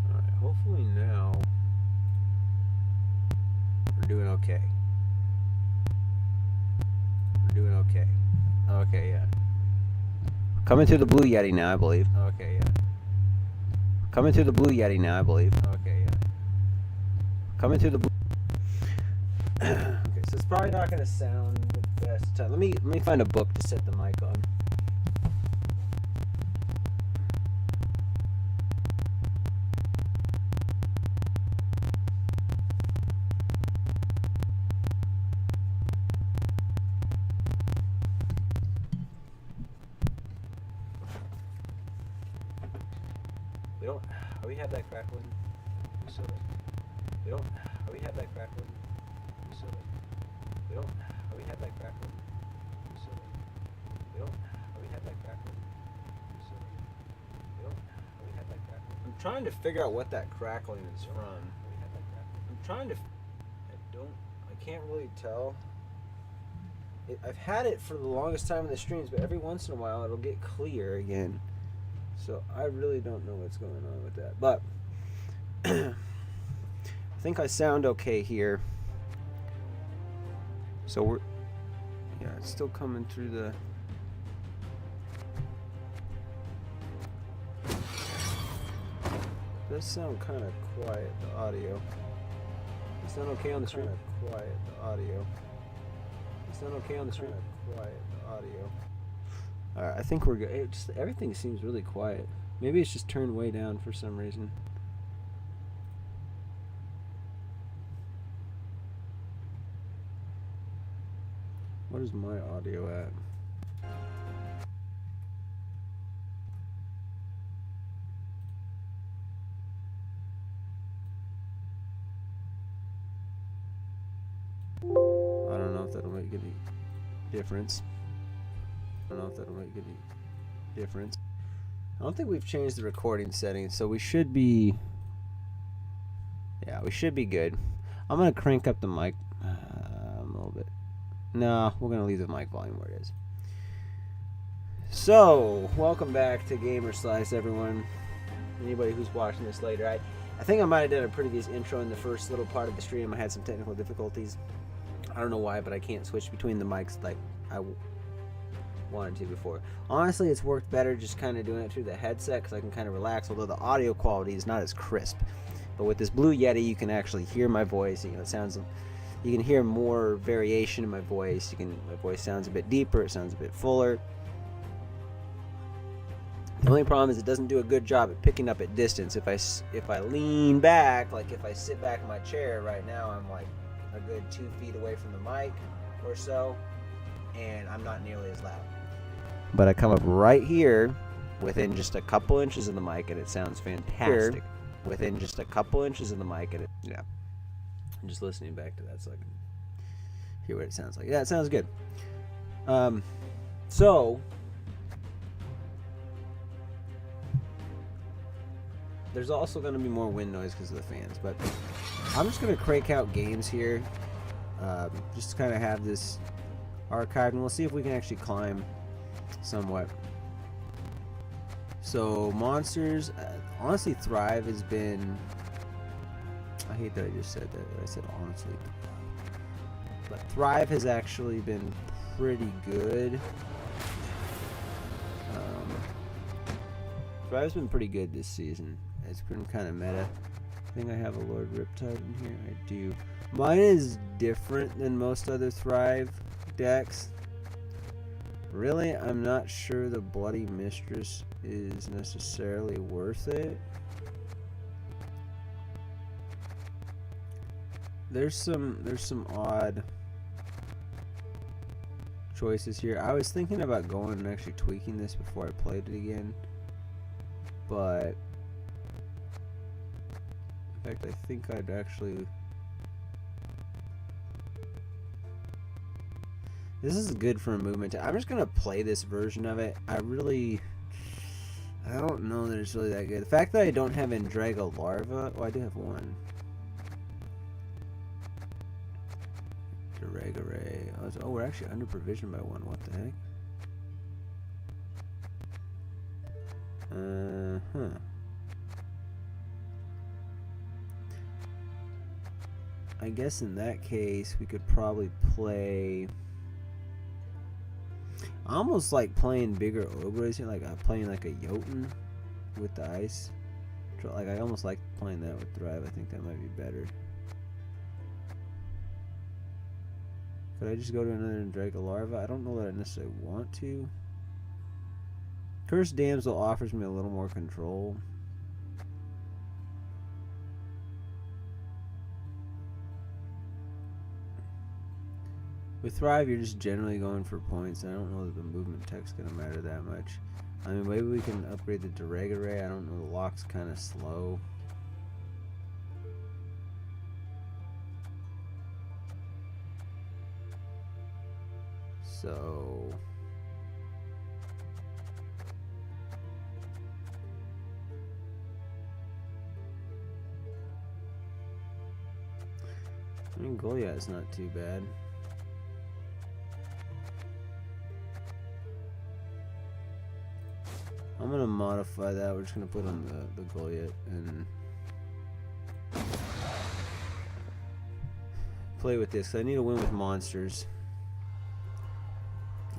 Alright, hopefully now we're doing okay. We're doing okay. Okay, yeah. Coming through the Blue Yeti now, I believe. Okay, yeah. Coming through the Blue Yeti now, I believe. Okay, yeah. Coming through the Blue. Okay, so it's probably not going to sound the best. Let me find a book to set the mic on. We don't. Oh, we have that crackling. So we don't. Oh, we have that crackling. So we don't. Oh, we have that crackling. So we don't. Oh, we have that crackling. So we don't. Oh, we have that crackling. I'm trying to figure out what that crackling is from. I'm trying to. I can't really tell. I've had it for the longest time in the streams, but every once in a while it'll get clear again. So I really don't know what's going on with that. But I think I sound okay here. So we're, yeah, it's still coming through the. It does sound kind of quiet, the audio. It sound okay on the stream? Kind of quiet, the audio. It sound okay on the stream? Kind of quiet, the audio. Alright, I think we're good. Everything seems really quiet. Maybe it's just turned way down for some reason. What is my audio at? I don't know if that'll make any difference. I don't know if that'll make any difference. I don't think we've changed the recording settings, so we should be. Yeah, we should be good. I'm gonna crank up the mic a little bit. No, we're gonna leave the mic volume where it is. So, welcome back to Gamer Slice, everyone. Anybody who's watching this later, I think I might have done a previous intro in the first little part of the stream. I had some technical difficulties. I don't know why, but I can't switch between the mics like I wanted to before. Honestly, it's worked better just kind of doing it through the headset because I can kind of relax, although the audio quality is not as crisp. But with this Blue Yeti, you can actually hear my voice. You know, it sounds. You can hear more variation in my voice. My voice sounds a bit deeper. It sounds a bit fuller. The only problem is it doesn't do a good job at picking up at distance. If I lean back, like if I sit back in my chair right now, I'm like a good 2 feet away from the mic or so, and I'm not nearly as loud. But I come up right here, within just a couple inches of the mic, and it sounds fantastic. Here, within just a couple inches of the mic, and yeah. I'm just listening back to that so I can hear what it sounds like. Yeah, it sounds good. So there's also going to be more wind noise because of the fans, but I'm just going to crank out games here, just to kind of have this archived, and we'll see if we can actually climb somewhat. So Monsters, honestly, Thrive has been. I hate that I just said that. I said honestly, but Thrive has actually been pretty good. Thrive's been pretty good this season. It's been kind of meta. I think I have a Lord Riptide in here. I do. Mine is different than most other Thrive decks. Really, I'm not sure the Bloody Mistress is necessarily worth it. There's some odd choices here. I was thinking about going and actually tweaking this before I played it again, but in fact, I think I'd actually. This is good for a movement. I'm just gonna play this version of it. I don't know that it's really that good. The fact that I don't have Andrega Larva. Oh, I do have one. Ray. Oh, we're actually under provision by one. What the heck? I guess in that case we could probably play. I almost like playing bigger ogres here, like playing like a Jotun with the ice. Like I almost like playing that with Thrive. I think that might be better. Could I just go to another Draco Larva? I don't know that I necessarily want to. Cursed Damsel offers me a little more control. With Thrive, you're just generally going for points. I don't know that the movement tech's going to matter that much. I mean, maybe we can upgrade the Durega Ray. I don't know. The lock's kind of slow. So... I mean, Goliath's not too bad. I'm gonna modify that. We're just gonna put on the Goliath and play with this. I need to win with monsters.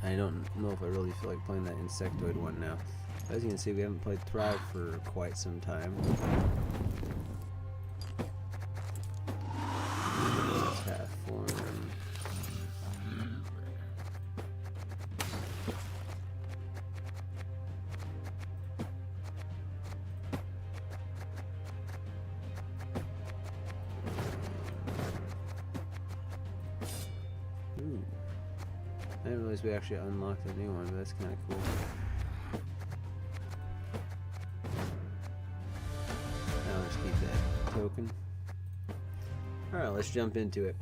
I don't know if I really feel like playing that insectoid one now. As you can see, we haven't played Thrive for quite some time. Half form. I didn't realize we actually unlocked a new one, but that's kind of cool. Now let's keep that token. Alright, let's jump into it.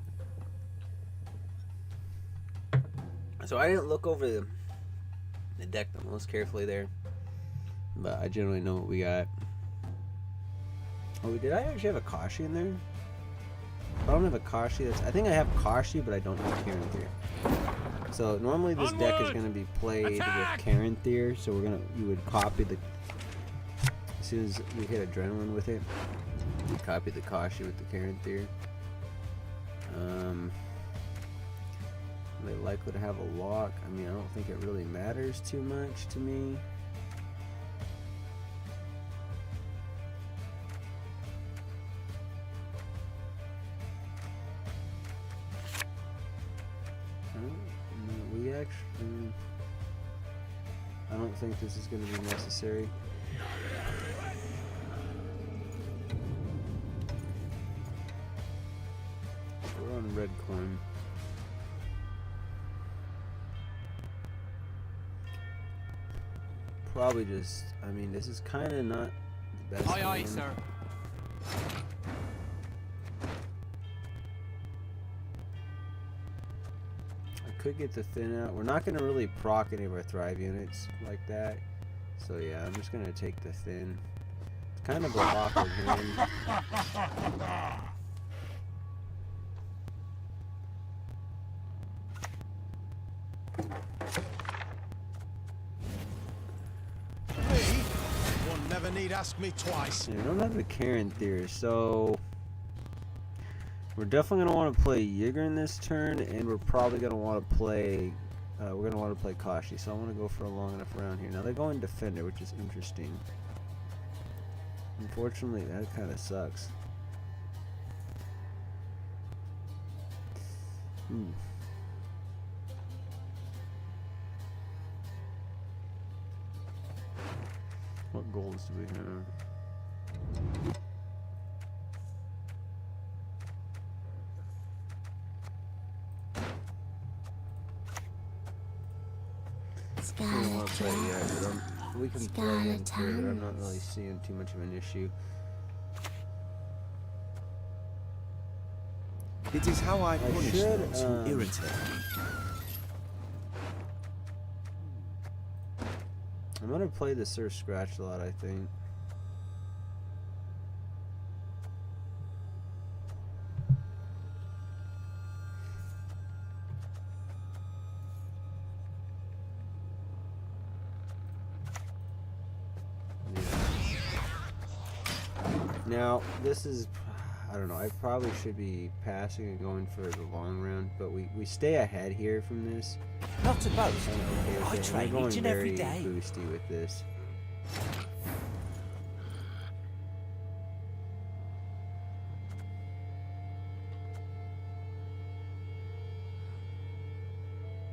So I didn't look over the deck the most carefully there, but I generally know what we got. Oh, did I actually have a Kashi in there? I don't have a Kashi. I think I have Kashi, but I don't have Karen Thier. So normally this deck is going to be played with Karen Thier. So you would copy the, as soon as we hit Adrenaline with it, you copy the Kashi with the Karen Thier. Are they likely to have a lock? I mean, I don't think it really matters too much to me. I don't think this is going to be necessary. We're on red coin. Probably just, I mean, this is kind of not the best. Aye, aye, sir. Could get the thin out. We're not going to really proc any of our Thrive units like that. So yeah, I'm just going to take the thin. It's kind of a awkward hand. One never need ask me twice. Yeah, I don't have a Karen Thier, so we're definitely going to want to play Yigern this turn, and we're probably going to want to play, Kashi, so I want to go for a long enough round here. Now they're going Defender, which is interesting. Unfortunately, that kind of sucks. What goals do we have? We don't want to play yet, but we can play into it, but I'm not really seeing too much of an issue. It is how I punish those who irritate me. I'm gonna play the Sir Scratch a lot, I think. Now, this is, I don't know. I probably should be passing and going for the long round, but we stay ahead here from this. Not to boast, I'm okay with I it. train We're going each and very every day. boosty with this.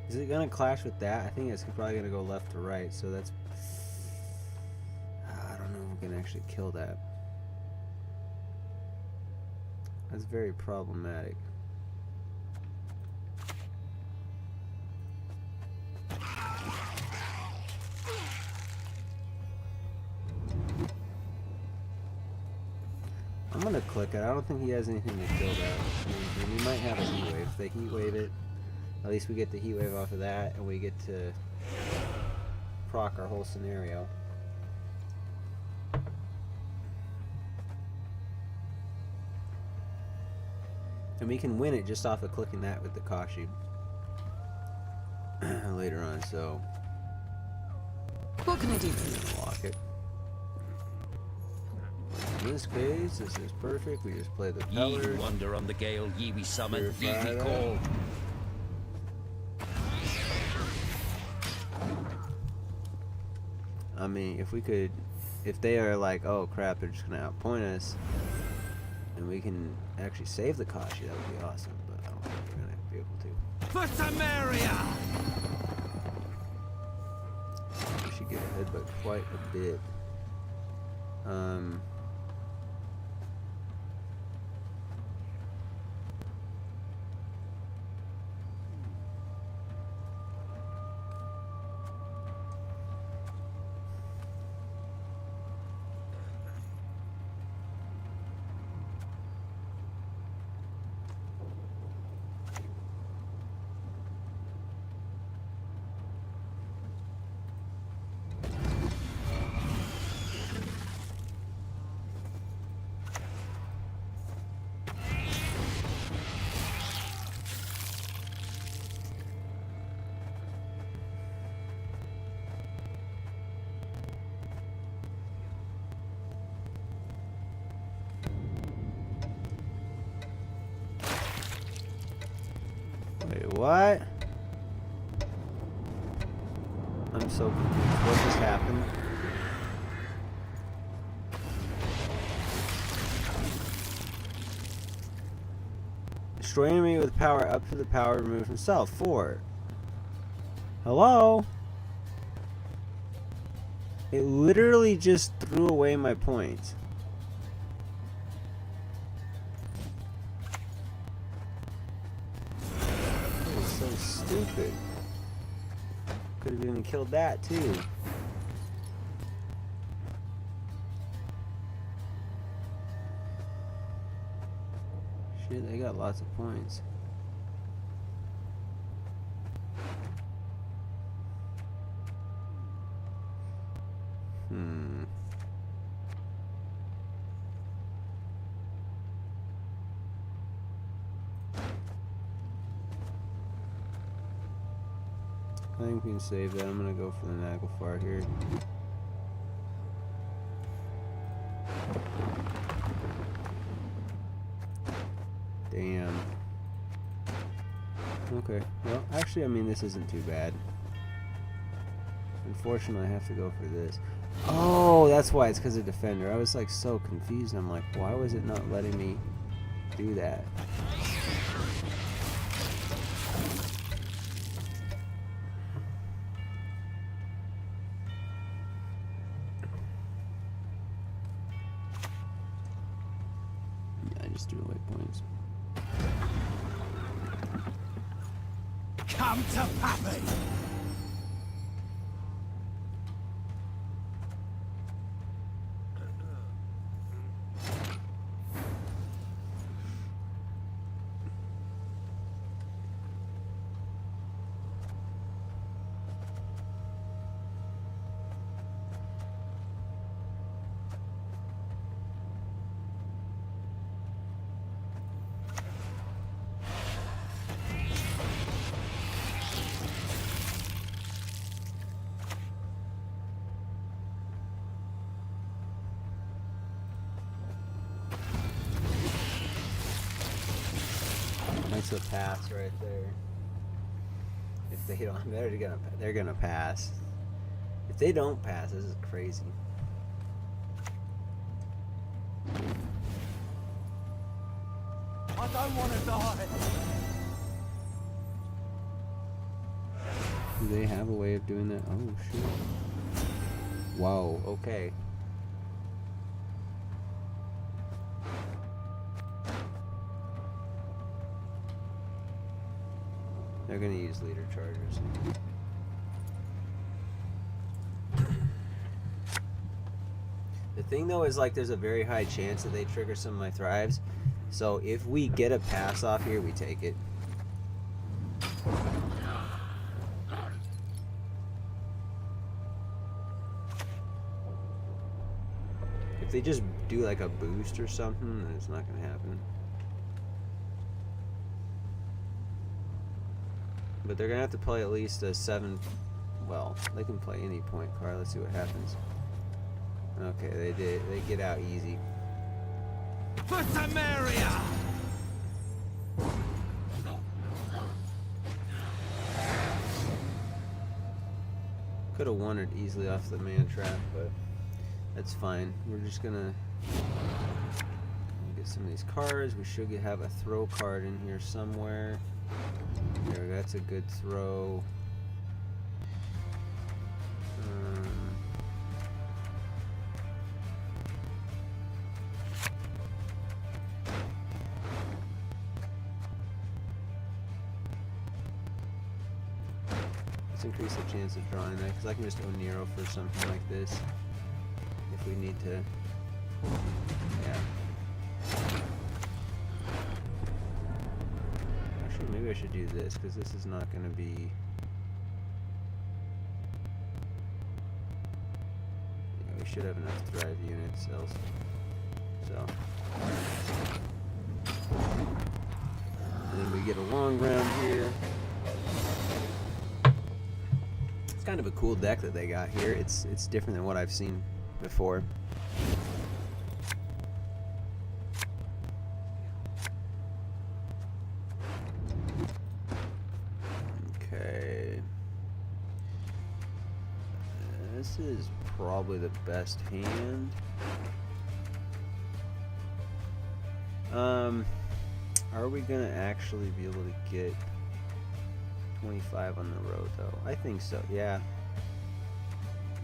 Is it gonna clash with that? I think it's probably gonna go left to right, so that's... I don't know if we can actually kill that. That's very problematic. I'm gonna click it. I don't think he has anything to kill that. I mean, he might have a heat wave. If they heat wave it, at least we get the heat wave off of that, and we get to proc our whole scenario. And we can win it just off of clicking that with the Kashi later on, so... What can I do for you? Lock it. In this case, this is perfect. We just play the Ye color. wander on the gale, ye we summon, ye Purify we that. call. I mean, if we could... If they are like, oh crap, they're just gonna outpoint us, and we can actually save the Kashi, that would be awesome, but I don't think we're gonna be able to. For Samaria! We should get ahead by quite a bit. Wait, what? I'm so confused. What just happened? Destroy enemy with power up to the power removed from self. 4. Hello? It literally just threw away my points. It's so stupid. Could have even killed that too. Shit, they got lots of points. I think we can save that. I'm gonna go for the Naglfar here. Damn. Okay. Well, actually, I mean, this isn't too bad. Unfortunately, I have to go for this. Oh, that's why. It's because of Defender. I was like so confused. I'm like, why was it not letting me do that? Yeah, I just threw away points. Come to Pappy! That's a pass right there. If they don't, they're gonna pass. If they don't pass, this is crazy. I don't want to die. Do they have a way of doing that? Oh shit. Whoa, okay. They're gonna use leader chargers. The thing though is like there's a very high chance that they trigger some of my thrives. So if we get a pass off here, we take it. If they just do like a boost or something, then it's not gonna happen. But they're gonna have to play at least a 7. Well, they can play any point card. Let's see what happens. Okay, they did. They get out easy. For Samaria! Could have won it easily off the man trap, but that's fine. We're just gonna get some of these cards. We should have a throw card in here somewhere. There, that's a good throw. Let's increase the chance of drawing that, because I can just Oniro for something like this if we need to. Yeah. Actually, maybe I should do this, because this is not going to be. Yeah, we should have enough thrive units else. So. And then we get a long round here. It's kind of a cool deck that they got here. It's different than what I've seen before. Okay. This is probably the best hand. Are we gonna actually be able to get 25 on the road though? I think so, yeah.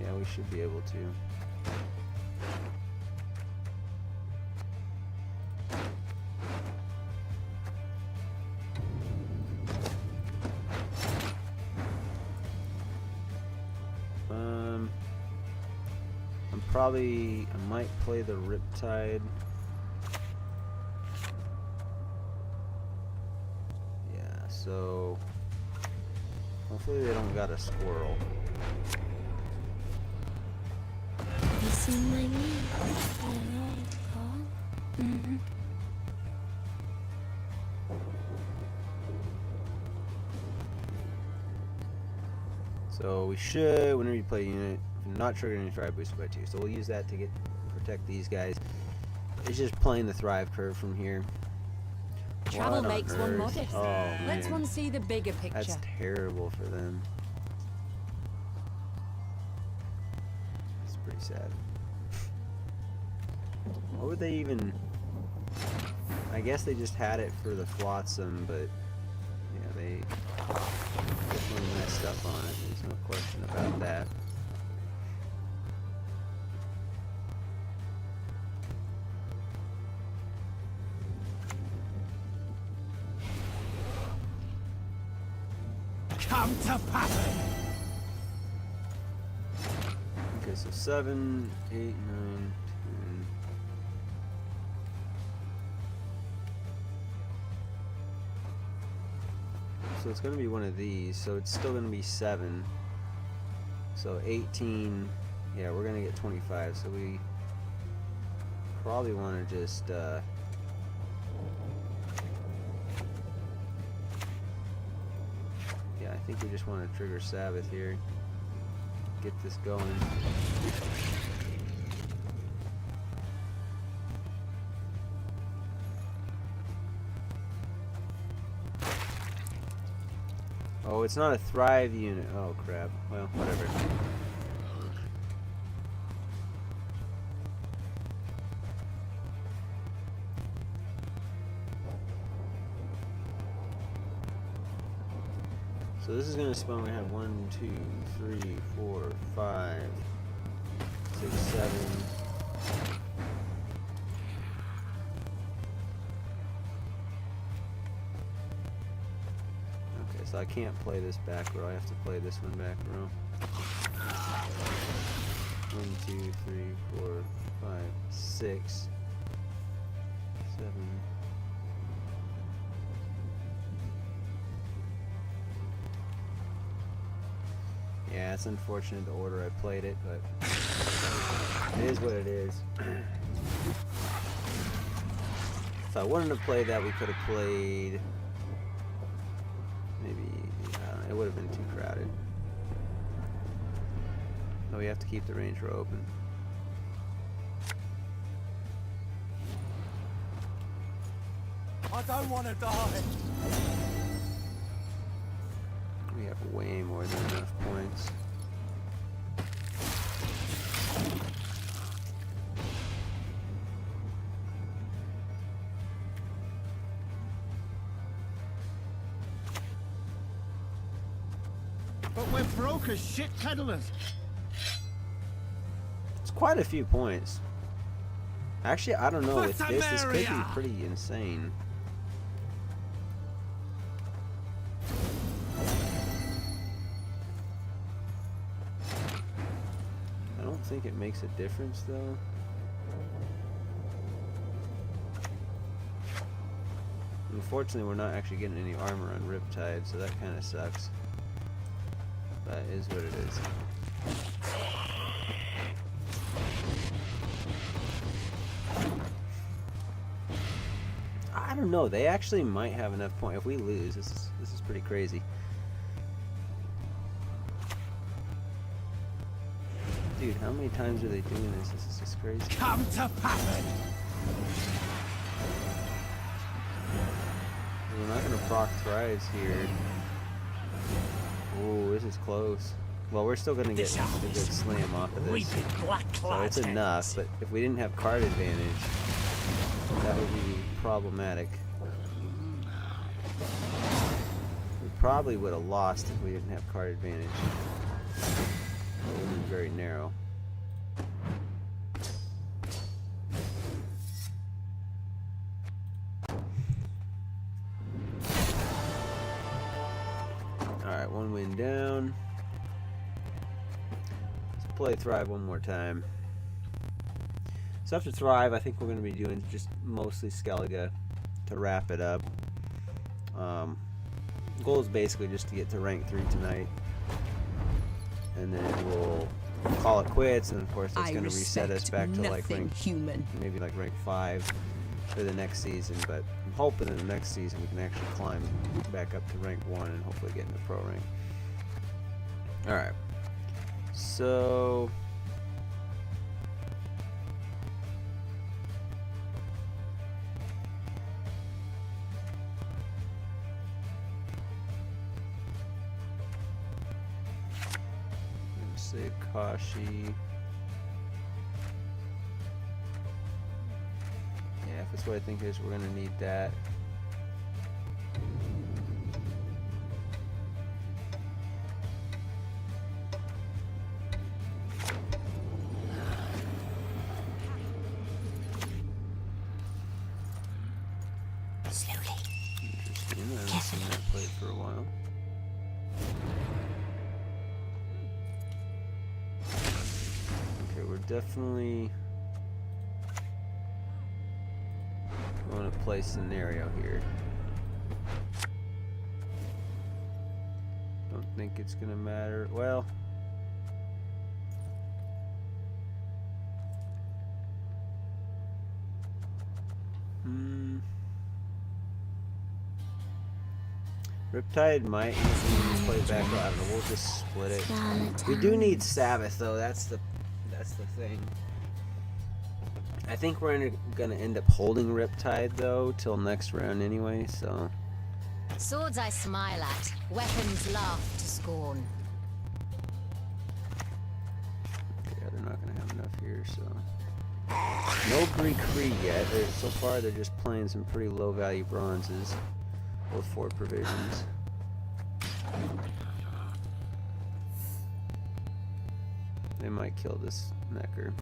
Yeah, we should be able to. I might play the Riptide. Yeah, so hopefully they don't got a squirrel. You see my name? Mm-hmm. So we should, whenever you play a unit, not trigger any thrive boosted by 2. So we'll use that to protect these guys. It's just playing the thrive curve from here. Travel makes one modest. Oh, Let's man. one see the bigger picture. That's terrible for them. It's pretty sad. What would they even... I guess they just had it for the Flotsam, but yeah, they definitely messed up on it. There's no question about that. Come to Pappy! Okay, so 7, 8, 9, 10. So it's going to be one of these, so it's still going to be 7. So 18, yeah, we're going to get 25, so we probably want to just, yeah, I think we just want to trigger Sabbath here, get this going. it's not a Thrive unit. Oh crap. Well, whatever. So this is gonna spawn. We have 1, 2, 3, 4, 5, 6, 7. Okay, so I can't play this back row. I have to play this one back row. 1, 2, 3, 4, 5, 6, 7. Yeah, it's unfortunate the order I played it, but it is what it is. If I wanted to play that, we could have played maybe, I don't know, it would have been too crowded. No, we have to keep the range row open. I don't want to die. We have way more than enough points. But we're broke as shit peddlers. It's quite a few points. Actually, I don't know. With this could be Samaria! pretty insane. I don't think it makes a difference though. Unfortunately, we're not actually getting any armor on Riptide, so that kind of sucks. But it is what it is. I don't know. They actually might have enough point. If we lose, this is pretty crazy. Dude, how many times are they doing this? This is just crazy. Come to Papa. We're not gonna proc thrives here. Ooh, this is close. Well, we're still gonna get a good slam off of this. So it's enough, but if we didn't have card advantage, that would be problematic. We probably would have lost if we didn't have card advantage. It would be very narrow. Alright, one win down. Let's play Thrive one more time. So after Thrive, I think we're going to be doing just mostly Skellige to wrap it up. Goal is basically just to get to rank 3 tonight. And then we'll call it quits, and of course that's going to reset us back to like rank, maybe like rank 5 for the next season. But I'm hoping in the next season we can actually climb back up to rank 1 and hopefully get into pro rank. Alright, so say Kashi. Yeah, if that's what I think is, we're gonna need that. Interesting. I haven't seen that played for a while. We're definitely going to play scenario here. Don't think it's going to matter. Well, Riptide might play back. I don't know. We'll just split it. We do need Sabbath though. That's the thing. I think we're gonna end up holding Riptide though till next round anyway, so Swords I smile at, weapons laugh to scorn. Yeah, they're not gonna have enough here, so. No Greek Creed yet. So far, they're just playing some pretty low-value bronzes with 4 provisions. They might kill this necker.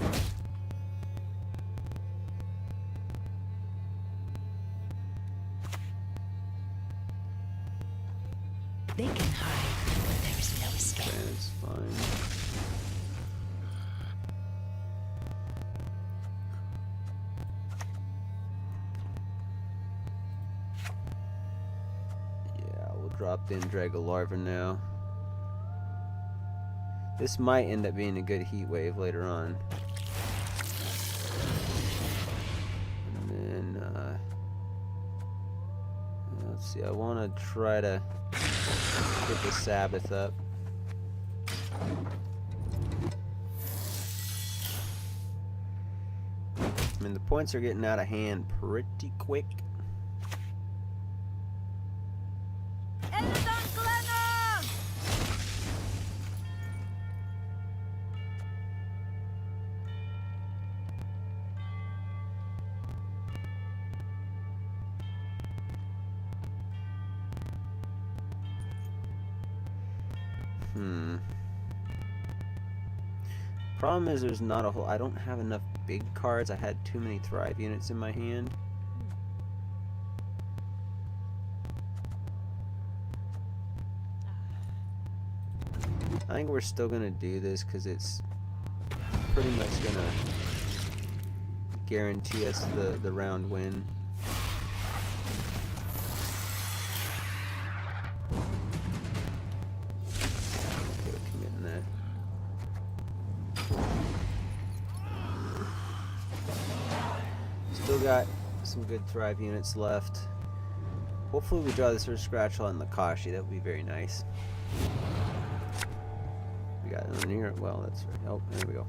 They can hide, but there is no escape. Okay, it's fine. Yeah, we'll drop in Dragolarva now. This might end up being a good heat wave later on. And then, let's see, I want to try to get the Sabbath up. I mean, the points are getting out of hand pretty quick. Problem is there's not a whole... I don't have enough big cards. I had too many Thrive units in my hand. I think we're still going to do this because it's pretty much going to guarantee us the round win. Still got some good Thrive units left. Hopefully we draw this first scratch on the Kashi. That would be very nice. We got it here. Well, that's right. Oh, there we go.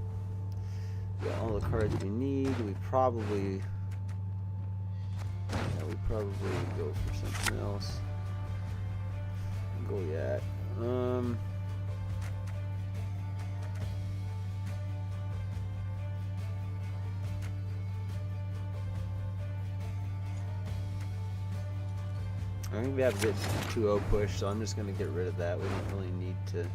We got all the cards we need. We probably go for something else. Goliath. I think we have a good 2-0 push, so I'm just going to get rid of that. We don't really need to.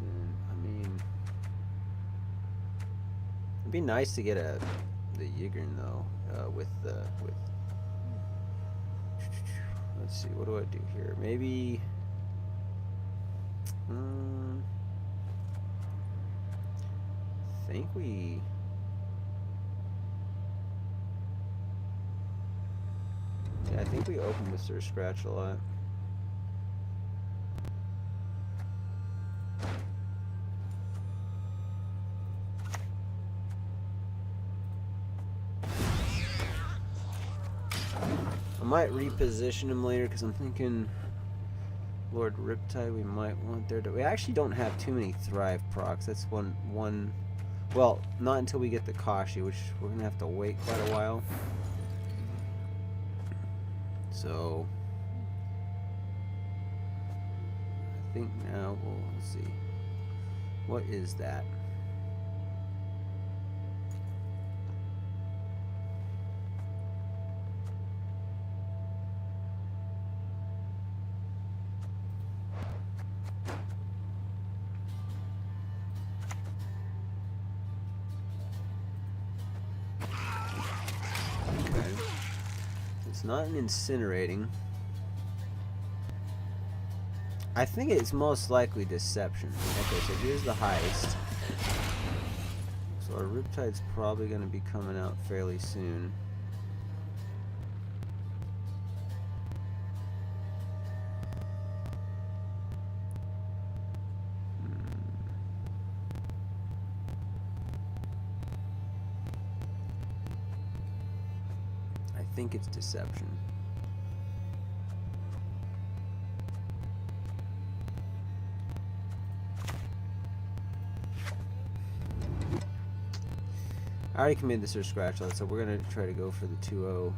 I mean, it'd be nice to get the Yigern though. With. Let's see. What do I do here? Maybe. I think we. Yeah, I think we open with Sir Scratch a lot. I might reposition him later because I'm thinking Lord Riptide we might want there. We actually don't have too many Thrive procs. That's one. Well, not until we get the Kashi, which we're gonna have to wait quite a while. So I think now let's see. What is that? It's not an incinerating. I think it's most likely deception. Okay, so here's the heist. So our Riptide's probably going to be coming out fairly soon. I think it's deception. I already committed this or scratch lot, so we're gonna try to go for the 2-0.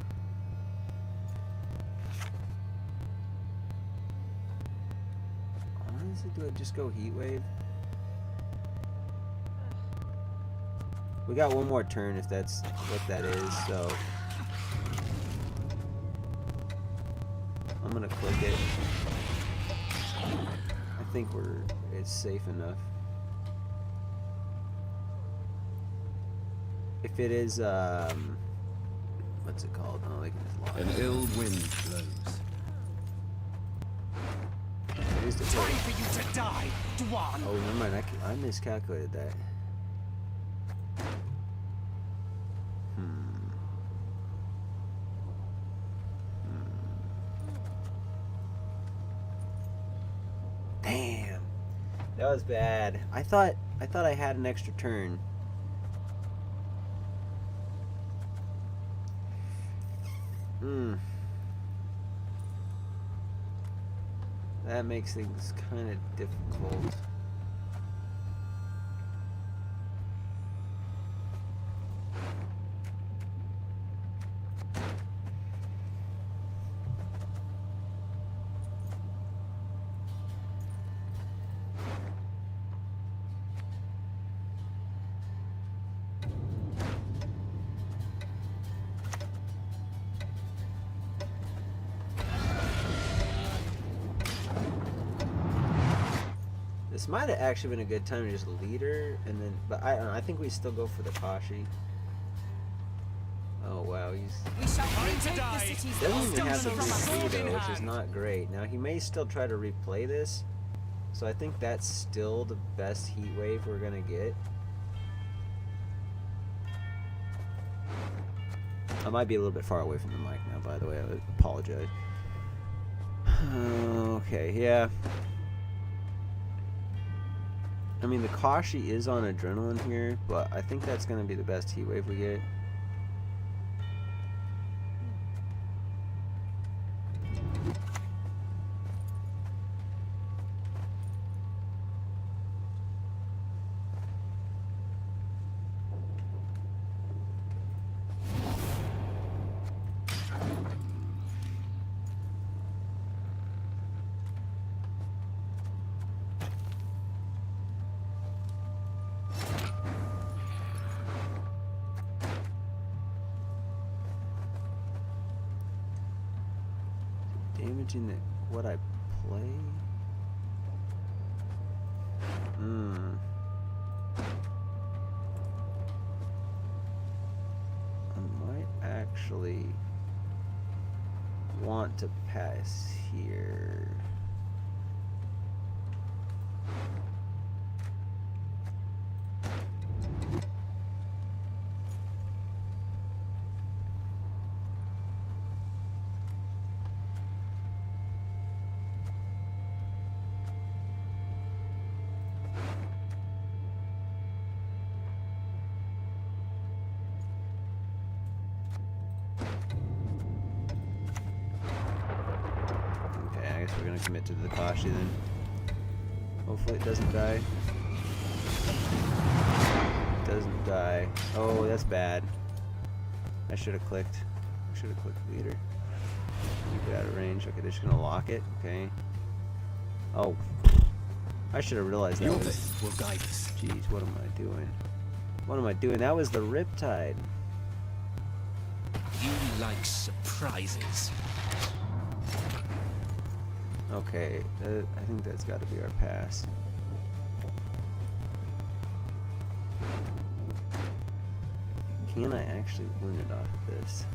Honestly, do I just go heat wave? We got one more turn if that's what that is, so I'm gonna click it. I think it's safe enough. If it is, what's it called? Oh, they can just lock An it. ill wind blows. It is the Time for you to die, Dwan. Oh, never mind. I miscalculated that. Damn, that was bad. I thought I had an extra turn. That makes things kind of difficult. This might have actually been a good time to just lead her, and then, but I don't know, I think we still go for the Kashi. Oh wow, We shall retake the cities that doesn't even have the stolen from us. 3 though, which is not great. Now he may still try to replay this, so I think that's still the best heat wave we're gonna get. I might be a little bit far away from the mic now, by the way. I apologize. Okay, yeah. I mean, the Kashi is on adrenaline here, but I think that's going to be the best heat wave we get. Damaging what I play? I might actually want to pass here. We're gonna commit to the Kashi then. Hopefully it doesn't die. It doesn't die. Oh, that's bad. I should have clicked. I should have clicked leader. Get out of range. Okay, they're just gonna lock it. Okay. Oh, I should have realized that was. Will guide us. Jeez, what am I doing? What am I doing? That was the Riptide. You like surprises. Okay, I think that's got to be our pass. Can I actually win it off of this?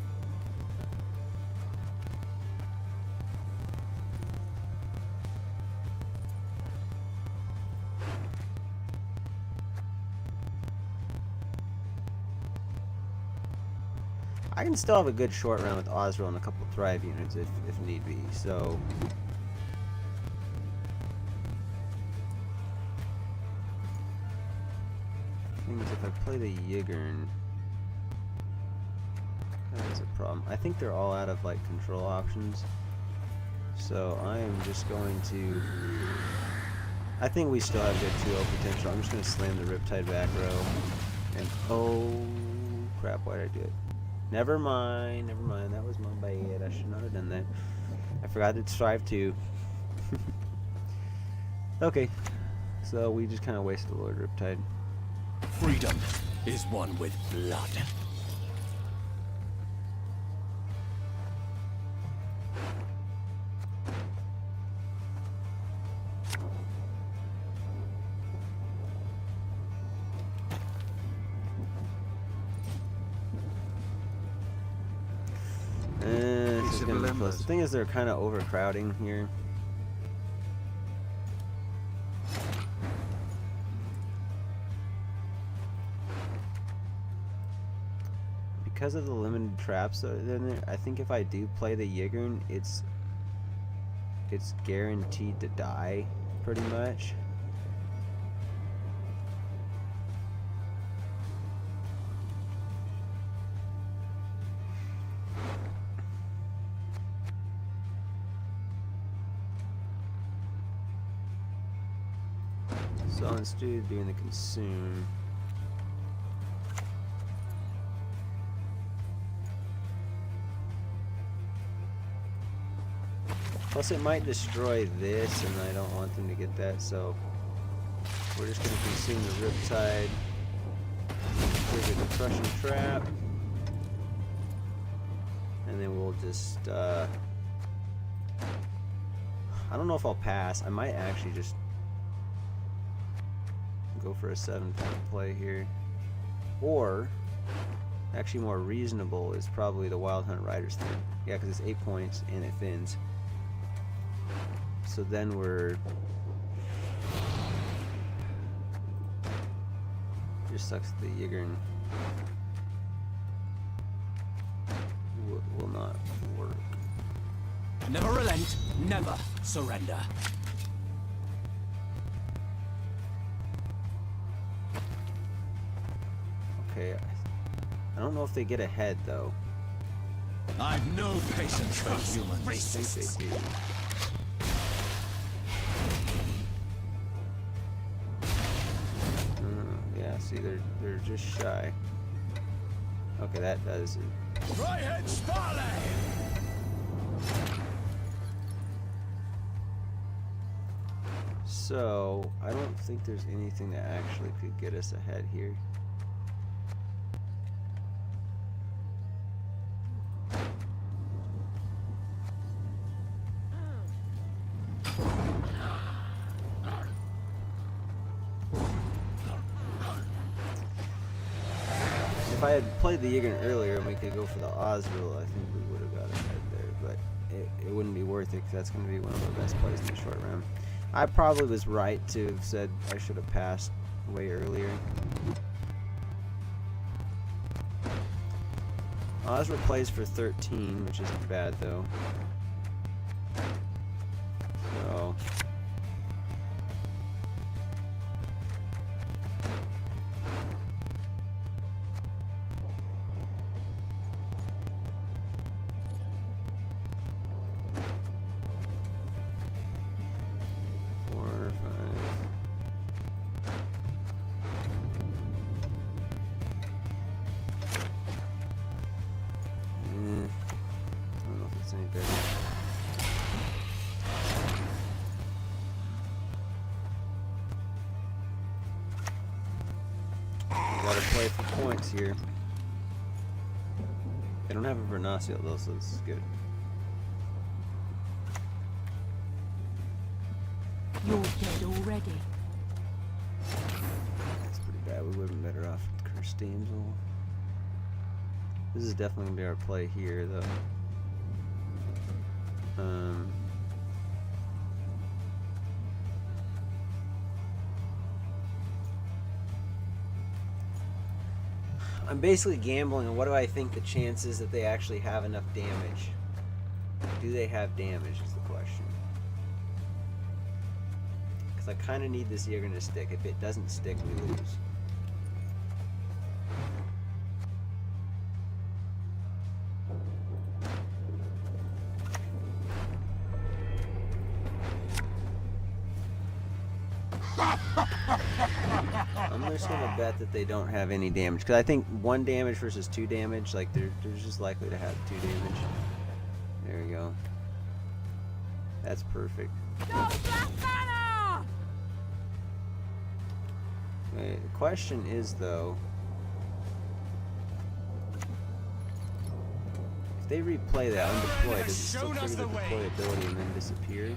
I can still have a good short round with Osriel and a couple Thrive units if need be, so... If I play the Yigern, that is a problem. I think they're all out of like control options, so I am just going to. I think we still have good 2-0 potential. I'm just going to slam the Riptide back row, and oh crap! Why did I do it? Never mind, never mind. That was my bad. I should not have done that. I forgot to strive to. Okay, so we just kind of wasted Lord Riptide. Freedom is one with blood. This is gonna be close. The thing is, they're kind of overcrowding here. Because of the limited traps that are in there, I think if I do play the Yigern, it's guaranteed to die, pretty much. So instead of doing the consume, plus it might destroy this, and I don't want them to get that, so we're just going to consume the Riptide, trigger the Crushing Trap, and then we'll just, I don't know if I'll pass. I might actually just go for a 7-point play here. Or, actually more reasonable is probably the Wild Hunt Riders thing. Yeah, because it's 8 points and it thins. So then we're... just sucks the Yigern will not work. Never relent, never surrender. Okay, I don't know if they get ahead though. I've no patience for humans. I think they do. Yeah, see, they're just shy. Okay, that does it. Right-head Sparley! So, I don't think there's anything that actually could get us ahead here. If I had played the Yigern earlier and we could go for the Osriel, I think we would have got ahead there, but it wouldn't be worth it because that's going to be one of our best plays in the short round. I probably was right to have said I should have passed way earlier. Osriel plays for 13, which isn't bad though. So... Gotta play for points here. They don't have a Vernaciel though, so this is good. You're dead already. That's pretty bad. We would have been better off with Curse Damsel. This is definitely gonna be our play here, though. I'm basically gambling on what do I think the chances that they actually have enough damage. Do they have damage is the question. Because I kind of need this Yigern to stick. If it doesn't stick, we lose. I'm just gonna bet that they don't have any damage because I think 1 damage versus 2 damage, like they're just likely to have 2 damage. There we go. That's perfect. Go Black Banner! The question is, though, if they replay that undeployed, does it still trigger the deploy ability and then disappear?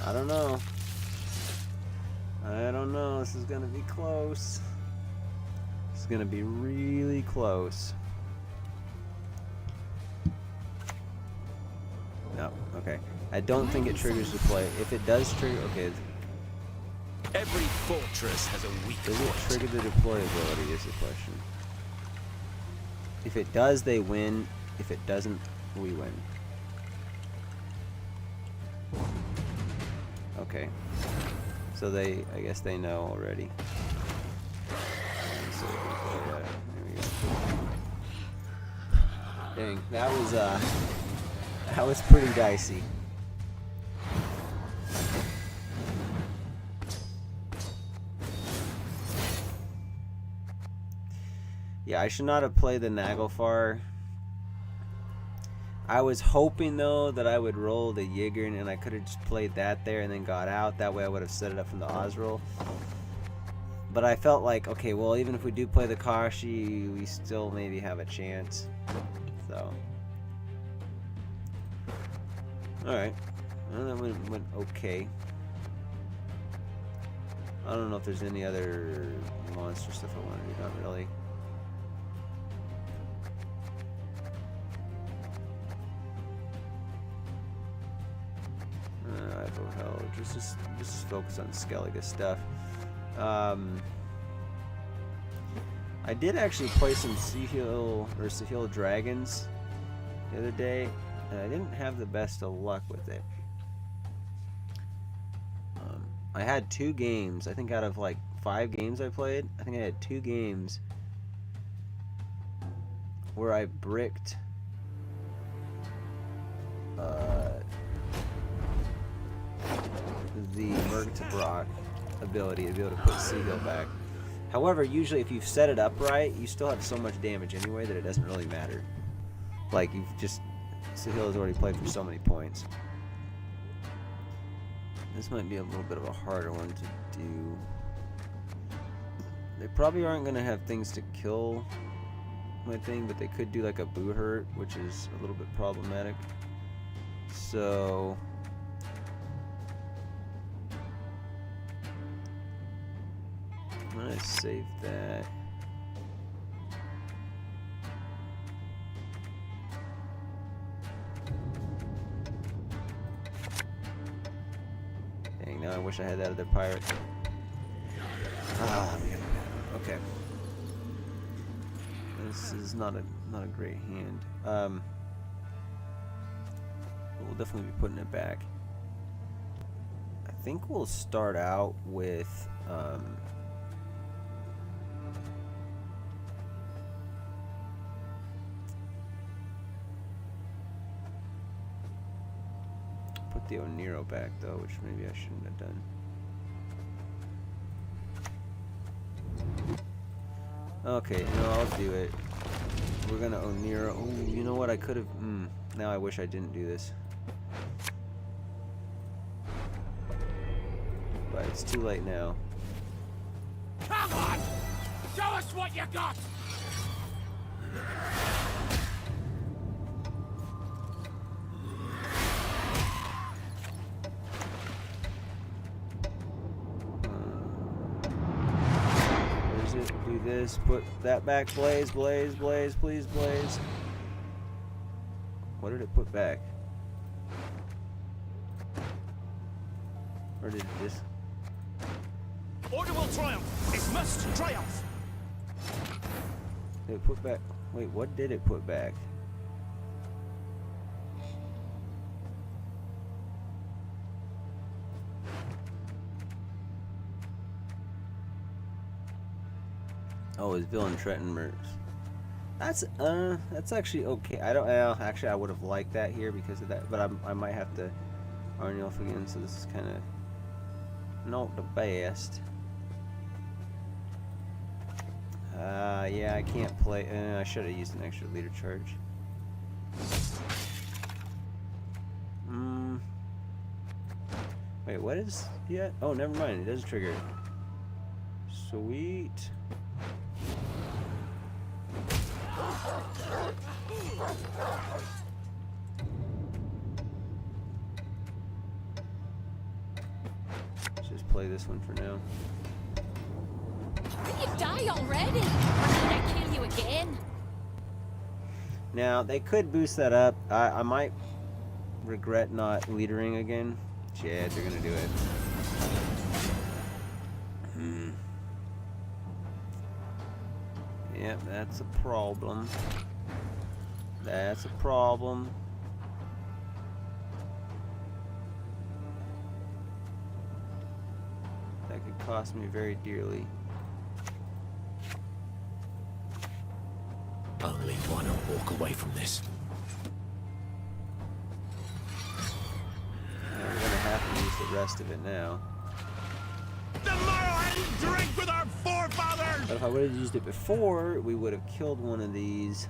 I don't know. I don't know. This is gonna be close. This is gonna be really close. No, okay. I don't think it triggers deploy. If it does trigger, okay. Every fortress has a weak Does it point. trigger the deploy ability is the question. If it does, they win. If it doesn't, we win. Okay. So they, I guess they know already. So, yeah, there we go. Dang, that was pretty dicey. Yeah, I should not have played the Naglfar. I was hoping, though, that I would roll the Yigern and I could have just played that there and then got out. That way I would have set it up from the Osroll. But I felt like, okay, well, even if we do play the Kashi, we still maybe have a chance. So. Alright. Well, that went okay. I don't know if there's any other monster stuff I want to do. Not really. Hell, just focus on Skellige stuff. I did actually play some Sahil Dragons the other day, and I didn't have the best of luck with it. I had 2 games. I think out of like 5 games I played, I think I had 2 games where I bricked the Murgtabrock ability to be able to put Seagull back. However, usually if you've set it up right, you still have so much damage anyway that it doesn't really matter. Like, you've just... Sahil has already played for so many points. This might be a little bit of a harder one to do. They probably aren't going to have things to kill my thing, but they could do like a boo hurt, which is a little bit problematic. So... I'm gonna save that. Dang, now I wish I had that other pirate. Ah, man. Okay. This is not a great hand. We'll definitely be putting it back. I think we'll start out with put the Oniro back though, which maybe I shouldn't have done. Okay, no, I'll do it. We're gonna Oniro. Oh, you know what? I could have. Now I wish I didn't do this. But it's too late now. Come on! Show us what you got! Where's it? Do this. Put that back. Blaze, Blaze, Blaze. Please, Blaze. What did it put back? Or did it just... Order will triumph. It must triumph. Did it put back... Wait, what did it put back? Oh, it's Villain Trenton Mercs. That's actually okay. I don't... actually, I would have liked that here because of that, but I might have to Arnulf again, so this is kind of not the best. Yeah, I can't play... I should have used an extra leader charge. Wait, what is yet? Oh, never mind. It doesn't trigger. Sweet. Let's just play this one for now. Did you die already? Or did I kill you again? Now, they could boost that up. I might regret not leadering again. Yeah, they're gonna do it. Yep, that's a problem. That's a problem. That could cost me very dearly. Only one will walk away from this. We're gonna have to use the rest of it now. Tomorrow I drink with our forefathers! But if I would have used it before, we would have killed one of these.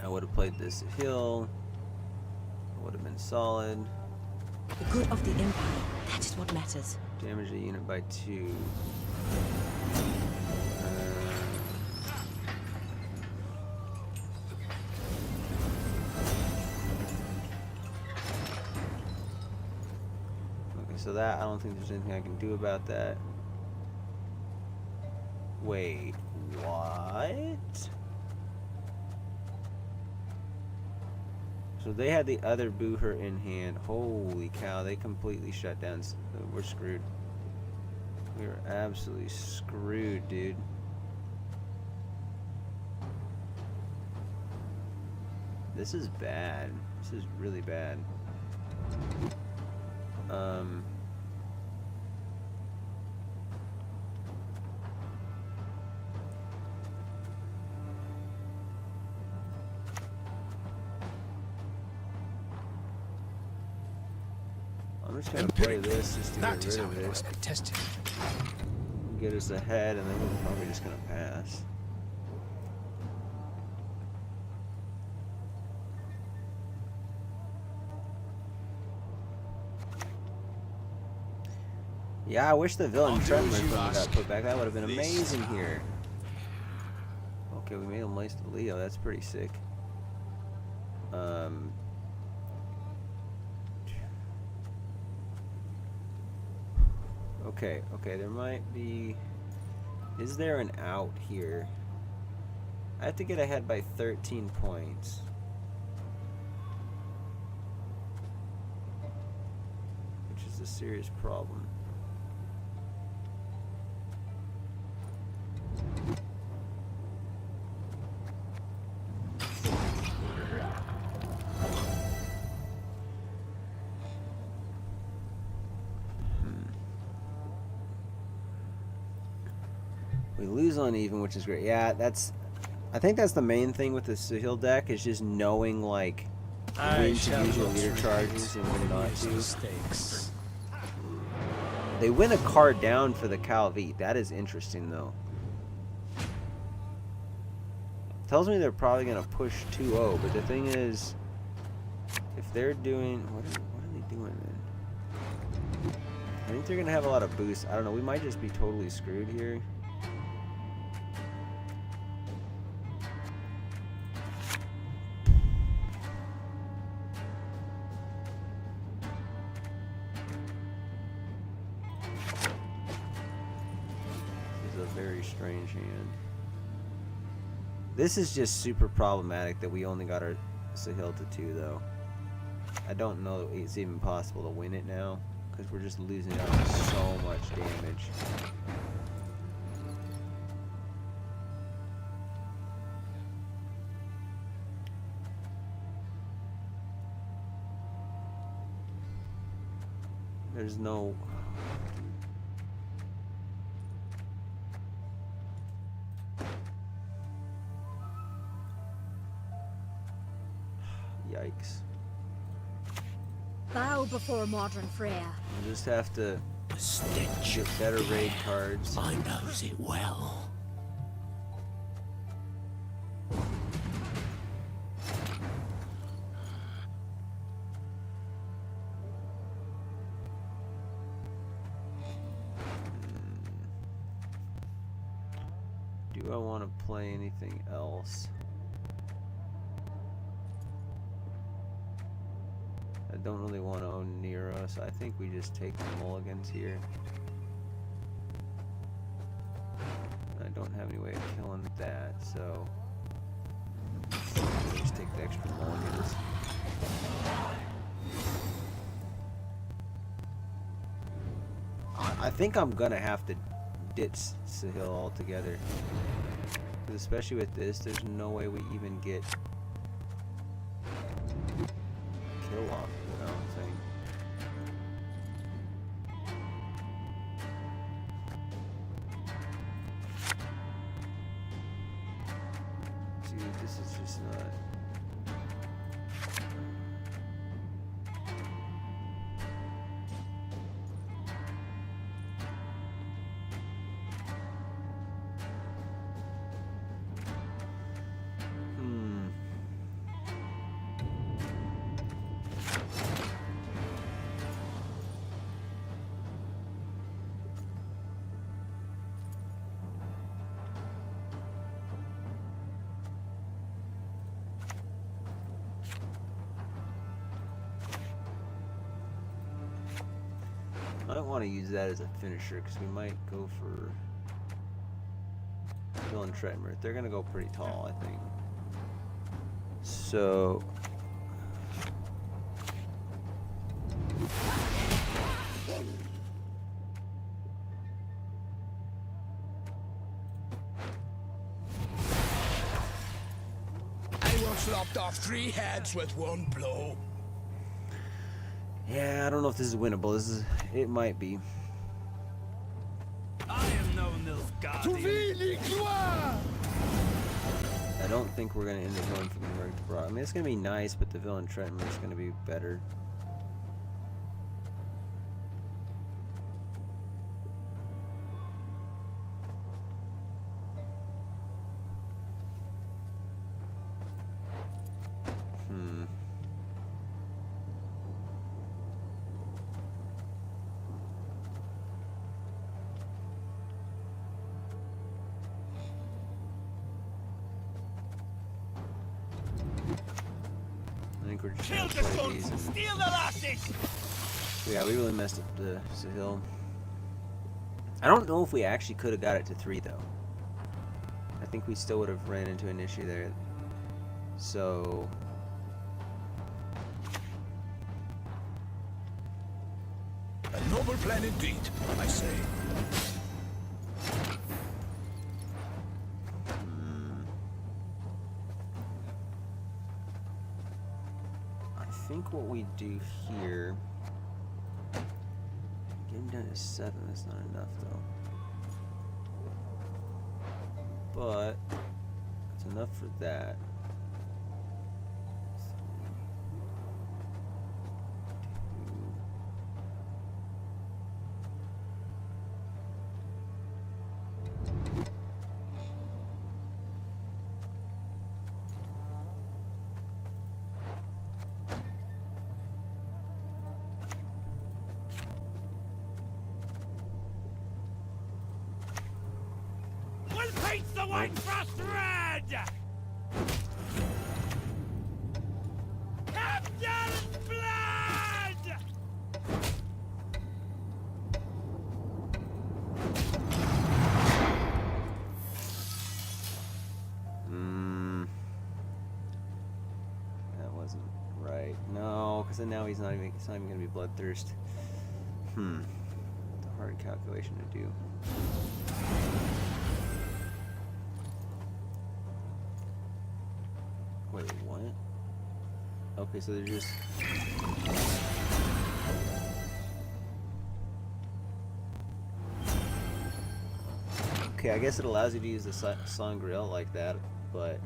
I would have played this hill. It would have been solid. The good of the Empire, that is what matters. Damage the unit by 2. Okay, so that, I don't think there's anything I can do about that. Wait, what? So they had the other booher in hand. Holy cow, they completely shut down. We're screwed. We're absolutely screwed, dude. This is bad. This is really bad. I'm just gonna play this just to get rid of it. Contested. Get us ahead, and then we're probably just gonna pass. Yeah, I wish the villain Tremor got put back. That would have been amazing here. Okay, we made him lace to Leo. That's pretty sick. Okay, there might be... Is there an out here? I have to get ahead by 13 points. Which is a serious problem. We lose uneven, which is great. Yeah, I think that's the main thing with the Sahil deck, is just knowing like when to use your leader charges and when not to. Mistakes. They win a card down for the Calvi. That is interesting though. Tells me they're probably gonna push 2-0, but the thing is, if they're doing what are they doing then? I think they're gonna have a lot of boosts. I don't know. We might just be totally screwed here. Strange hand. This is just super problematic that we only got our Sahil to 2 though. I don't know if it's even possible to win it now because we're just losing out on so much damage. There's no... Yikes. Bow before modern Freya. I just have to get better raid cards. I knows it well. Do I want to play anything else? I don't really want to own Nero, so I think we just take the mulligans here. I don't have any way of killing that, so we'll just take the extra mulligans. I think I'm gonna have to ditch Sahil altogether. Especially with this, there's no way we even get kill off, you know what I'm saying? Dude, this is just not... I don't want to use that as a finisher because we might go for Bill and Tretmer. They're going to go pretty tall, I think. So... I once lopped off 3 heads with one blow. yeah, I don't know if this is winnable. It might be. I am no Nilfgaardian. I don't think we're gonna end up going for the Merc to Broad. I mean, it's gonna be nice, but the Villain Tretmer is gonna be better. I think we're just Kill gonna the play sons, these. And, steal the lasses. yeah, we really messed up the Sahil. I don't know if we actually could have got it to 3 though. I think we still would have ran into an issue there. So A noble plan indeed, I say. I think what we do here, get him down to 7. That's not enough though. But it's enough for that. We'll paint the white frost red! Captain's blood! That wasn't right. No, because then now it's not even gonna be bloodthirst. It's a hard calculation to do. Wait, what? Okay, so they're just... Okay, I guess it allows you to use the Sangreal like that, but...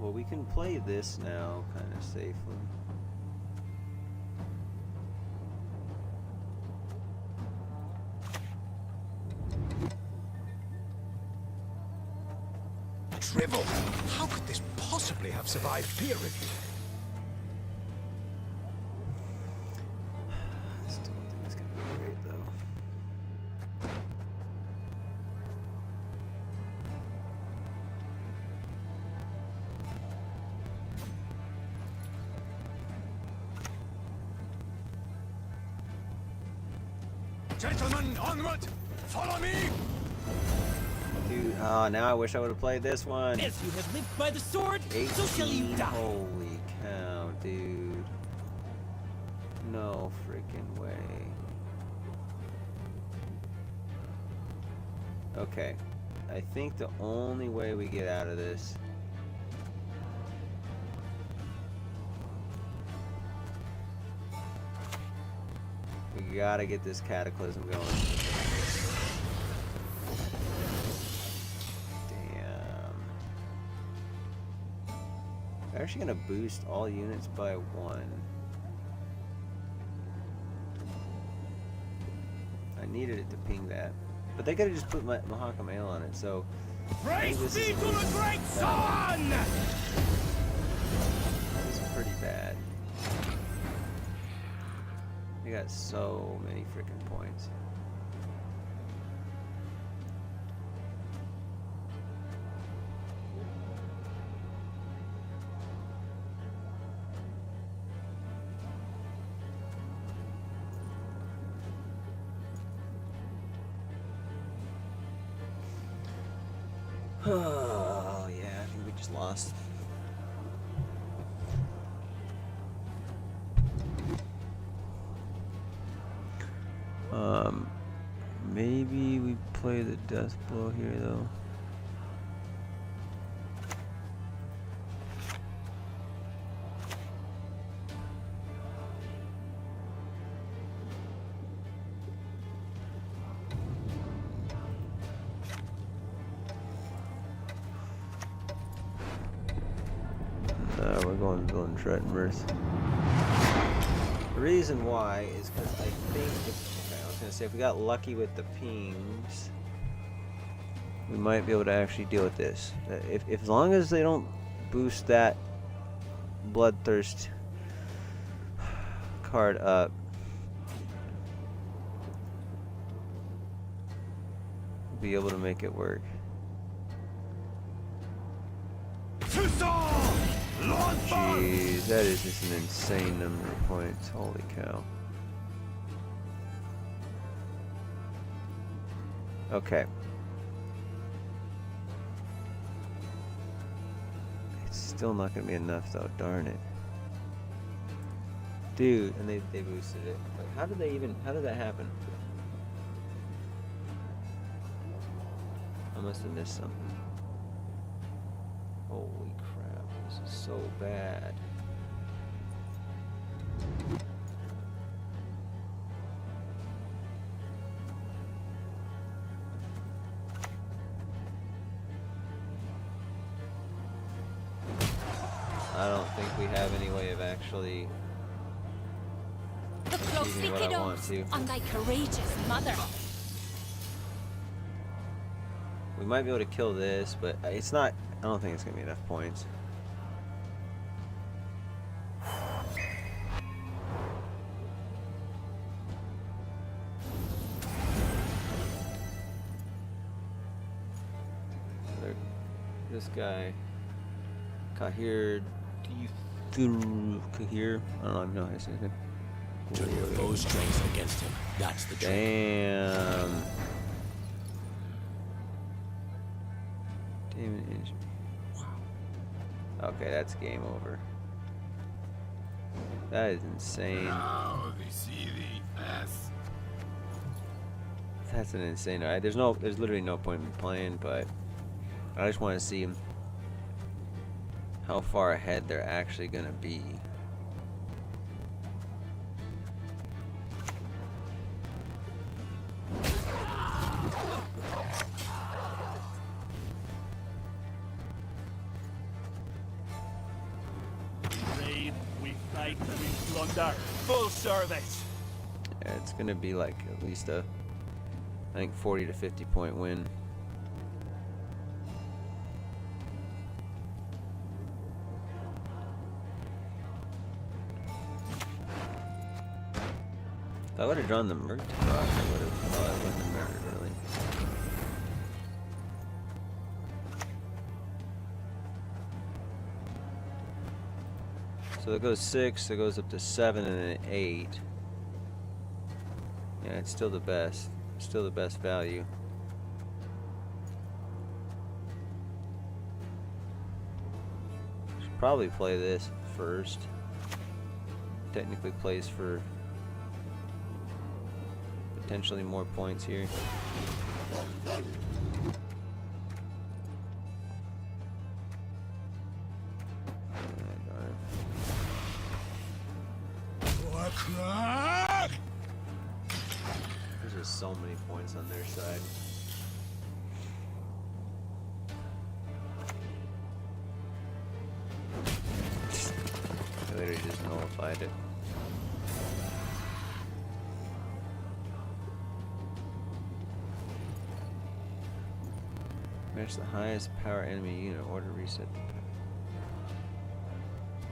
Well, we can play this now kind of safely. shrivel. How could this possibly have survived peer review? I still don't think it's gonna be great though. Gentlemen, onward! Follow me! Dude, oh, now I wish I would have played this one. As you have lived by the sword, 18, so shall you die. holy cow, dude. No freaking way. Okay, I think the only way we get out of this we gotta get this cataclysm going. Damn. They're actually gonna boost all units by 1. I needed it to ping that. But they could have just put Mahakam Ale on it, so Praise this be is to the great sun! It's pretty bad. We got so many freaking points. Oh yeah, I think we just lost. Maybe we play the death blow here though. We're going villain Trettenworth. The reason why is because I think I was gonna say if we got lucky with the pings, we might be able to actually deal with this. If as long as they don't boost that bloodthirst card up, we'll be able to make it work. Jeez, that is just an insane number of points. Holy cow. Okay. It's still not gonna be enough though, darn it. Dude, and they boosted it. Like, how did that happen? I must have missed something. Holy crap, this is so bad. I don't think we have any way of actually achieving what I want to. On thy courageous mother. We might be able to kill this, but it's not. I don't think it's gonna be enough points. This guy, Kahir, Kahir. I don't know how to say his name. Turn your foe's strength against him. That's the trick. Damn. Damn injury. Wow. Okay, that's game over. That is insane. Now they see the ass. That's an insane. There's literally no point in playing, but I just want to see how far ahead they're actually gonna be. Raid, we fight, we plunder. Full service. Yeah, it's gonna be like at least a, I think 40 to 50 point win. If I would have drawn the Merc to cross, I would have. Well, it wouldn't have mattered really. So it goes 6, it goes up to 7 and an 8. Yeah, it's still the best. Still the best value. Should probably play this first. Technically plays for potentially more points here. There's just so many points on their side. I literally just nullified it. Match the highest power enemy unit. Order reset.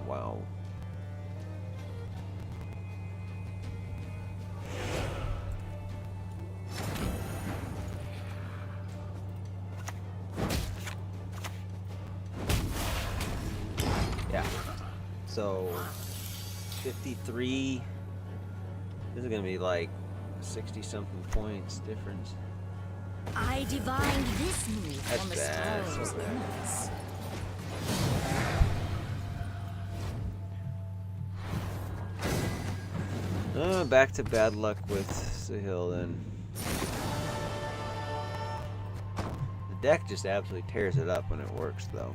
Wow. Yeah. So 53. This is gonna be like 60 something points difference. I divined this move That's on the bad, scrolls. so bad. Back to bad luck with Sahil then. The deck just absolutely tears it up when it works though.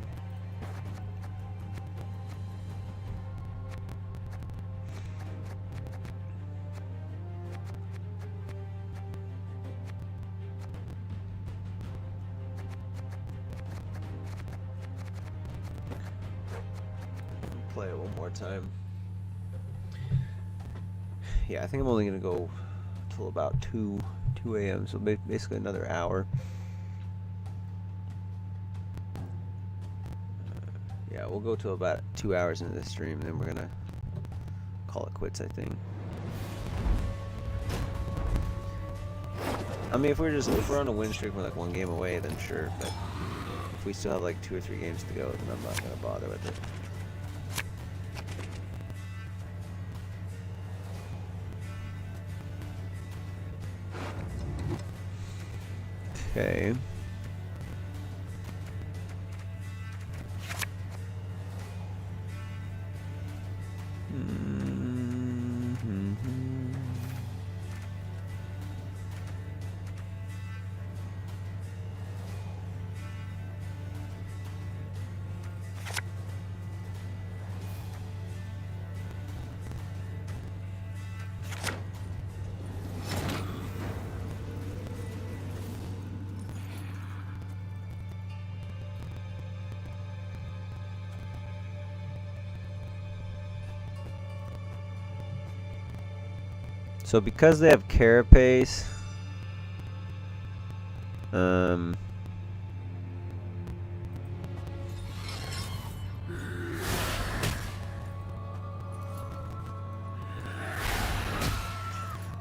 Play it one more time. Yeah, I think I'm only gonna go till about 2 a.m. So basically another hour. Yeah, we'll go till about 2 hours into the stream, then we're gonna call it quits, I think. I mean, if we're on a win streak, we're like 1 game away, then sure. But if we still have like 2 or 3 games to go, then I'm not gonna bother with it. Okay. So because they have Carapace, I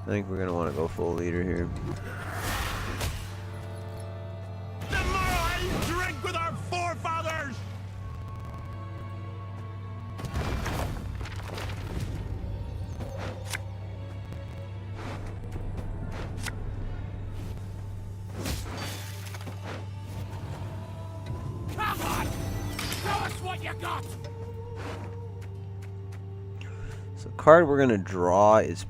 think we're gonna want to go full leader here. Tomorrow I drink with our forefathers! Come on! Show us what you got! So card we're gonna draw is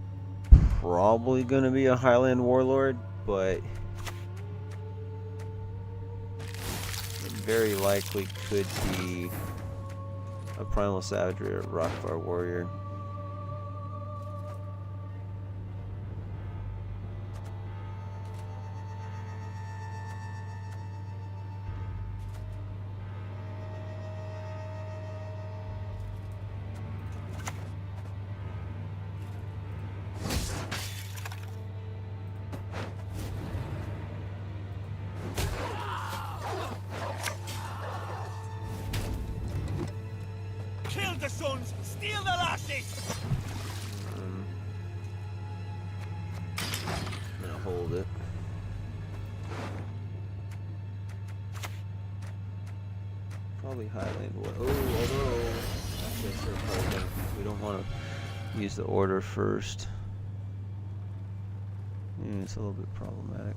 probably gonna be a Highland Warlord, but it very likely could be a Primal Savagery or Rockfar Warrior. Kill the sons, steal the lasses! Probably Highland wood. Oh, although actually, I should have probably done it. We don't want to use the order first. Yeah, it's a little bit problematic.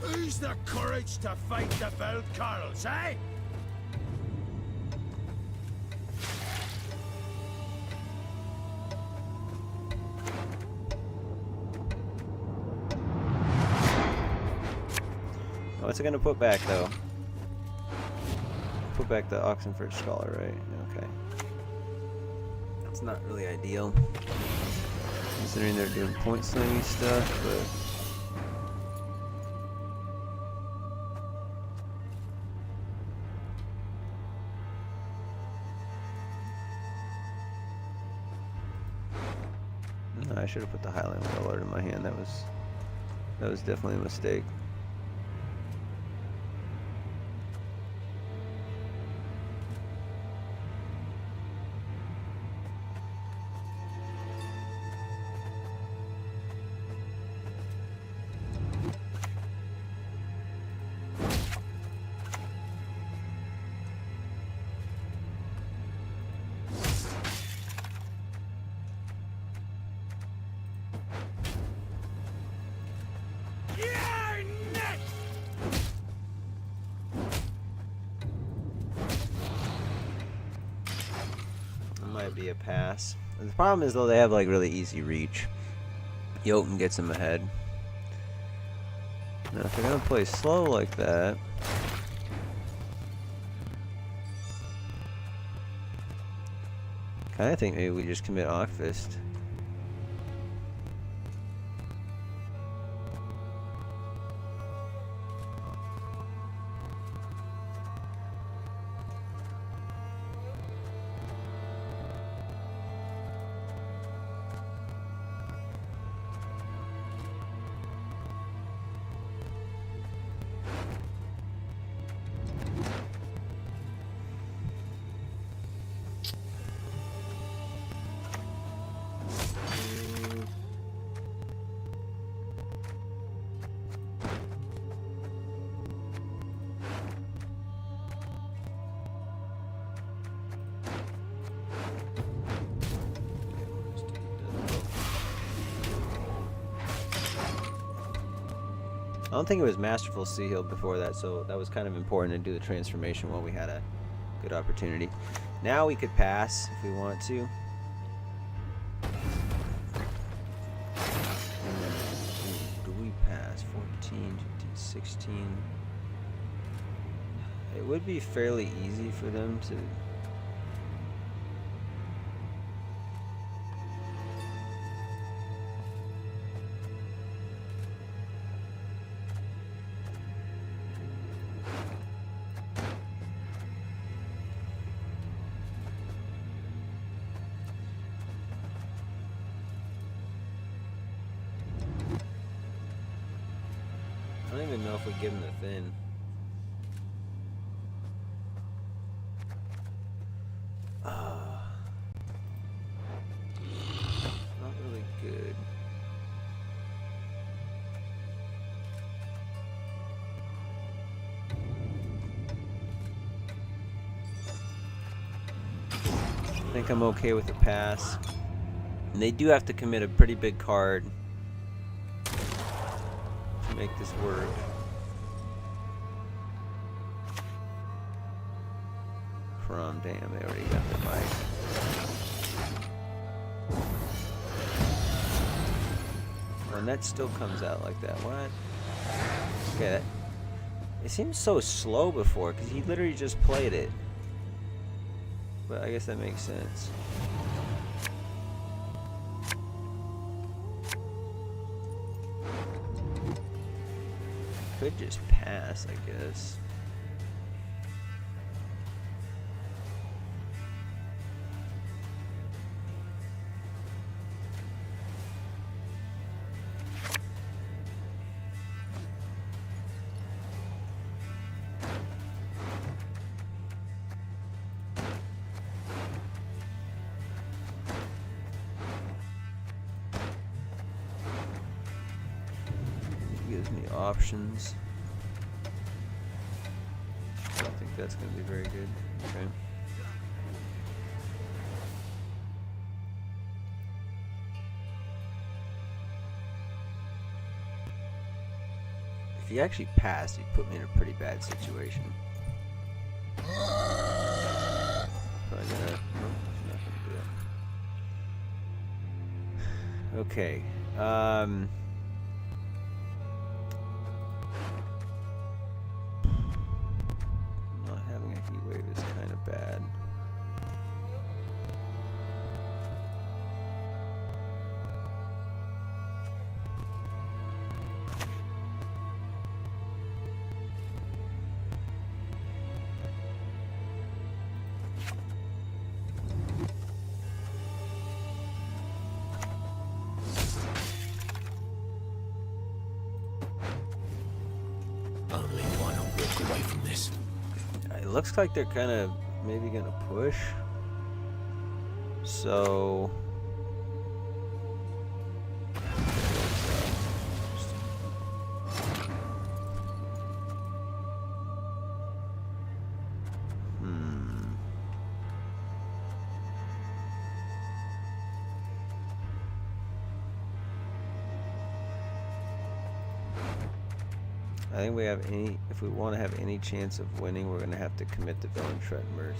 Who's the courage to fight the Belt Carls, eh? What's it gonna put back though? Put back the Oxenford Scholar, right? Okay. That's not really ideal, considering they're doing point slinging stuff, but. No, I should have put the Highland Warlord in my hand. That was definitely a mistake. Might be a pass. The problem is though they have like really easy reach. Jotun gets them ahead. Now if they're gonna play slow like that, kinda think maybe we just commit Ockfist. I don't think it was Masterful Sea Hill before that, so that was kind of important to do the transformation while we had a good opportunity. Now we could pass if we want to. Do we pass? 14, 15, 16. It would be fairly easy for them to... I don't even know if we give him the thin. Not really good. I think I'm okay with the pass. And they do have to commit a pretty big card make this work. From damn, they already got the mic. Oh, and that still comes out like that. What? Okay, it seems so slow before because he literally just played it. But I guess that makes sense. could just pass, I guess. Gives me options. I don't think that's going to be very good. Okay. If he actually passed, he'd put me in a pretty bad situation. Probably gonna. Nope, he's not gonna do that. Okay. Not having a heat wave is kind of bad. Only one will walk away from this. It looks like they're kind of maybe gonna push. So I think we have any, if we want to have any chance of winning, we're going to have to commit to villain Trettenmers.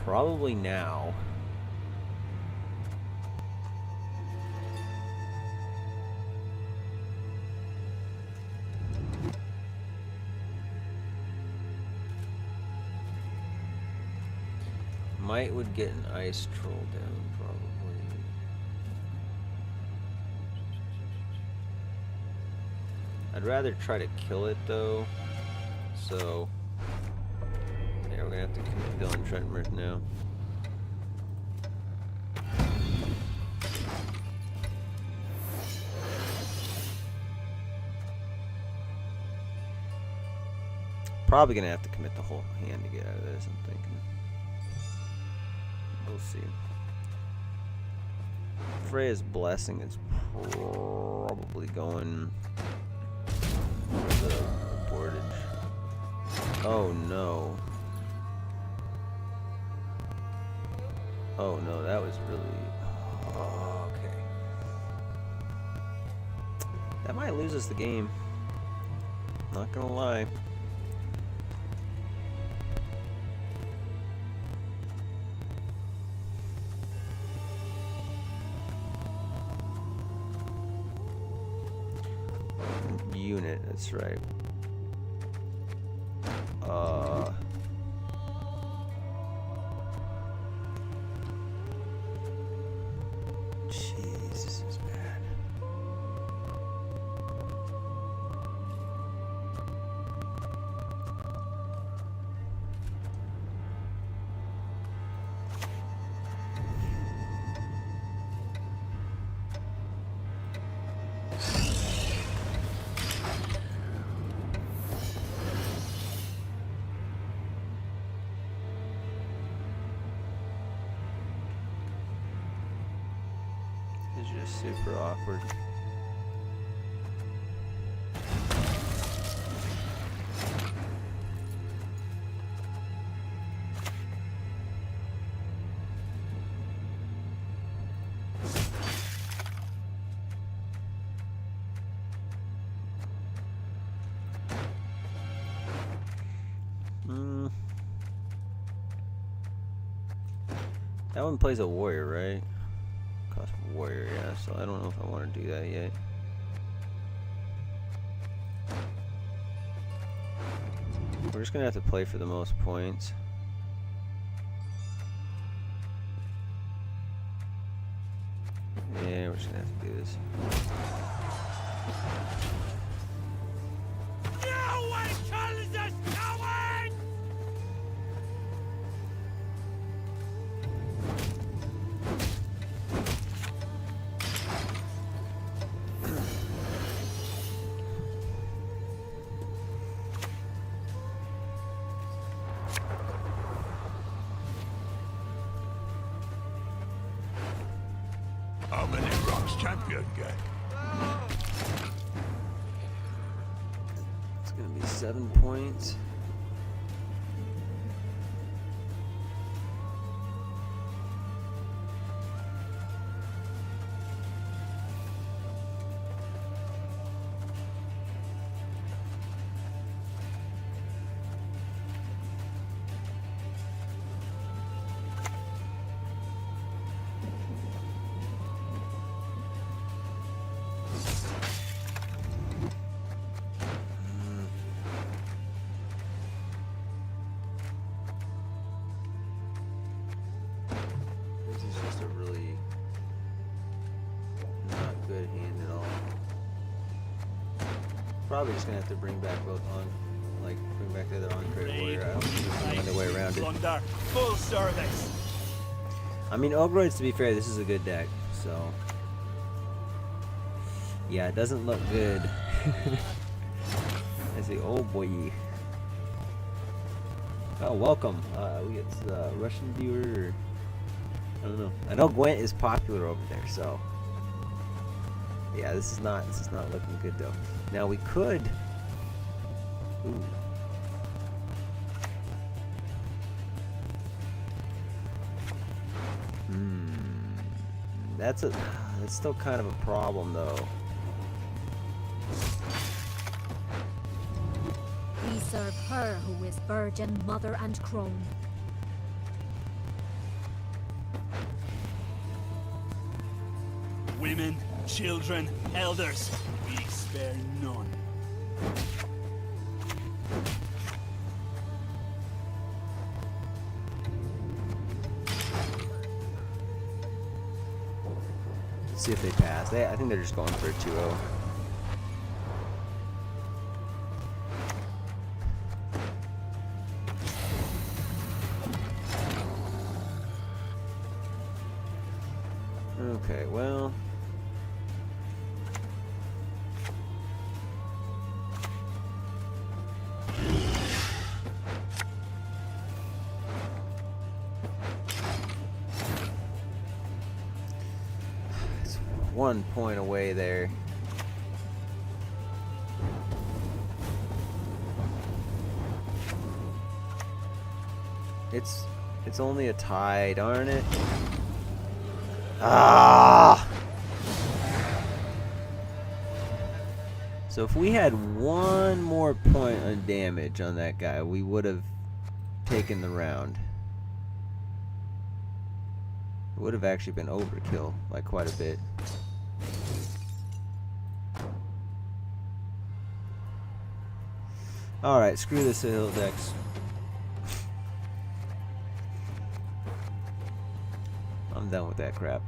Probably now. Might would get an ice troll down, probably. I'd rather try to kill it though, so yeah, we're gonna have to commit villain Trettenmers now. Probably gonna have to commit the whole hand to get out of this, I'm thinking. We'll see. Freya's blessing is probably going for the boardage. Oh no. Oh no, that was really... Oh, okay. That might lose us the game. Not gonna lie. Unit, that's right. Jeez, this is bad. It's just super awkward. That one plays a warrior, right? Cost warrior, yeah, so I don't know if I want to do that yet. We're just gonna have to play for the most points. Yeah, we're just gonna have to do this. way kills this coward! How many rocks champion get? It's gonna be 7 points. This is just a really not good hand at all. Probably just gonna have to bring back both on, like bring back the other on-crit warrior. I don't think there's any other way around it. Plunder. Full service. I mean, Ogroids, to be fair, this is a good deck, so yeah, it doesn't look good. I say, oh boy. Oh, welcome. We get Russian viewer. Or, I don't know. I know Gwent is popular over there, so yeah, this is not looking good though. Now we could. Ooh. That's still kind of a problem though. We serve her who is virgin, mother, and crone. Women, children, elders. We spare none. Let's see if they pass. I think they're just going for a 2-0. Okay, well. It's 1 point away there. It's only a tie, darn it. Ah! So if we had 1 more point on damage on that guy, we would have taken the round. It would have actually been overkill, like quite a bit. Alright, screw this hill decks. I'm done with that crap.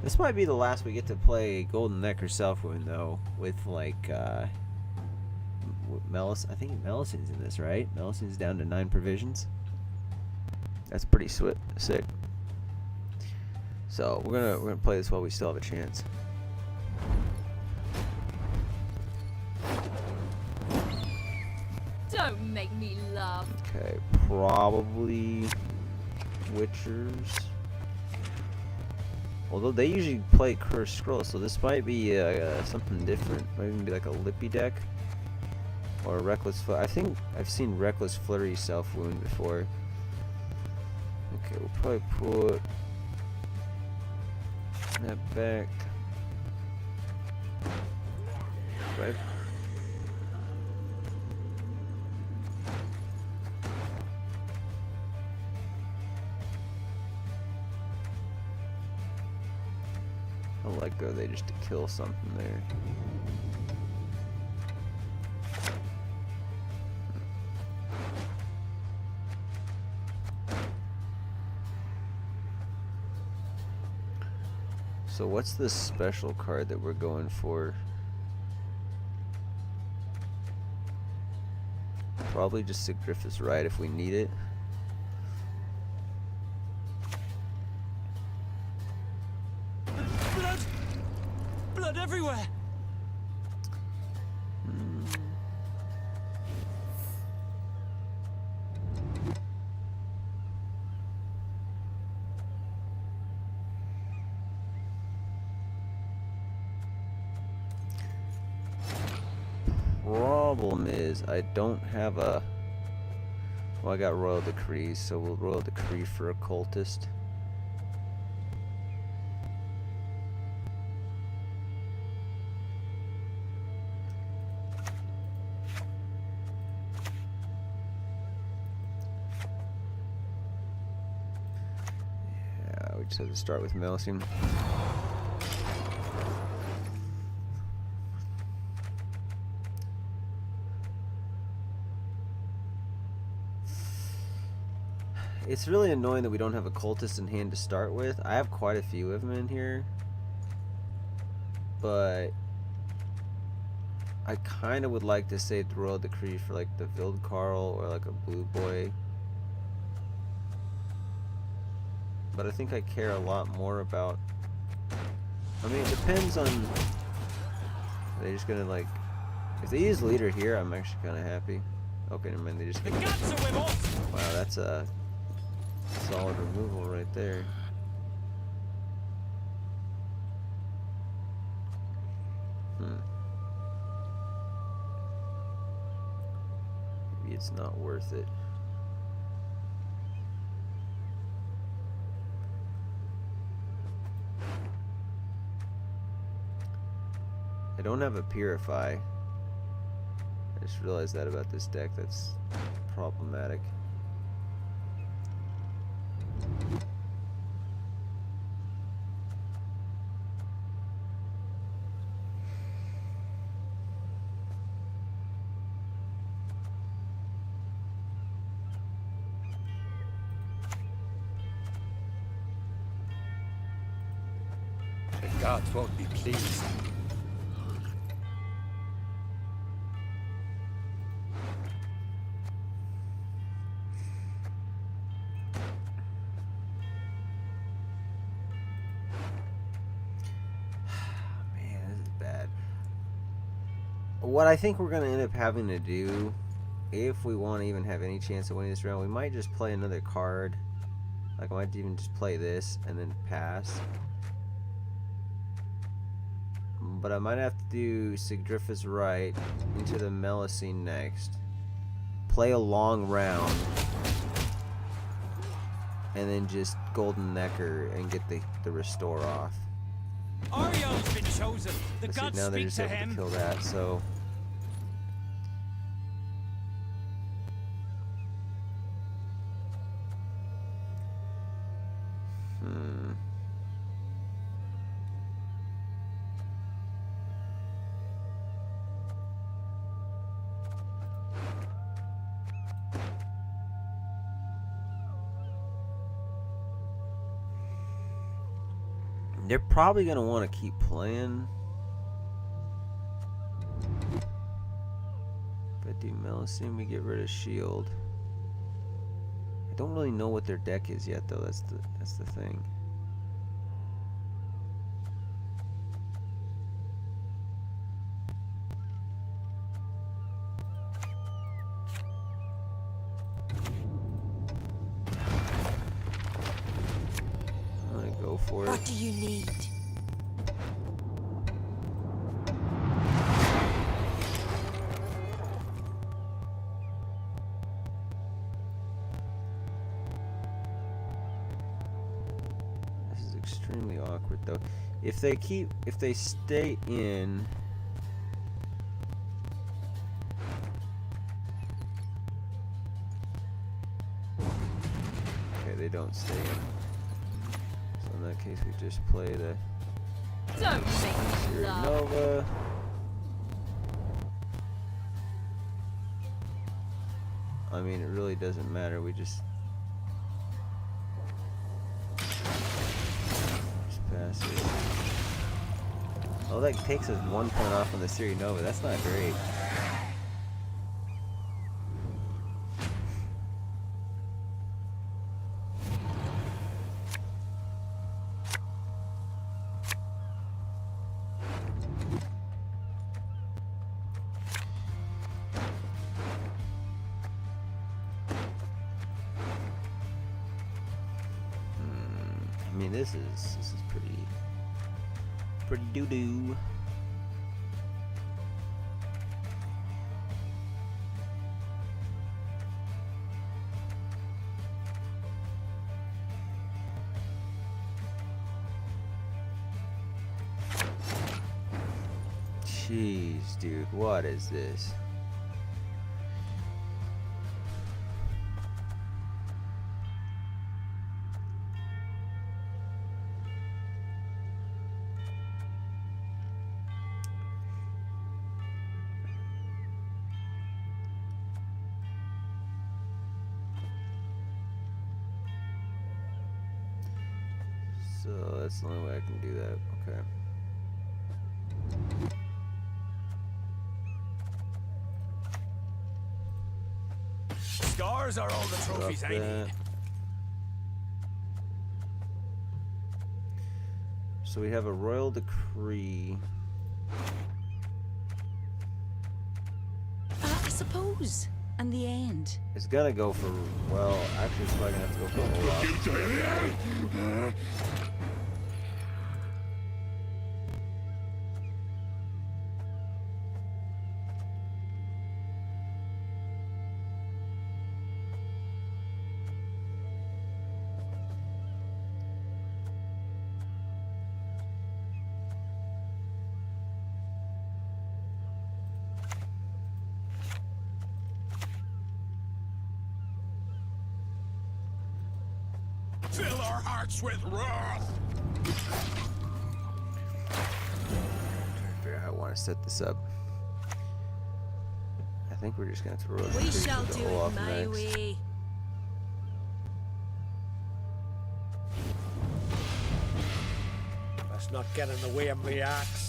This might be the last we get to play Golden Neck or Self-Wound though, with like Melis. I think Melison's in this, right? Melison's down to 9 provisions. That's pretty sick. So we're gonna play this while we still have a chance. Don't make me laugh. Okay, probably Witchers. Although they usually play Cursed Scroll, so this might be something different. Might even be like a Lippy deck. Or a Reckless Flurry. I think I've seen Reckless Flurry Self-Wound before. Okay, we'll probably put that back. Right. I like go they just to kill something there. So what's the special card that we're going for? Probably just Sigriffus Right if we need it. Blood! Blood everywhere! Problem is, I don't have a... Well, I got Royal Decrees, so we'll Royal Decree for Occultist. Yeah, we just have to start with Melsim. It's really annoying that we don't have a cultist in hand to start with. I have quite a few of them in here, but I kind of would like to save the Royal Decree for like the Vildkarl or like a Blue Boy. But I think I care a lot more about... I mean, it depends on... Are they just gonna like... If they use Leader here, I'm actually kind of happy. Okay, never mind, they just... Wow, that's a... solid removal right there. Maybe it's not worth it. I don't have a Purify. I just realized that about this deck. That's problematic. The gods won't be pleased. What I think we're going to end up having to do, if we want to even have any chance of winning this round, we might just play another card. Like, I might even just play this and then pass. But I might have to do Sigriffus Right into the Melusine next. Play a long round. And then just Golden Necker and get the restore off. Ariel's been chosen. The Let's see, gods now they're speak just to able him. to kill that, so... They're probably going to want to keep playing. If I do Melusine, we get rid of Shield. I don't really know what their deck is yet, though. That's the thing. I'm going to go for it. What do you need? This is extremely awkward, though. If they stay in... Okay, they don't stay in. So in that case, we just play the Don't make me Seer laugh. Nova. I mean, it really doesn't matter. We just pass it. Oh, that takes us 1 point off on the Siri Nova. That's not great. I mean, this is pretty doo-doo. Jeez, dude, what is this? So that's the only way I can do that. Okay. Scars are all the trophies I need. So we have a royal decree. I suppose. And the end. It's gonna go for, well, actually it's probably gonna have to go for Olaf. Fill our hearts with wrath. Trying to figure out how I want to set this up. I think we're just gonna throw it. We shall do it my way. Let's not get in the way of my axe.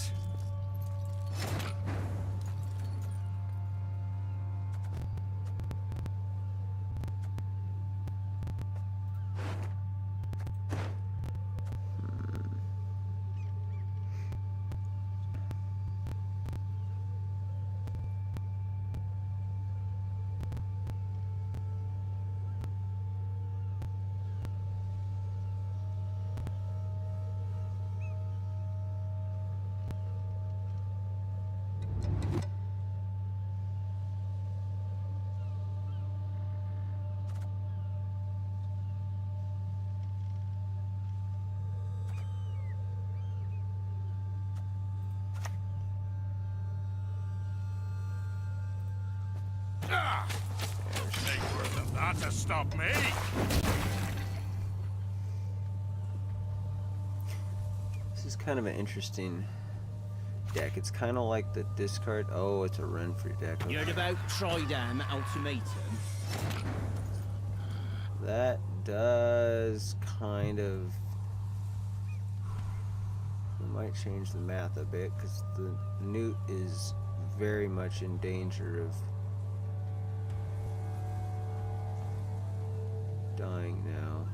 Ain't worth of that to stop me. This is kind of an interesting deck. It's kind of like the discard. Oh, it's a Renfrew deck. You heard about Tridam Ultimatum? That does kind of. We might change the math a bit because the Newt is very much in danger of dying now.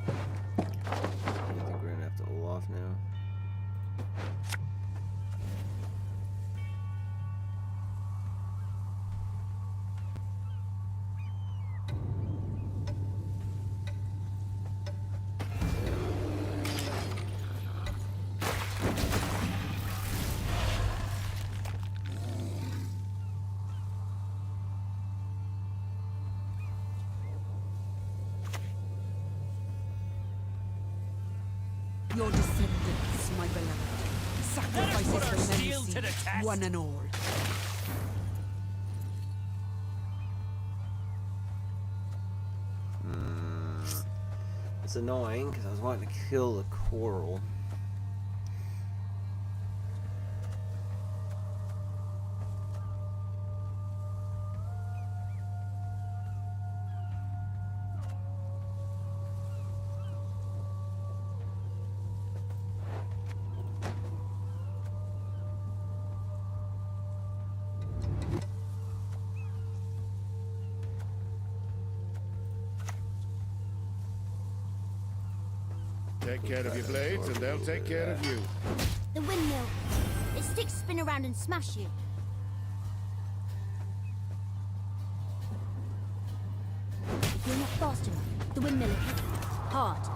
I think we're gonna have to Olaf now. Your descendants, my beloved. Sacrifices put our for steel to the Nemesis, test. one and all. It's annoying because I was wanting to kill the coral. Take care of your blades and they'll take care of you. The windmill. Its sticks spin around and smash you. If you're not fast enough, the windmill will hit you hard.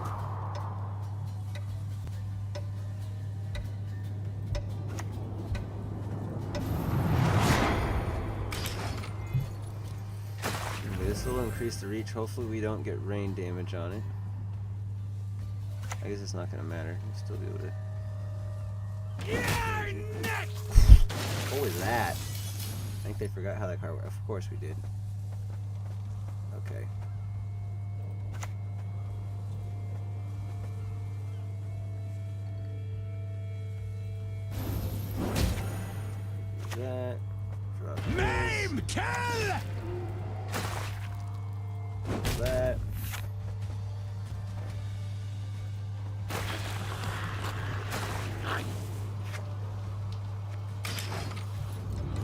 This will increase the reach. Hopefully we don't get rain damage on it. I guess it's not gonna matter. We'll still be able to. What was that? I think they forgot how that car worked. Of course we did. Okay. Do that. Drop this. Maim! Kill! That.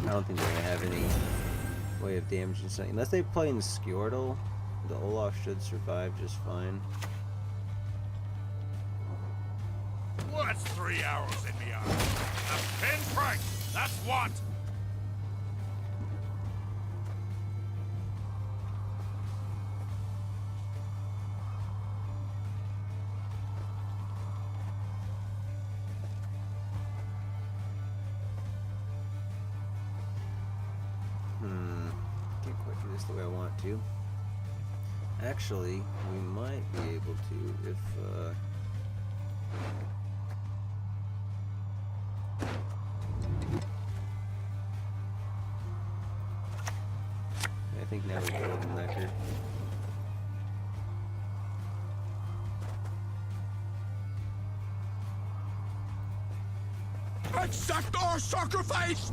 I don't think they're gonna have any way of damaging something. Unless they play in Skjortel, the Olaf should survive just fine. What's 3 hours in the eye? A pinprick! That's what! Can't quite do this the way I want to. Actually, we might be able to if I think now we go with the necker. Accept our sacrifice!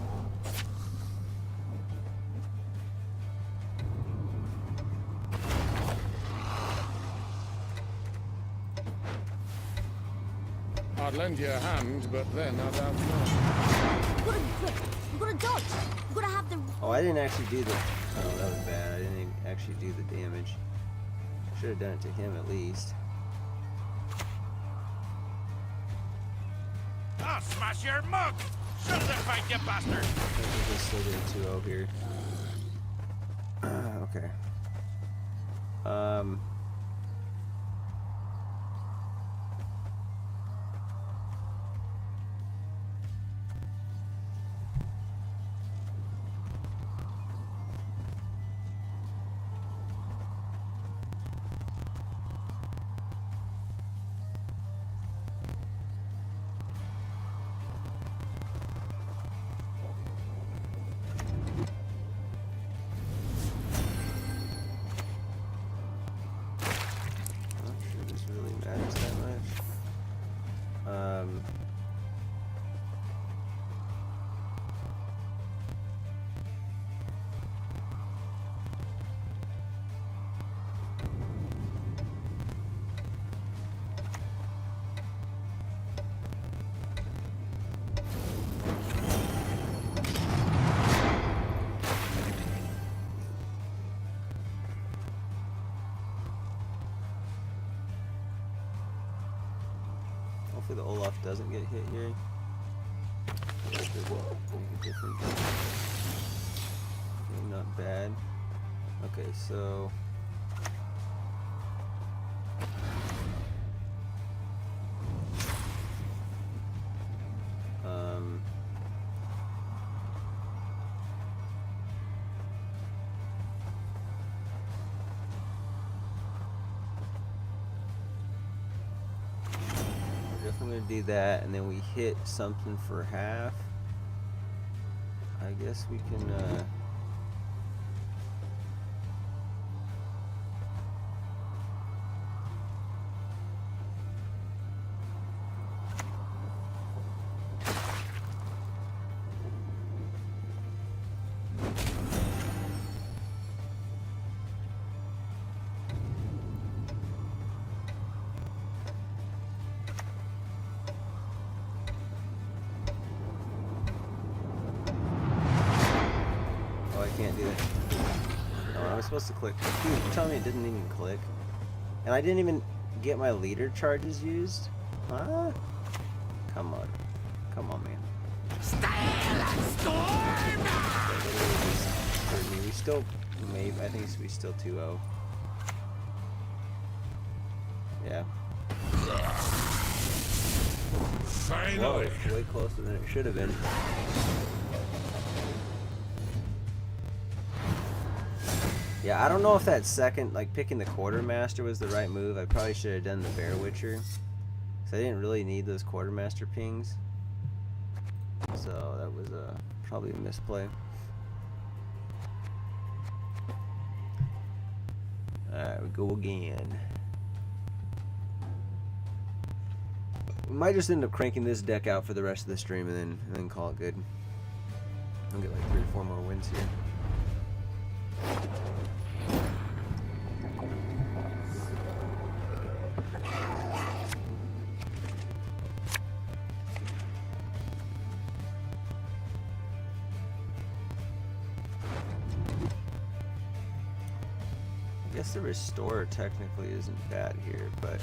I'd lend you a hand, but then I'd have none. You've got to be quick. You've got to dodge. You've got to have the... Oh, I didn't actually do the... Oh, that was bad. I didn't actually do the damage. Should have done it to him at least. I'll smash your mug! Shut the fight, you bastard! I think we still did a 2-0 here. Okay. Hopefully the Olaf doesn't get hit here. It will make a difference. Okay, not bad. Okay, so I'm gonna do that, and then we hit something for half. I guess we can No, I was supposed to click. Dude, you telling me it didn't even click? And I didn't even get my leader charges used? Huh? Come on. Come on, man. We still, maybe, I think we still 2-0. Yeah. Whoa, it's way closer than it should have been. Yeah, I don't know if that second, like picking the quartermaster was the right move. I probably should have done the Bear Witcher. Because I didn't really need those quartermaster pings. So that was probably a misplay. Alright, we go again. We might just end up cranking this deck out for the rest of the stream and then call it good. I'll get like 3 or 4 more wins here. I guess the Restorer technically isn't bad here, but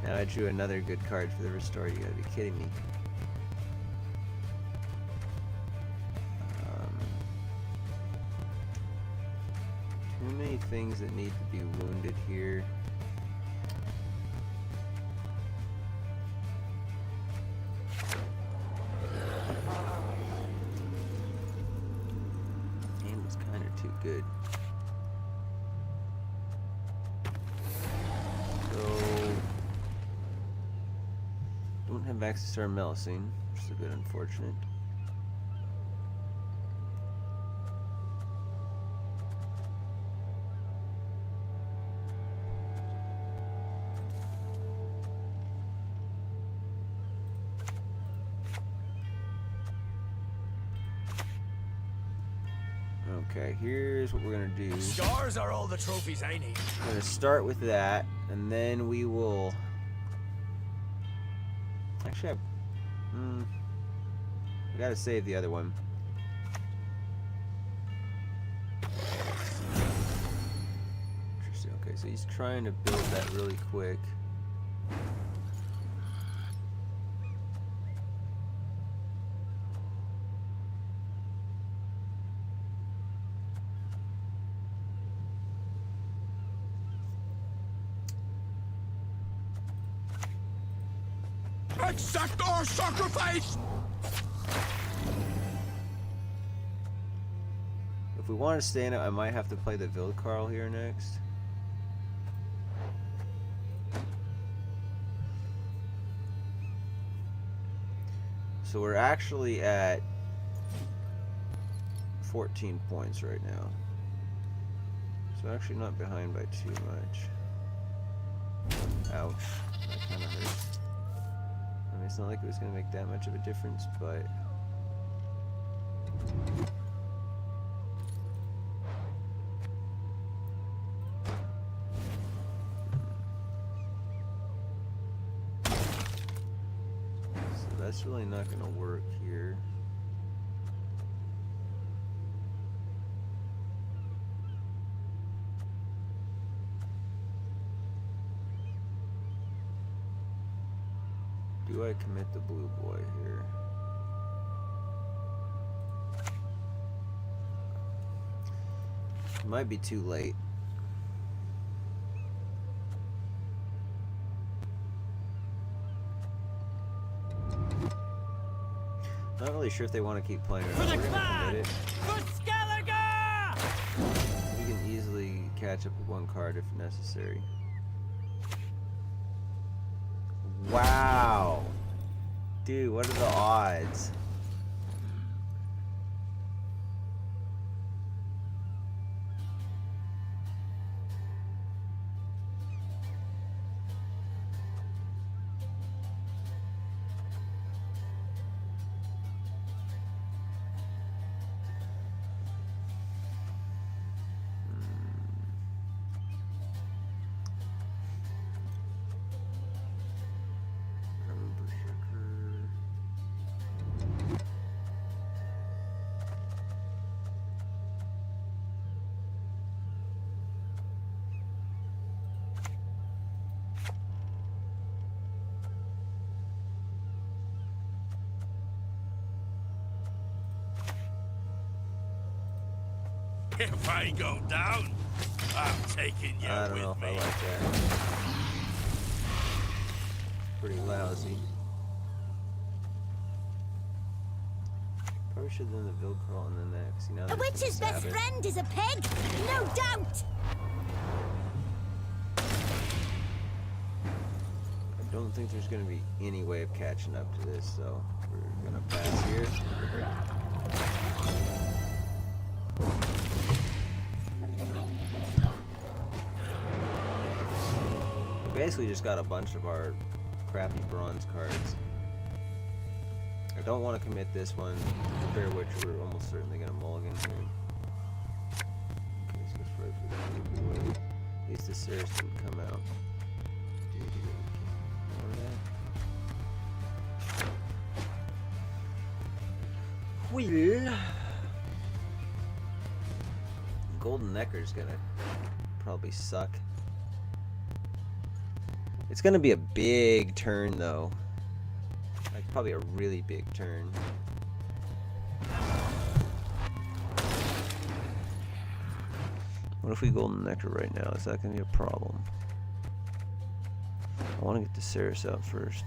now I drew another good card for the Restorer. You gotta be kidding me. Too many things that need to be wounded here. Game was kind of too good. So, don't have access to our Melusine, which is a bit unfortunate. Okay, here's what we're gonna do. Scars are all the trophies I need. We're gonna start with that, and then we will. Actually, we gotta save the other one. Interesting. Okay, so he's trying to build that really quick. Accept our sacrifice! If we want to stay in it, I might have to play the Vildkarl here next. So we're actually at 14 points right now. So actually not behind by too much. Ouch. That kind of hurts. I mean, it's not like it was going to make that much of a difference, but... So that's really not going to work here. Do I commit the blue boy here? It might be too late. Not really sure if they want to keep playing or not. We're gonna commit it. We can easily catch up with one card if necessary. Wow. Dude, what are the odds? If I go down, I'm taking you I don't with know if I me. like that. Pretty lousy. Probably should have done the build crawl and then that. 'Cause, you know, A there's witch's the best Sabbath. friend is a pig, no doubt. I don't think there's going to be any way of catching up to this, so we're going to pass here. We basically just got a bunch of our crappy bronze cards. I don't want to commit this one, compared to which we're almost certainly going to mulligan here. Okay, so it's right for the at least the Cirrus didn't come out. Well, Golden Necker's gonna probably suck. It's gonna be a big turn though. Like probably a really big turn. What if we Golden Necker right now? Is that gonna be a problem? I wanna get the Cirrus out first.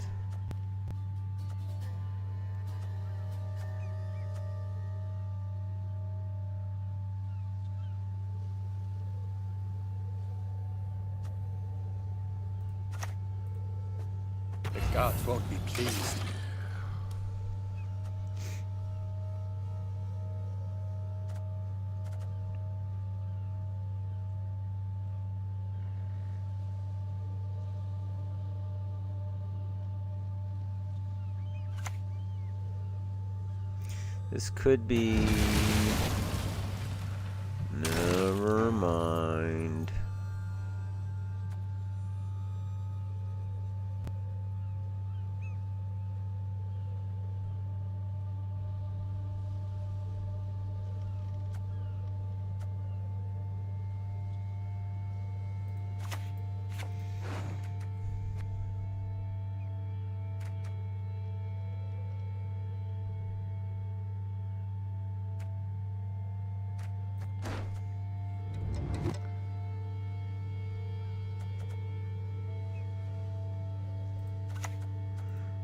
The gods won't be pleased. This could be... Never mind.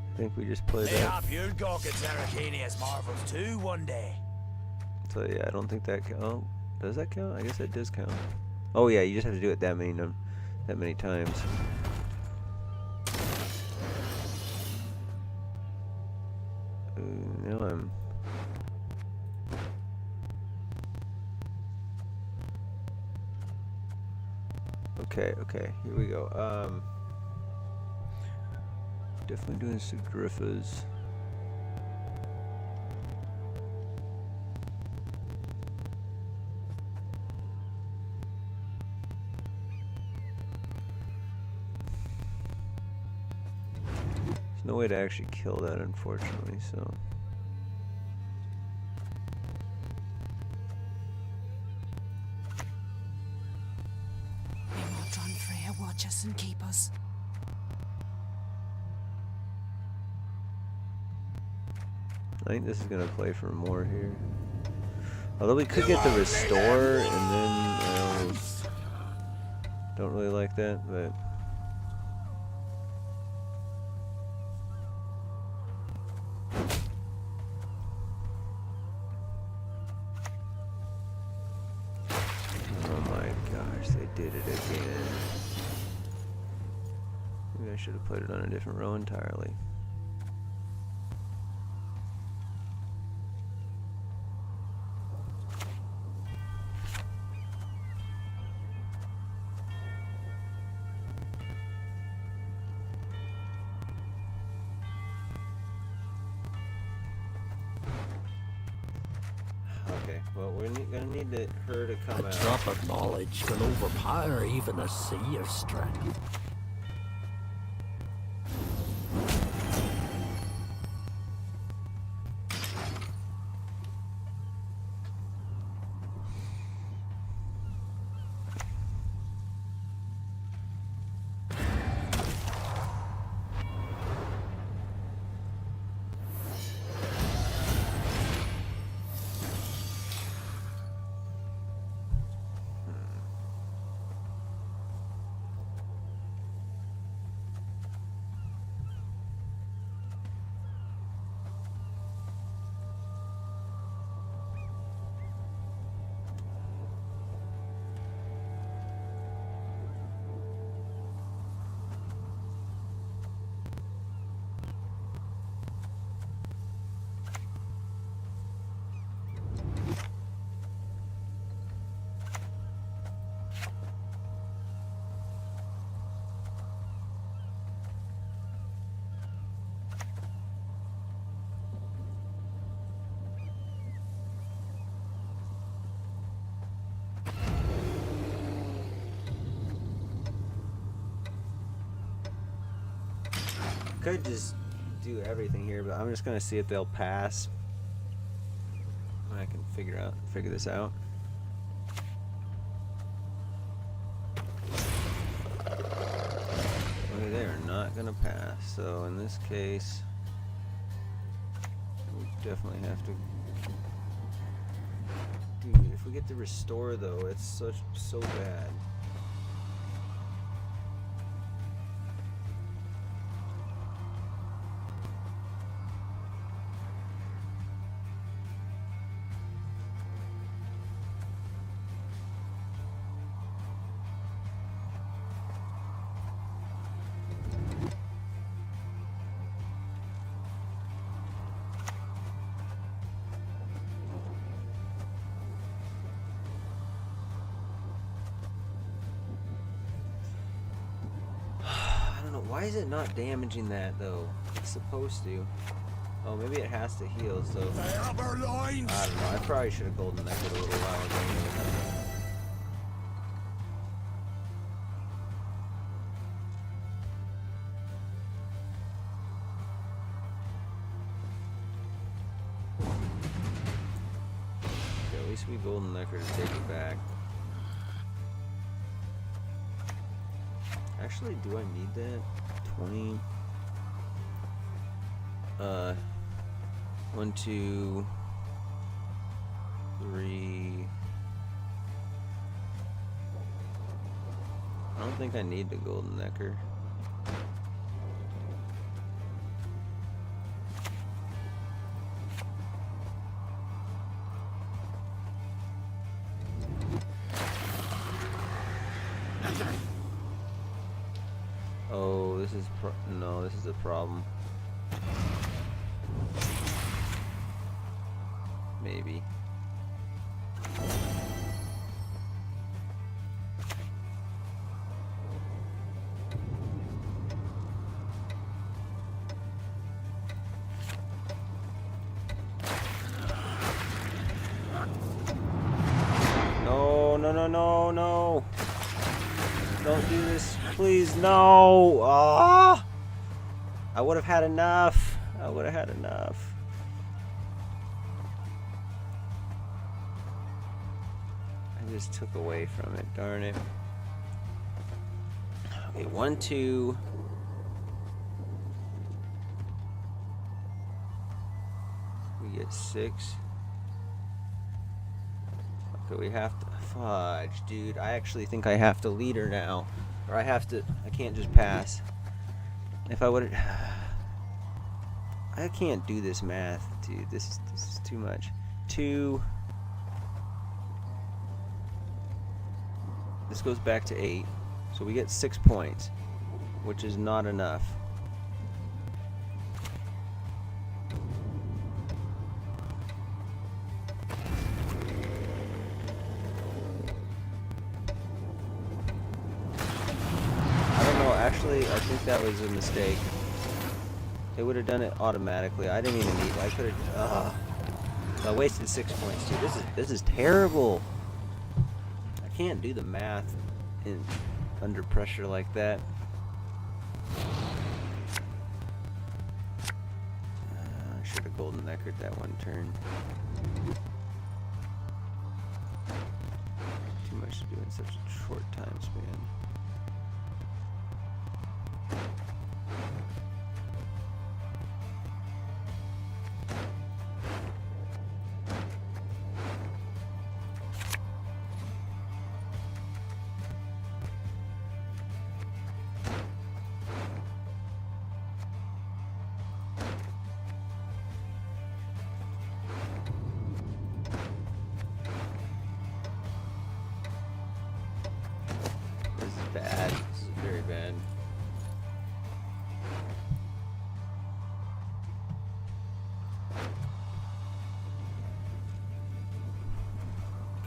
I think we just played that. you'll gawk at Arcania's marvels too one day. So yeah, I don't think that oh, does that count? I guess that does count. Oh yeah, you just have to do it that many times. Now I'm... Okay, here we go. Definitely doing Sigriffas. There's no way to actually kill that, unfortunately, so... Watch us and keep us. I think this is gonna play for more here. Although we could get the restore, and then don't really like that, but oh my gosh, they did it again. Maybe I should have played it on a different row entirely. Okay, well, we're gonna need her to come A out. drop of knowledge can overpower even a sea of strength. could just do everything here, but I'm just gonna see if they'll pass. I can figure this out. Okay, they are not gonna pass. So in this case, we definitely have to. Dude, if we get to restore though, it's so bad. Why is it not damaging that though? It's supposed to. Oh, maybe it has to heal, so. I don't know. I probably should have golden necked it a little while ago. Okay, at least we golden necker to take it back. Actually, do I need that? 20. 1, 2, 3. I don't think I need the golden necker. Oh, this is no, this is a problem. Maybe. No, no, no, no, no. Don't do this, please, no. Ah! I would have had enough. I would have had enough. I just took away from it, darn it. Okay, 1, 2. We get 6. Okay, we have to fudge, dude. I actually think I have to lead her now, or I can't just pass. If I would, I can't do this math, dude. This is too much. 2. This goes back to 8, so we get 6 points, which is not enough. Actually, I think that was a mistake. It would have done it automatically. I didn't even need. I could have. I wasted 6 points, dude. This is terrible. I can't do the math under pressure like that. I should have golden neckered that one turn. Too much to do in such a short time span. Bad. This is very bad.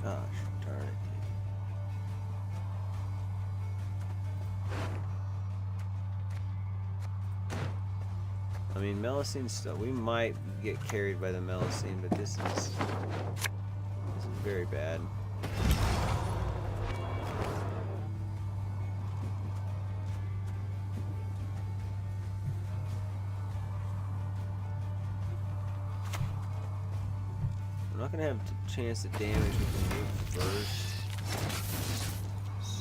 Gosh, darn it. I mean, Melusine stuff. We might get carried by the Melusine, but this is very bad. I'm not gonna have a chance to damage with the nuke first.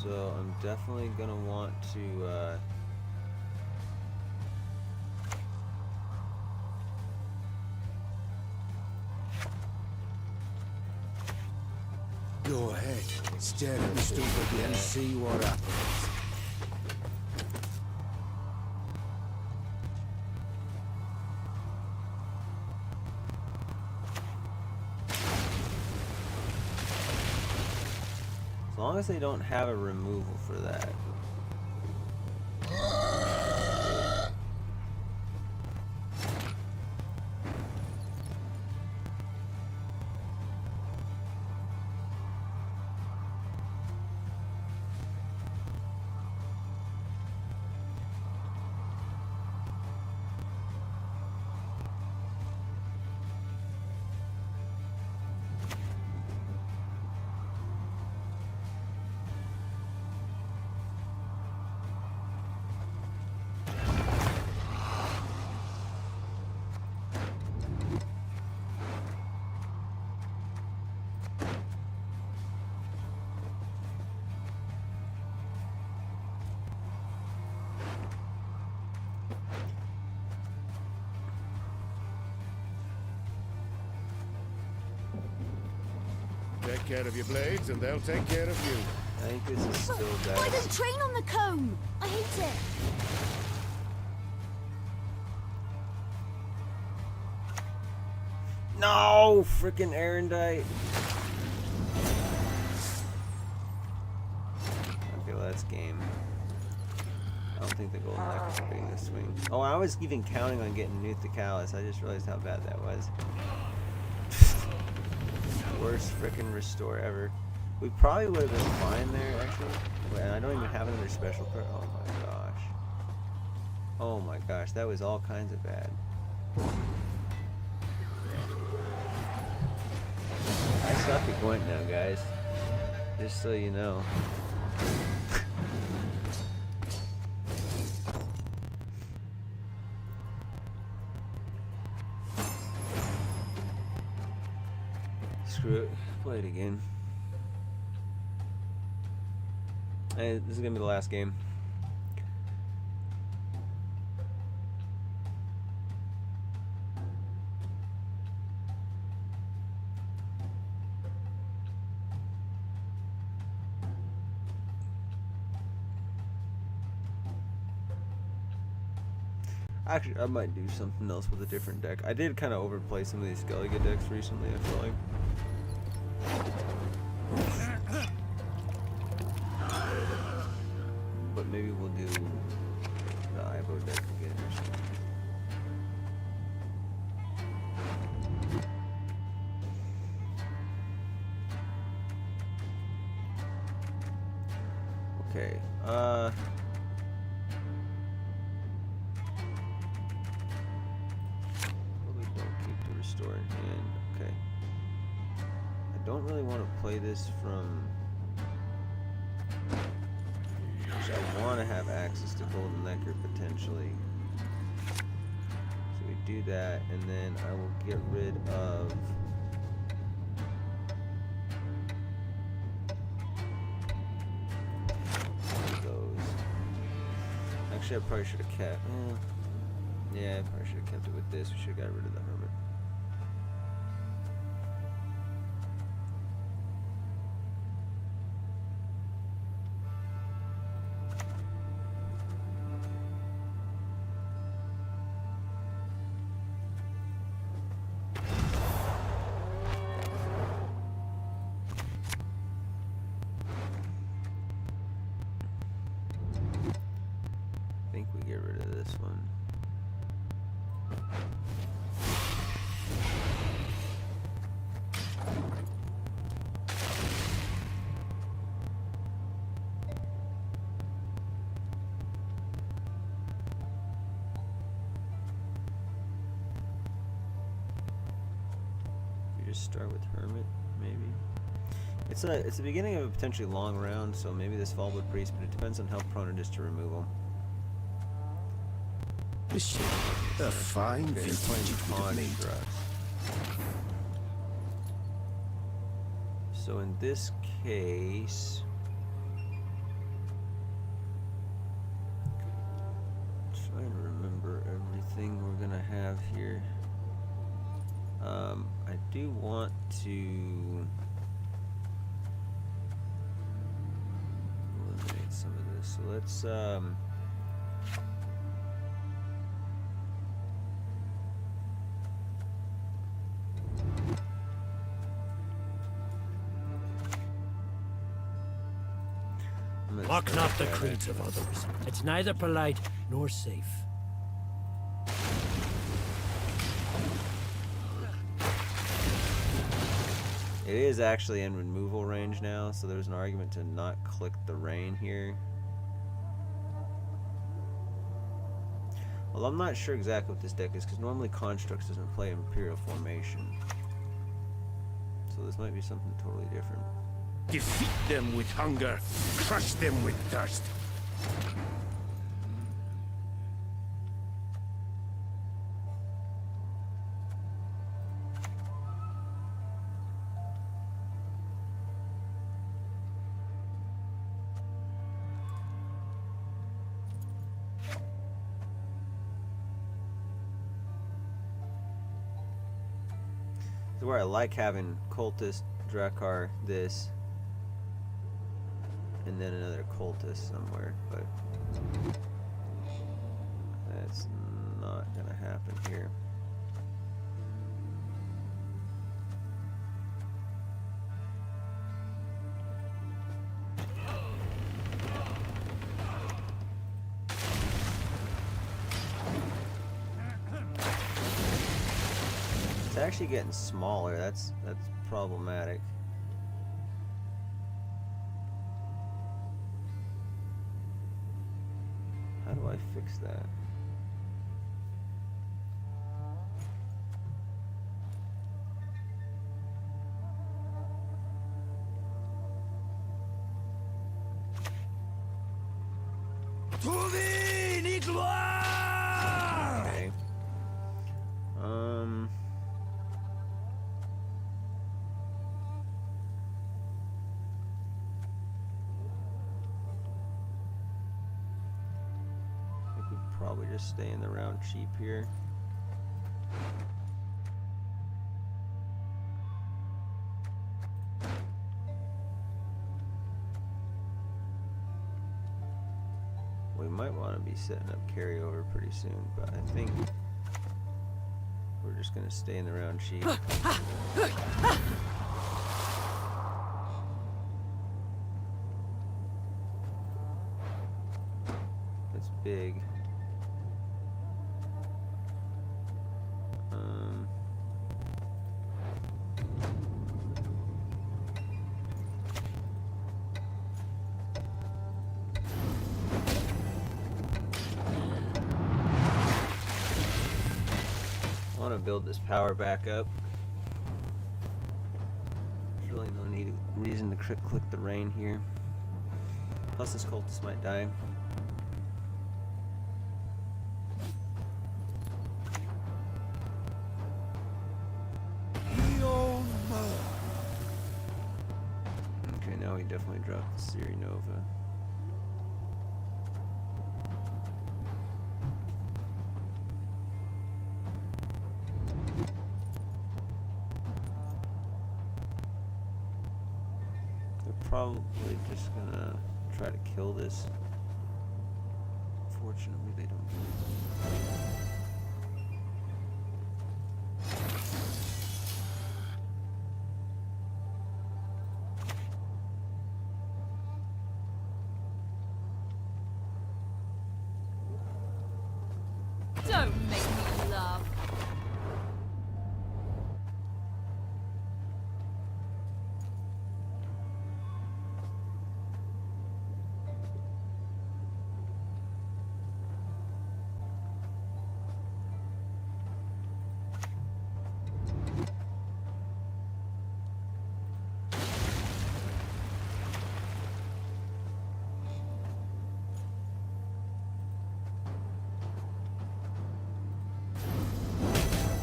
So I'm definitely gonna want to go ahead. Stare at the stuff again and see what happens. as long as they don't have a removal for that. Take care of your blades and they'll take care of you. I think this is still Why bad. there's a train on the comb? I hate it. No, freaking Erendite. Okay, well, that's game. I don't think the golden knife is being this swing. Oh, I was even counting on getting Newt the Callus. I just realized how bad that was. Worst freaking restore ever. We probably would have been fine there, actually. And I don't even have another special card. Oh my gosh. Oh my gosh, that was all kinds of bad. I suck at GWENT now, guys. Just so you know. Screw it. Play it again. Hey, this is gonna be the last game. Actually, I might do something else with a different deck. I did kind of overplay some of these Skellige decks recently, I feel like. But maybe we'll do the Ivo deck again or something. Okay, probably don't keep the restore in hand. Okay. I don't really want to play this from... I want to have access to Golden Necker potentially. So we do that, and then I will get rid of... those. Actually, I probably should have kept... yeah, I probably should have kept it with this. We should have got rid of the Hermit. I think we get rid of this one. You just start with Hermit, maybe. It's the beginning of a potentially long round, so maybe this Fallwood Priest, but it depends on how prone it is to removal. This a fine Okay, vintage it would have made. for us. So in this case, trying to remember everything we're gonna have here. I do want to eliminate some of this. So let's mock not the creeds of others. It's neither polite nor safe. It is actually in removal range now, so there's an argument to not click the rain here. Well, I'm not sure exactly what this deck is, because normally Constructs doesn't play Imperial Formation. So this might be something totally different. Defeat them with hunger, crush them with thirst. So where I like having Cultist, Drakkar, this, and then another Cultist somewhere, but that's not gonna happen here. It's actually getting smaller. That's problematic. How do I fix that? Okay. I think we'd probably just stay in the round cheap here. We might want to be setting up carryover pretty soon, but I think we're just going to stay in the round sheet. It's big. I want to build this power back up. There's really no reason to click the rain here. Plus this cultist might die. Okay, now we definitely dropped the Siri Nova. Probably just gonna try to kill this. Fortunately, they don't do it. Don't make me laugh.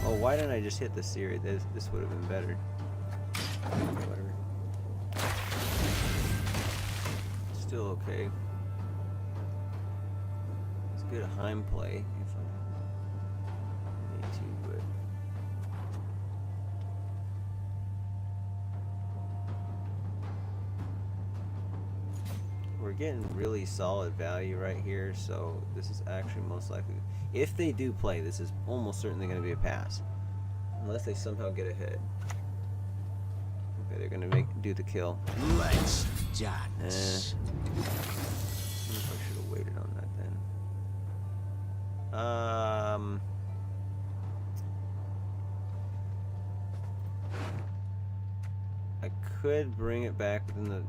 Oh, why didn't I just hit the Siri? This would have been better. Whatever. still okay. It's good Heim play if I need to, but we're getting really solid value right here, so this is actually most likely, if they do play, this is almost certainly going to be a pass, unless they somehow get ahead. Okay, they're going to do the kill. Let's dance. I wonder if I should have waited on that then. I could bring it back within the.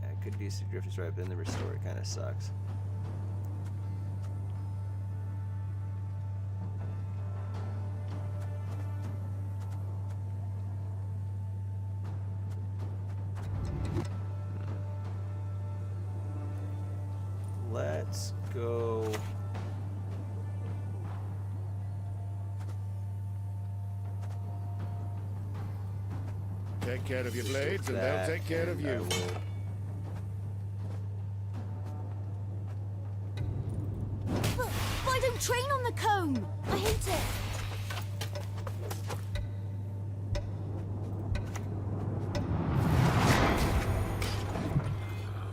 Yeah, I could do some drifters right, but then the restore kind of sucks. Let's go. Take care of your Just blades, with and they'll that, take care of and I you. But why don't train on the comb? I hate it.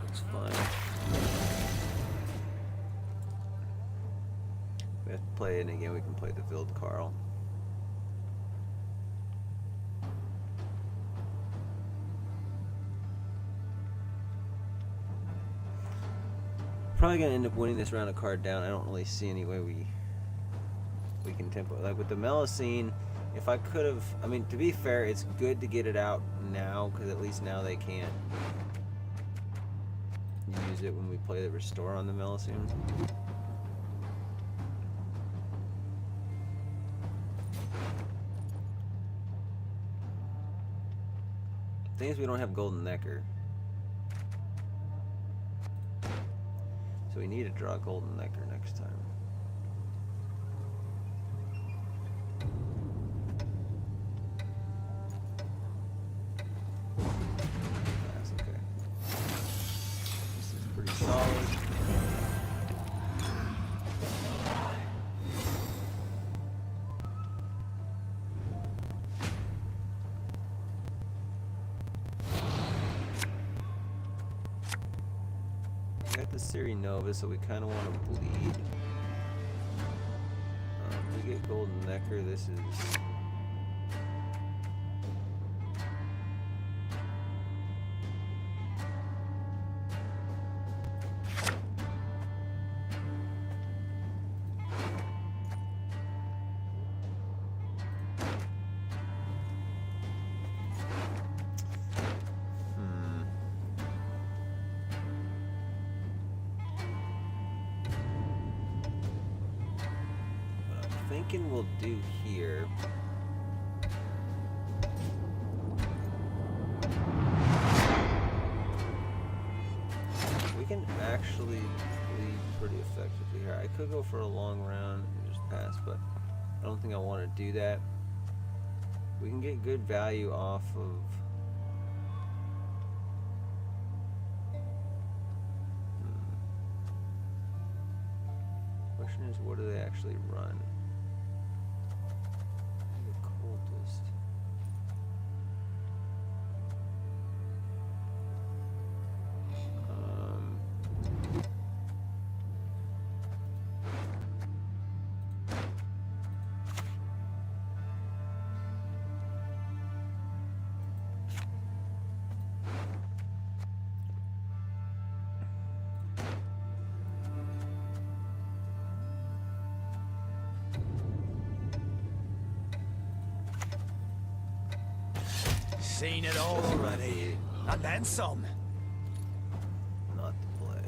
It's fine. We have to play it, and again we can play the Vild Carl. Probably gonna end up winning this round of card down. I don't really see any way we can tempo like with the Melusine. If I could have, I mean, to be fair, it's good to get it out now because at least now they can't use it when we play the restore on the Melusine. Thing is, we don't have Golden Necker. So we need to draw Golden Necker next time. That's okay. This is pretty solid. We got the Siri Nova, so we kind of want to bleed. We get Golden Necker. This is. Thinking we'll do here. We can actually lead pretty effectively here. I could go for a long round and just pass, but I don't think I want to do that. We can get good value off of. Question is, what do they actually run? Cultist. Seen it all already. And then some. Not to play.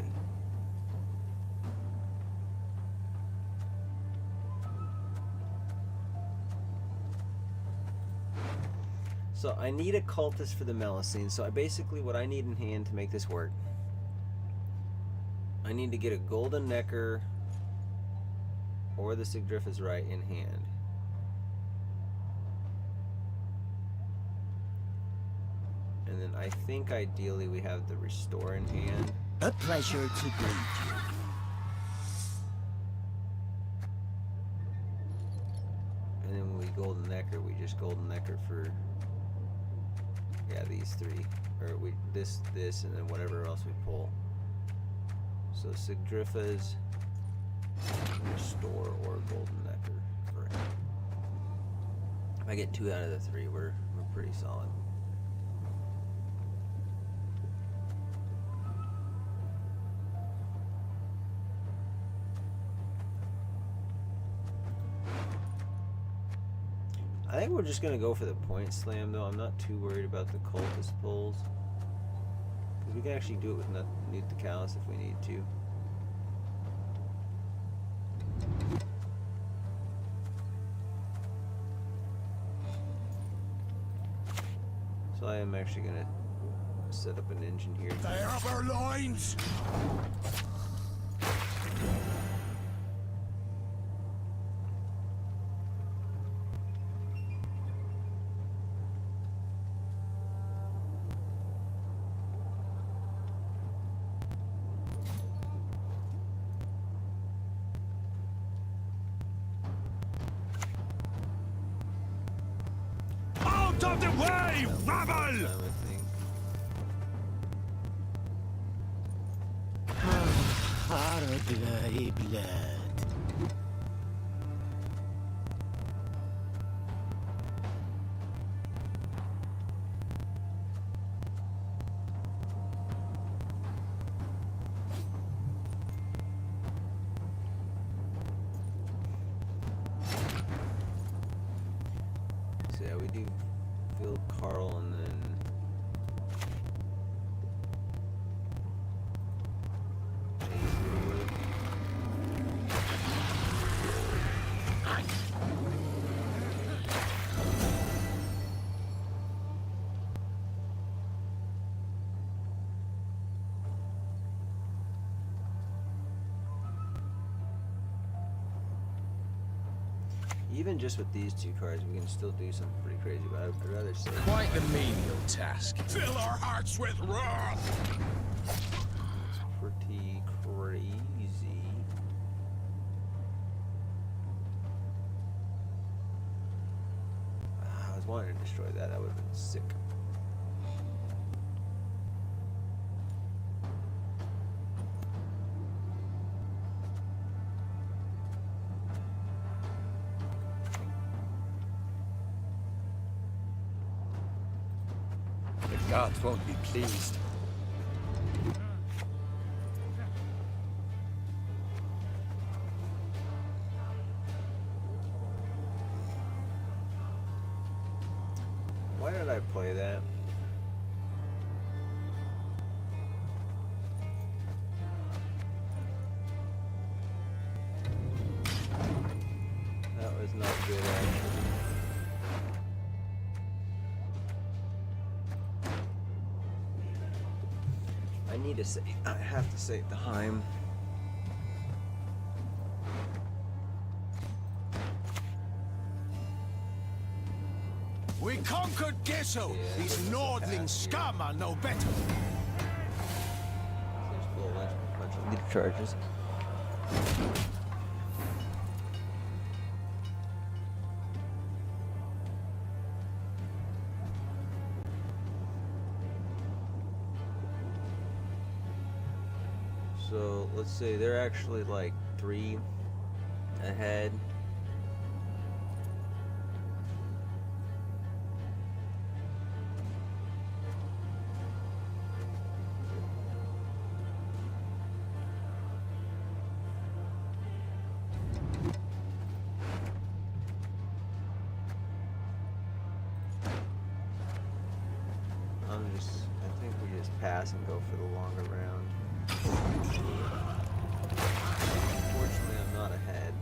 So I need a cultist for the Melusine. So I basically, what I need in hand to make this work, I need to get a Golden Necker or the Sigdriff is right in hand. And then then I think ideally we have the restore in hand. A pleasure to greet you. And then when we golden necker, we just golden necker for, yeah, these three. Or we this, and then whatever else we pull. So Sigdrifa's, restore, or golden necker for him. If I get 2 out of the 3, we're pretty solid. I think we're just gonna go for the point slam though. I'm not too worried about the cultist pulls. Because we can actually do it with Newt the Callous if we need to. So I am actually gonna set up an engine here. They have our lines! Out of the way, rabble! Blood. So yeah, we do Phil Carl and then even just with these 2 cards, we can still do something pretty crazy. But I'd rather say Quite a menial task. Fill our hearts with wrath! pretty crazy. I was wanting to destroy that. That would have been sick. The gods won't be pleased. Why did I play that? That was not good, actually. I need to say, I have to save the Heim. We conquered Gesso! Yeah, These that's Nordling a scum are no better! Just pull a bunch of leader charges. So let's say they're actually like 3 ahead. I think we just pass and go for the longer round. Unfortunately, I'm not ahead.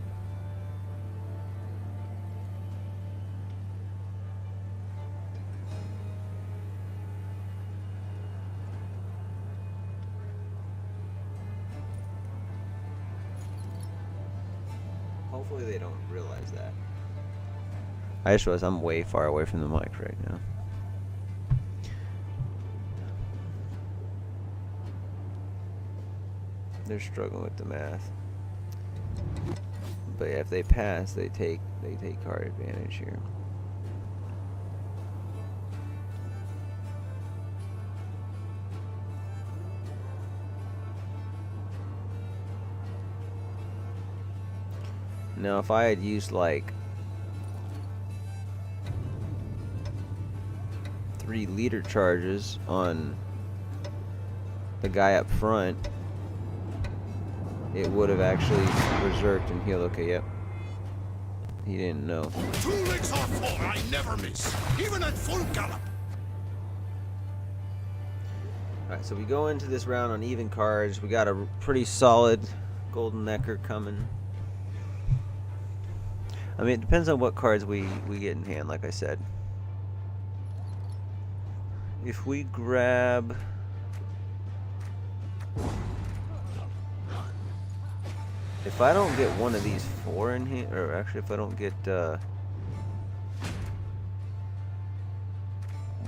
Hopefully they don't realize that. I just realized I'm way far away from the mic right now. They're struggling with the math. But yeah, if they pass, they take card advantage here. Now, if I had used like 3 leader charges on the guy up front, it would have actually berserked and healed. Okay, yep. He didn't know. 2 licks or 4, I never miss, even at full gallop. Alright, so we go into this round on even cards. We got a pretty solid golden necker coming. I mean, it depends on what cards we get in hand, like I said. If we grab... If I don't get one of these 4 in here, or actually if I don't get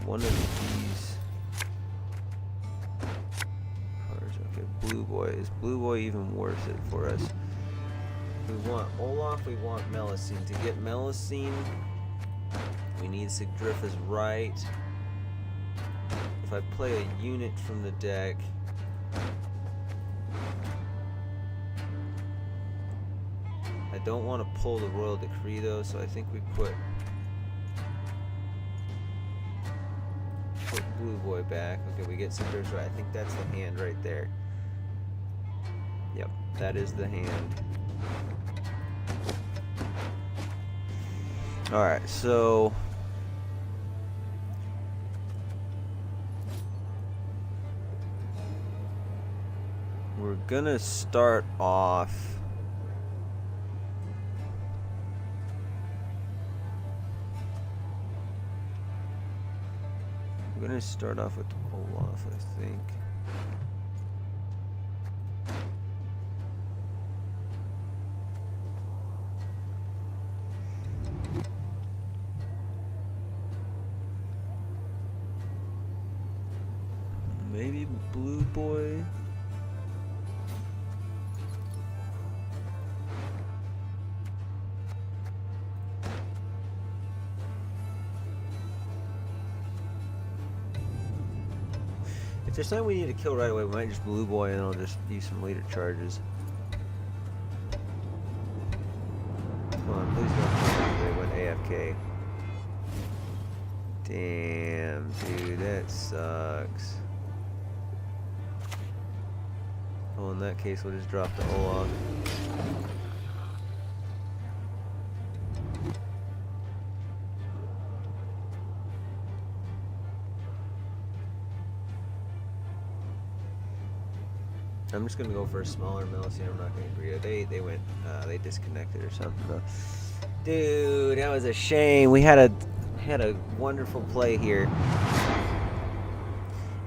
one of these cards, okay, Blue Boy. Is Blue Boy even worth it for us? We want Olaf, we want Melusine. To get Melusine, we need Sigdrifa's Right. If I play a unit from the deck, I don't want to pull the Royal Decree though, so I think we put Blue Boy back. Okay, we get Sigdrifa's Right. I think that's the hand right there. Yep, that is the hand. Alright, so we're gonna start off with Olaf, I think. Maybe Blue Boy. If there's something we need to kill right away, we might just Blue Boy and I'll just use some leader charges. Come on, please don't they went AFK. Damn, dude, that sucks. Well, in that case, we'll just drop the Olaf. I'm just gonna go for a smaller Melusine. I'm not gonna agree. They went, they disconnected or something. But dude, that was a shame. We had a wonderful play here.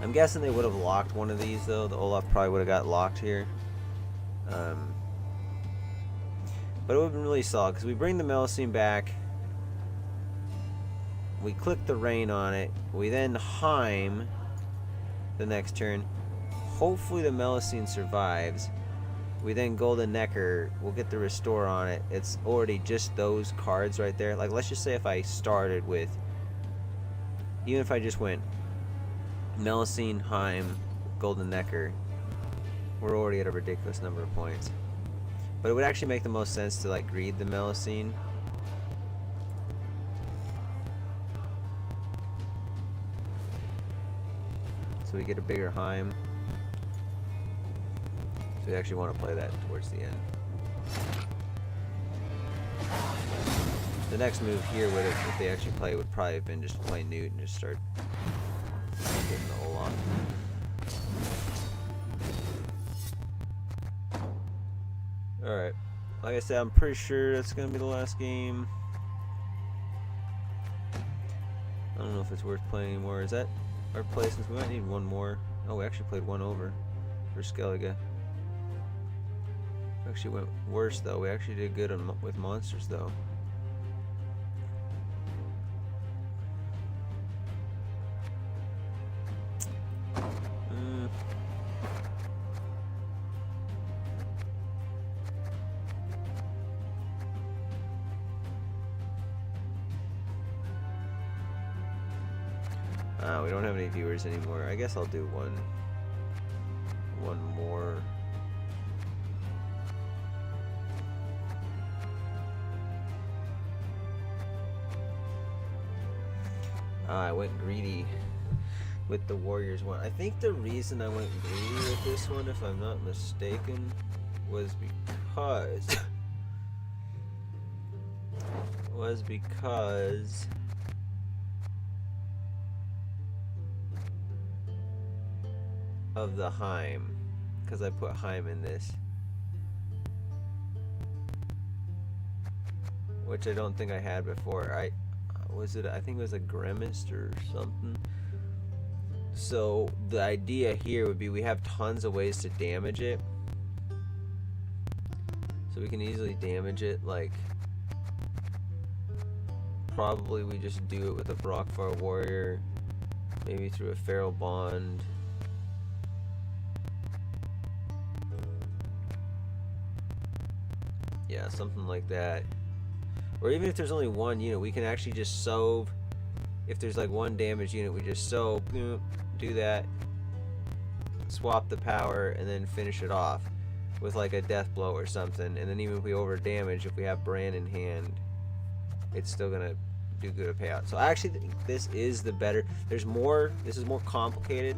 I'm guessing they would have locked one of these though. The Olaf probably would have got locked here. But it would have been really solid because we bring the Melusine back. We click the rain on it. We then Heim the next turn. Hopefully the Melusine survives. We then Golden Necker. We'll get the restore on it. It's already just those cards right there. Like, let's just say if I started with, even if I just went Melusine, Heim, Golden Necker, we're already at a ridiculous number of points. But it would actually make the most sense to like greed the Melusine. So we get a bigger Heim. So we actually want to play that towards the end. The next move here would have, if they actually play, would probably have been just play Newt and just start getting the whole lot. Alright. Like I said, I'm pretty sure that's going to be the last game. I don't know if it's worth playing anymore. Is that our play since we might need one more? Oh, we actually played one over for Skellige. Actually went worse though. We actually did good on, with monsters though. We don't have any viewers anymore. I guess I'll do one more. I went greedy with the Warriors one. I think the reason I went greedy with this one, if I'm not mistaken, was because of the Heim, because I put Heim in this, which I don't think I had before. I think it was a Grimace or something. So the idea here would be we have tons of ways to damage it, so we can easily damage it. Like, probably we just do it with a Brockfar Warrior, maybe through a Feral Bond. Yeah, something like that. Or even if there's only one unit, we can actually just sove. If there's like one damage unit, we just sove, do that, swap the power, and then finish it off with like a death blow or something. And then even if we over damage, if we have Brand in hand, it's still gonna do good a payout. So I actually think this is the better. This is more complicated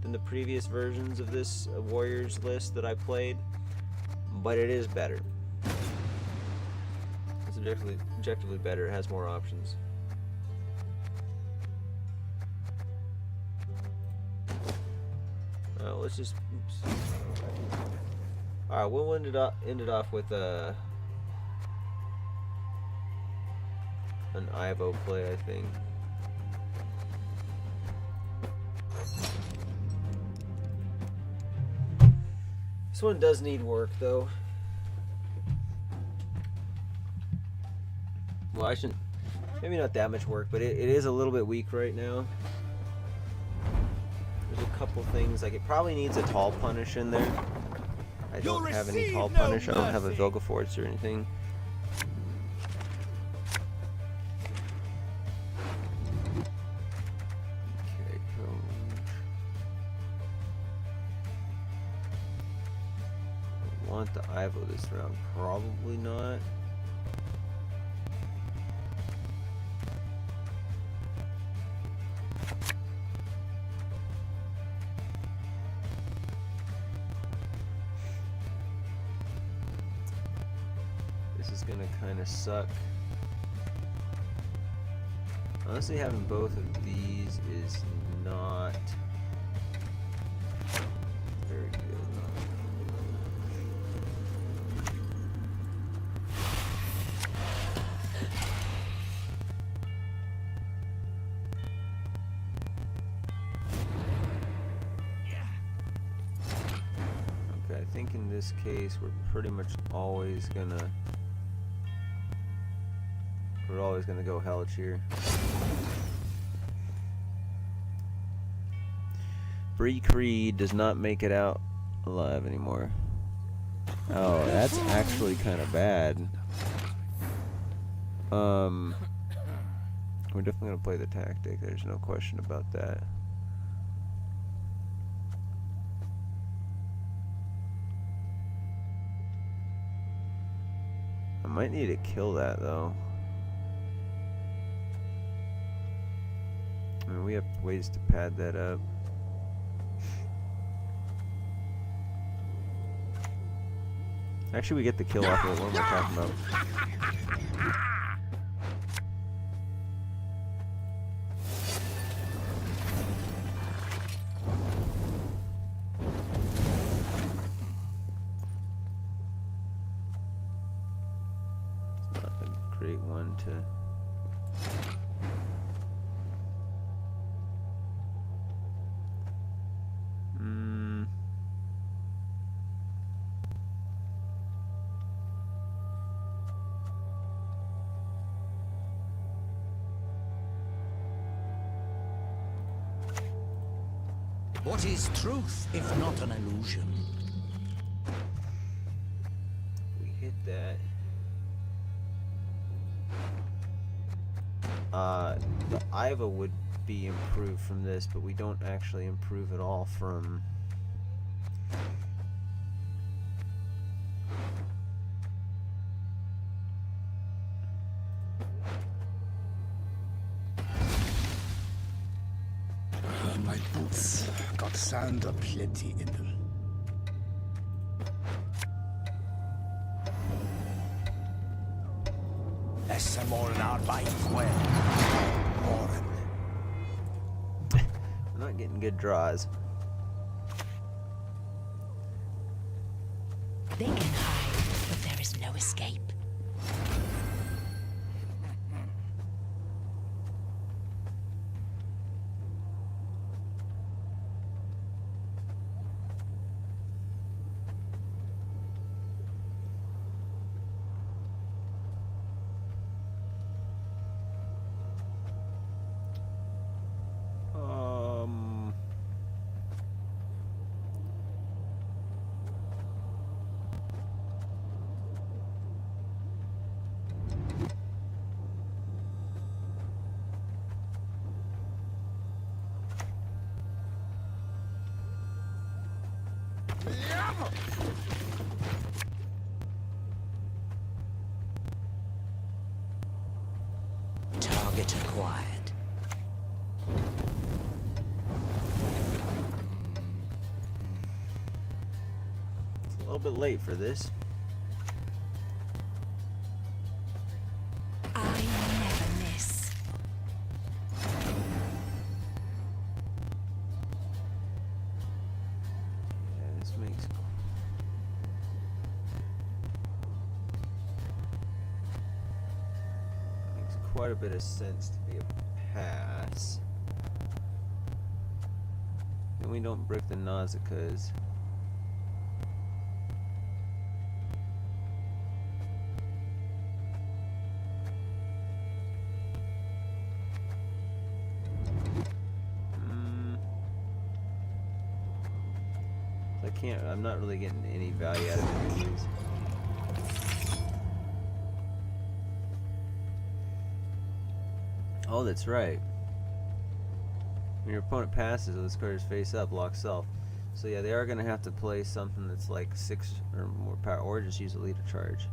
than the previous versions of this Warriors list that I played, but it is better. It's objectively better. It has more options. Let's just. All right, we'll end it off with an Ivo play, I think. This one does need work, though. Well, I shouldn't. Maybe not that much work, but it is a little bit weak right now. There's a couple things, like it probably needs a Tall Punish in there. I don't have any Tall Punish. I don't have a Vilgefortz or anything. Okay, I want the Ivo this round. Probably not. Gonna kind of suck. Honestly, having both of these is not very good. Okay, I think in this case we're pretty much always gonna go Helch here. Bree Creed does not make it out alive anymore. Oh, that's actually kind of bad. We're definitely gonna play the tactic. There's no question about that. I might need to kill that though. I mean, we have ways to pad that up. Actually, we get the kill off of it. What am I talking about? It's not a great one to... What is truth, if not an illusion? We hit that. The Ivo would be improved from this, but we don't actually improve at all from My boots got sand aplenty in them. There's some more in our bite, Gwen. we're not getting good draws. They can hide, but there is no escape. Target acquired. It's a little bit late for this. I never miss. Yeah, this makes quite a bit of sense to be a pass. And we don't brick the Nausicaas. I'm not really getting any value out of any of these. Oh, that's right. When your opponent passes, this card is face up, lock self. So yeah, they are going to have to play something that's like 6 or more power, or just use a leader charge.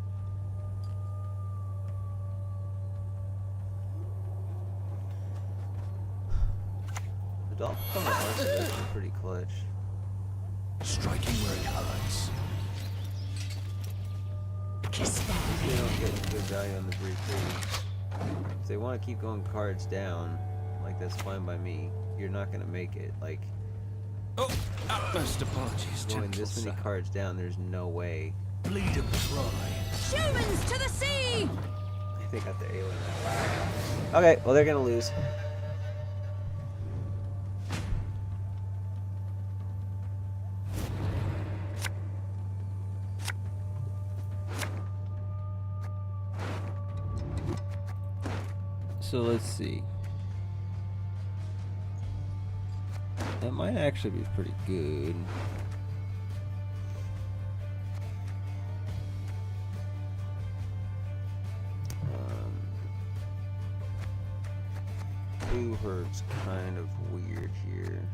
The Dolphin is pretty clutch. Striking where it hurts. They don't get good value on the 3/3. If they want to keep going cards down, like that's fine by me. You're not going to make it. Like, Best apologies, going this many cards down, there's no way. Bleed him dry. Humans to the sea! I think I got the alien that. Okay, well they're going to lose. So let's see. That might actually be pretty good. Blue hurt's kind of weird here.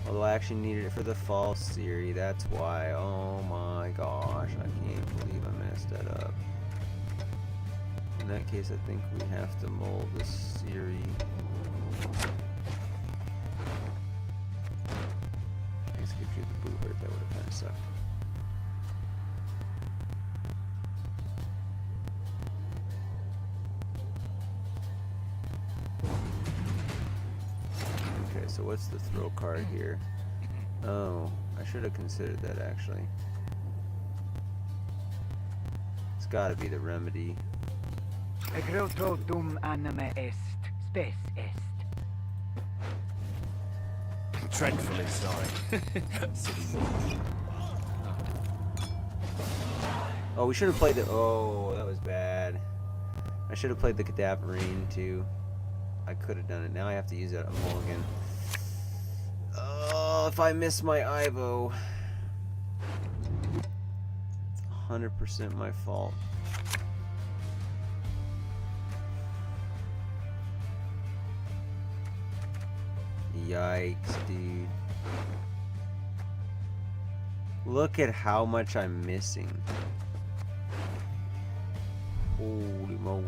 Although I actually needed it for the fall series, that's why. Oh my gosh, I can't believe I messed that up. In that case, I think we have to mold the series. Execute the blue hurt, that would have kind of sucked. Okay, so what's the throw card here? Oh, I should have considered that actually. It's got to be the remedy. Egreto dum anima est, spes est. Dreadfully sorry. Oh, we should have played the. Oh, that was bad. I should have played the Cadaverine too. I could have done it. Now I have to use that a mulligan. Oh, if I miss my Ivo, it's 100% my fault. Yikes, dude. Look at how much I'm missing. Holy moly.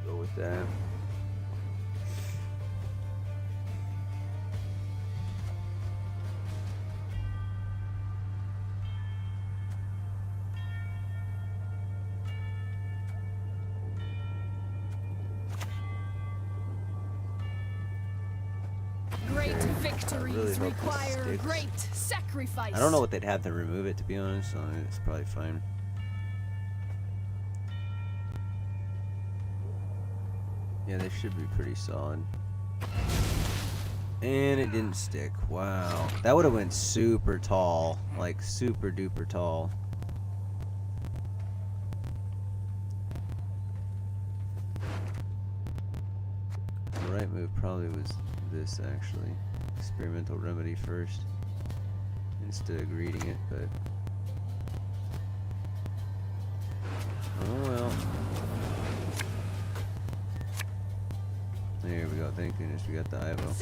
Go with that. Great victories really hope this require sticks. great sacrifice. I don't know what they'd have to remove it, to be honest, so it's probably fine. Yeah, they should be pretty solid. And it didn't stick. Wow. That would have went super tall. Like, super duper tall. The right move probably was this, actually. Experimental remedy first. Instead of greeting it, but... oh well. There we go, thank goodness we got the Ivo.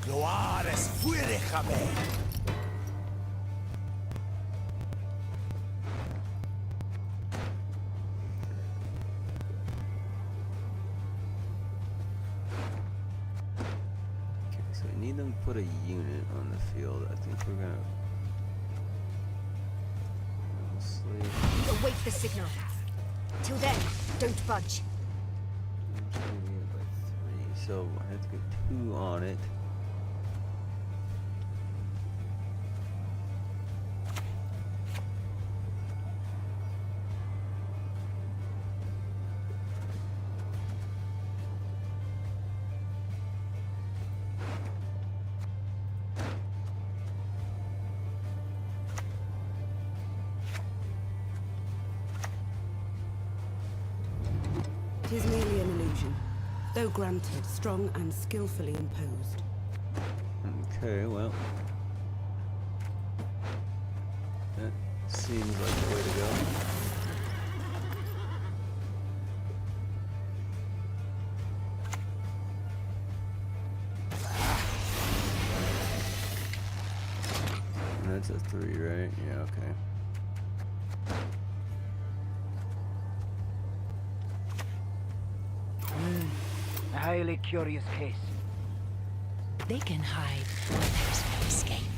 Gloares fuerejame. Okay, so we need them to put a unit on the field. I think we're gonna... Await the signal. Till then, don't budge. I'm just gonna get it by 3, so I have to get 2 on it. It is merely an illusion, though granted, strong and skillfully imposed. Okay, well. That seems like the way to go. And that's a 3, right? Yeah, okay. A highly curious case. They can hide, but there's no escape.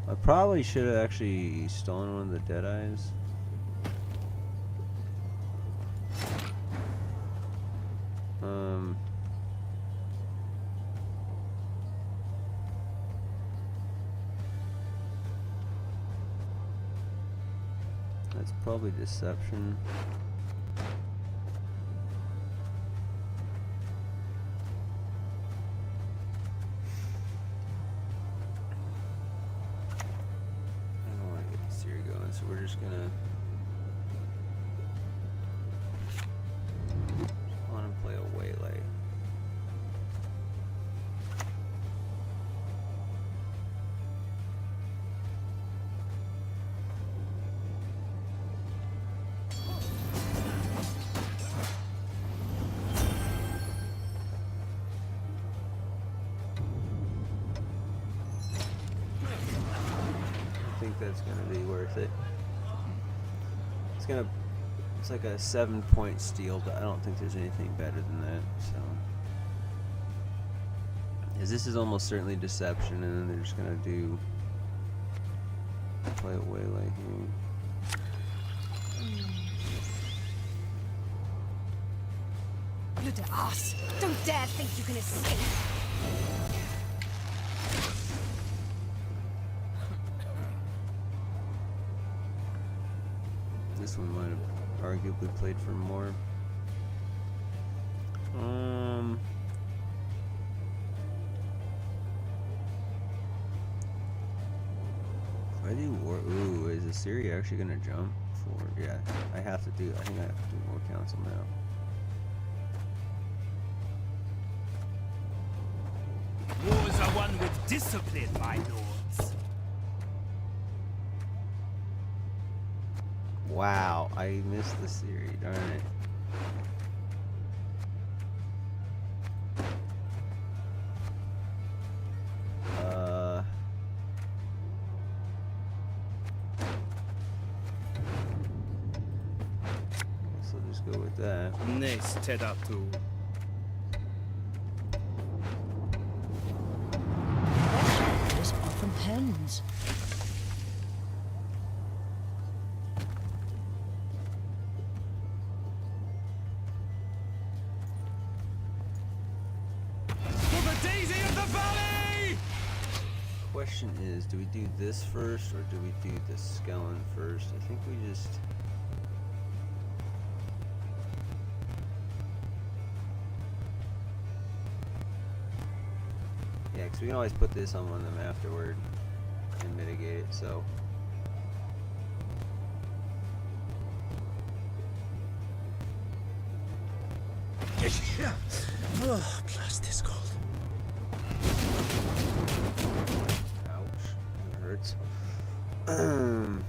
I probably should have actually stolen one of the Deadeyes. That's probably deception. So we're just gonna want to play a waylay. I think that's gonna be worth it. It's like a 7-point steal, but I don't think there's anything better than that, so. Because this is almost certainly deception, and then they're just gonna play a waylay here. Bloody ass! Don't dare think you can escape! This one might have arguably played for more. I do war. Ooh, is the Siri actually gonna jump forward? Yeah, I have to do. I think I have to do war council now. Wars are won with discipline, my lords. Wow, I missed the Siri. Darn it. So just go with that. Nice tedatu. Shadows are from hens. For the daisy of the valley! Question is, do we do this first or do we do the skeleton first? I think we just... Yeah, because we can always put this on one of them afterward and mitigate it, so... Oh, blast is cold. Ouch, that hurts. Gonna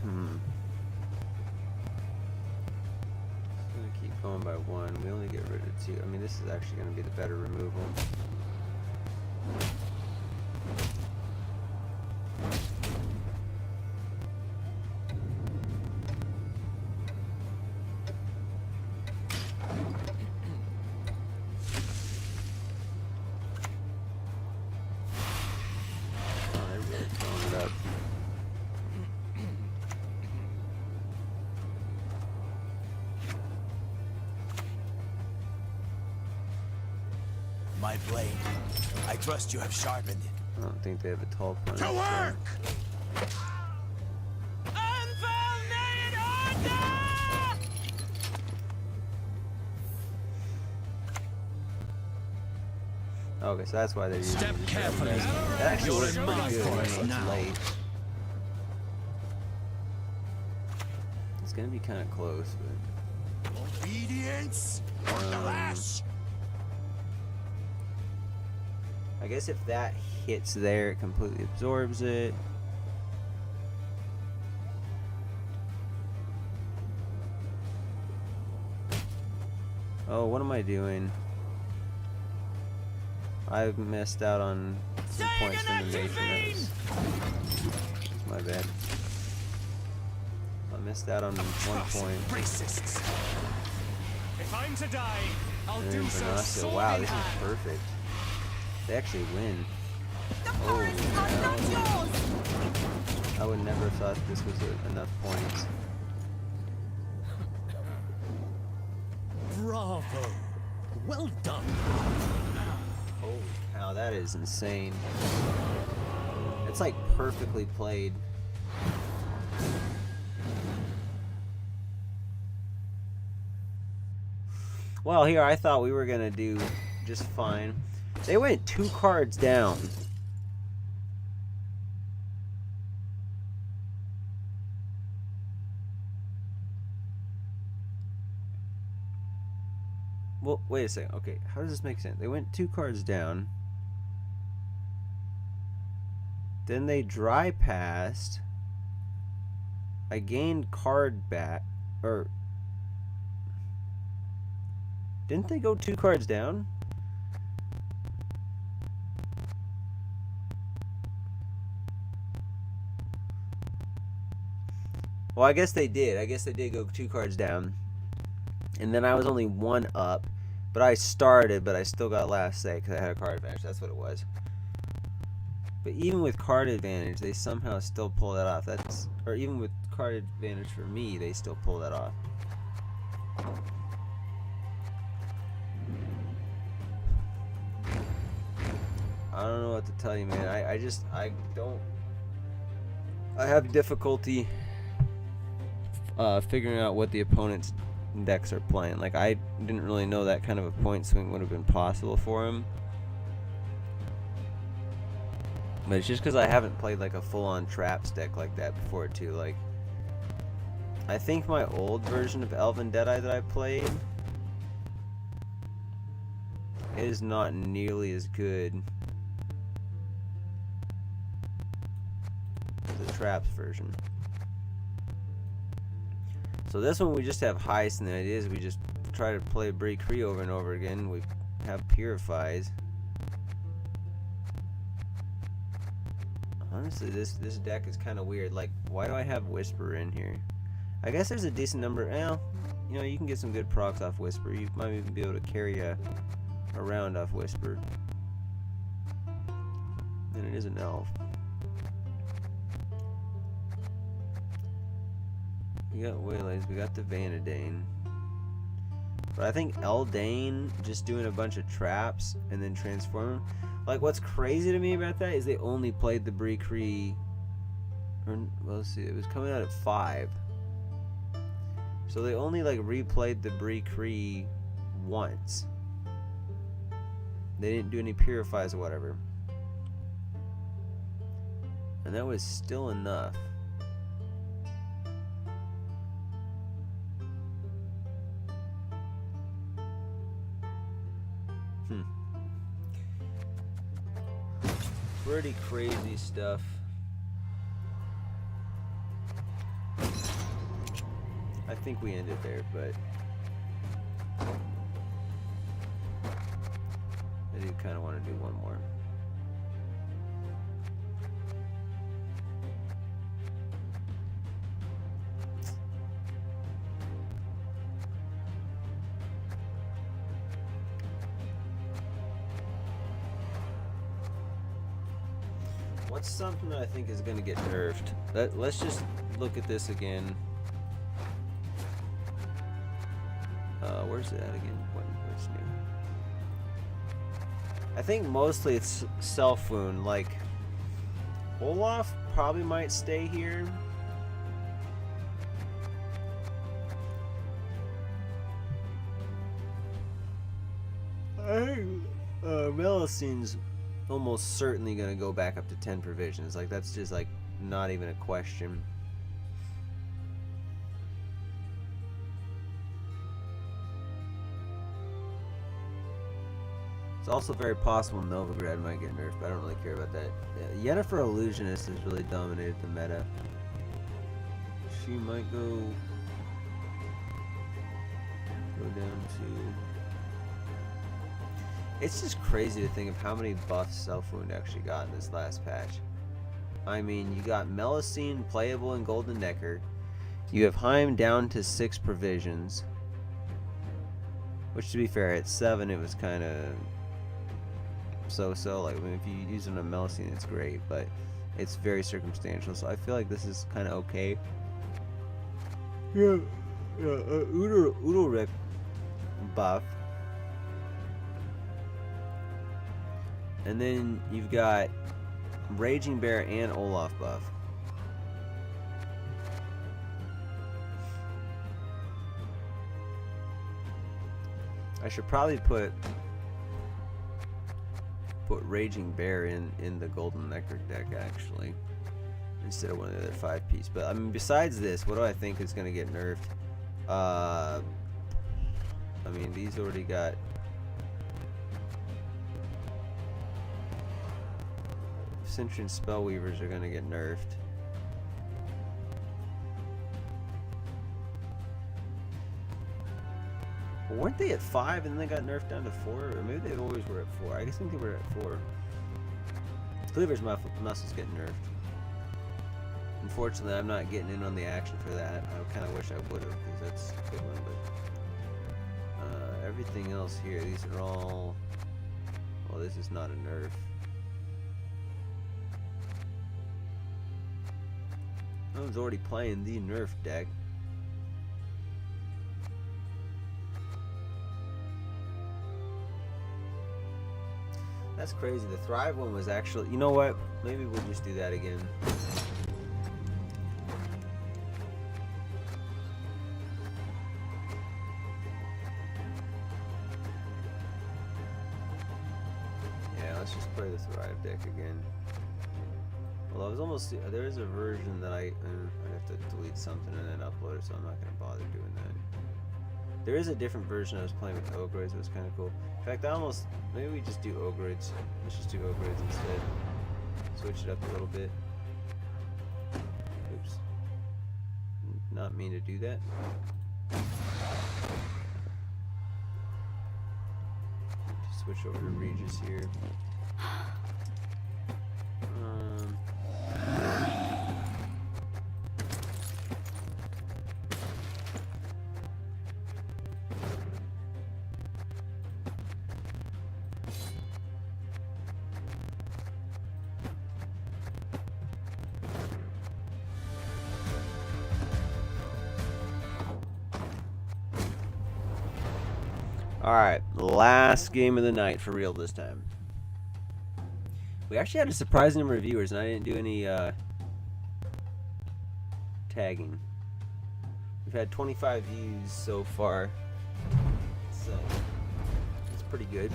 keep going by one. We only get rid of two. I mean, this is actually gonna be the better removal. My blade. I trust you have sharpened it. I don't think they have a tall punch. To work! Okay, so that's why they're using Step carefully. That actually You're works in pretty my good forest even though now. it's late. It's gonna be kind of close, but... Obedience or the lash. I guess if that hits there, it completely absorbs it. Oh, what am I doing? I've missed out on some points from the nation. That's my bad. I missed out on 1 point. Racists. If I'm to die, I'll And do then so. Bernasco. Wow, this is perfect. They actually win. Oh, no. I would never have thought this was enough points. Bravo. Well done. Holy cow, that is insane. It's like perfectly played. Well, here I thought we were gonna do just fine. They went 2 cards down. Well, wait a second. Okay, how does this make sense? They went 2 cards down. Then they dry passed. I gained card back. Or... Didn't they go 2 cards down? Well, I guess they did. I guess they did go 2 cards down. And then I was only 1 up. But I started, but I still got last say because I had a card advantage. That's what it was. But even with card advantage, they somehow still pull that off. That's, or even with card advantage for me, they still pull that off. I don't know what to tell you, man. I have difficulty figuring out what the opponent's decks are playing. Like, I didn't really know that kind of a point swing would have been possible for him. But it's just because I haven't played like a full-on traps deck like that before too. Like, I think my old version of Elven Deadeye that I played is not nearly as good as the traps version. So this one we just have heist, and the idea is we just try to play Brie Cree over and over again. We have purifies. Honestly, this deck is kind of weird. Like, why do I have Whisper in here? I guess there's a decent number. Well, you know, you can get some good procs off Whisper. You might even be able to carry a round off Whisper. And it is an elf. We got Waylays, we got the Vanadane. But I think Eldane just doing a bunch of traps and then transforming. Like, what's crazy to me about that is they only played the Brie Cree. Or, well, let's see, it was coming out at 5. So they only like replayed the Brie Cree once. They didn't do any purifies or whatever. And that was still enough. Pretty crazy stuff. I think we ended there, but I do kind of want to do one more. What's something that I think is going to get nerfed? Let's just look at this again. Where's it at again? What's new? I think mostly it's self wound. Like, Olaf probably might stay here. I think Melusine's almost certainly going to go back up to 10 provisions. Like, that's just like not even a question. It's also very possible Novigrad might get nerfed, but I don't really care about that. Yeah, Yennefer Illusionist has really dominated the meta. She might go down to... It's just crazy to think of how many buffs Self-Wound actually got in this last patch. I mean, you got Melusine playable in Golden Necker. You have Heim down to 6 provisions. Which, to be fair, at 7 it was kind of so-so. Like, I mean, if you use it on Melusine, it's great, but it's very circumstantial. So I feel like this is kind of okay. Yeah, Udalryk buff. And then you've got Raging Bear and Olaf buff. I should probably put Raging Bear in the Golden Necker deck, actually, instead of one of the other 5-piece. But I mean, besides this, what do I think is going to get nerfed? I mean, these already got... Centurion Spellweavers are going to get nerfed. Well, weren't they at 5 and then they got nerfed down to 4? Or maybe they always were at 4. I guess I think they were at 4. Cleaver's muscles get nerfed. Unfortunately, I'm not getting in on the action for that. I kind of wish I would have, because that's a good one. But everything else here, these are all... Well, this is not a nerf. I was already playing the nerf deck. That's crazy. The Thrive one was actually... You know what? Maybe we'll just do that again. Yeah, let's just play the Thrive deck again. Well, I was almost. There is a version that I'd have to delete something and then upload it, so I'm not going to bother doing that. There is a different version I was playing with Ogroids. It was kind of cool. In fact, maybe we just do Ogroids. Let's just do Ogroids instead. Switch it up a little bit. Oops. Not mean to do that. Switch over to Regis here. Alright, last game of the night for real this time. We actually had a surprising number of viewers, and I didn't do any tagging. We've had 25 views so far, so it's pretty good.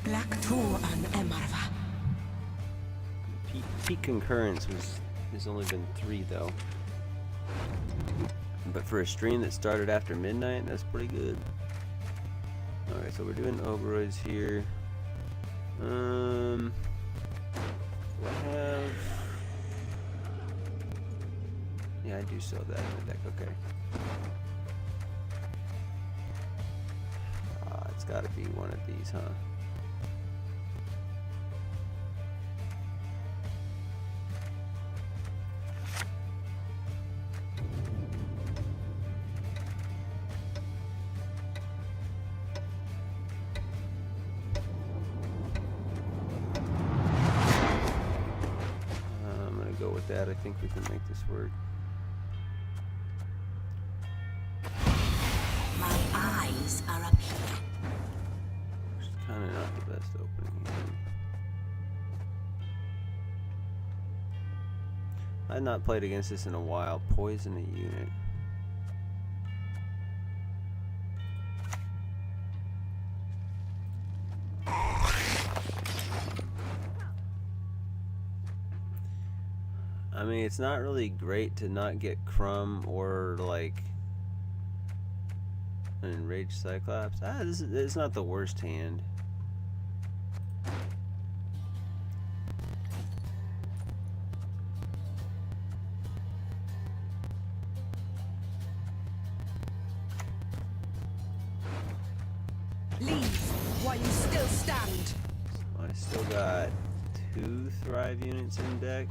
Black Tour and Emarva. Peak concurrence has only been 3 though. But for a stream that started after midnight, that's pretty good. Alright, so we're doing Ogroids here. Do I have... Yeah, I do sell that in the deck, okay. It's gotta be one of these, huh? That I think we can make this work. My eyes are up here. Which is kind of not the best opening again. I've not played against this in a while. Poison a unit. I mean, it's not really great to not get Crumb or like an Enraged Cyclops. It's not the worst hand. Leave while you still stand. I still got 2 Thrive units in deck.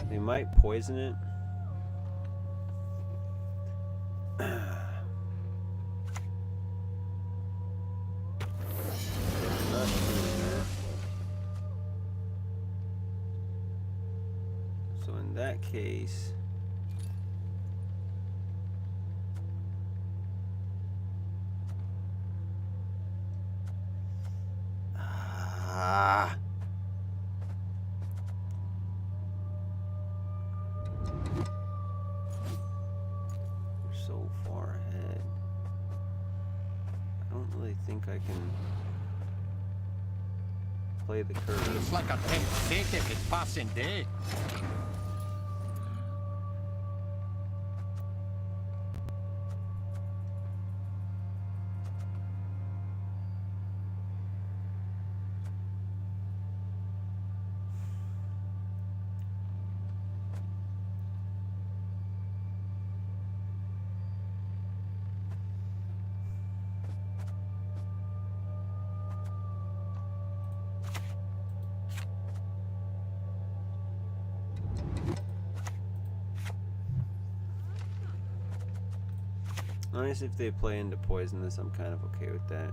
They might poison it. So in that case, so far ahead. I don't really think I can play the curve. Looks like a temptation is passing day. Honestly, if they play into poisonous, I'm kind of okay with that.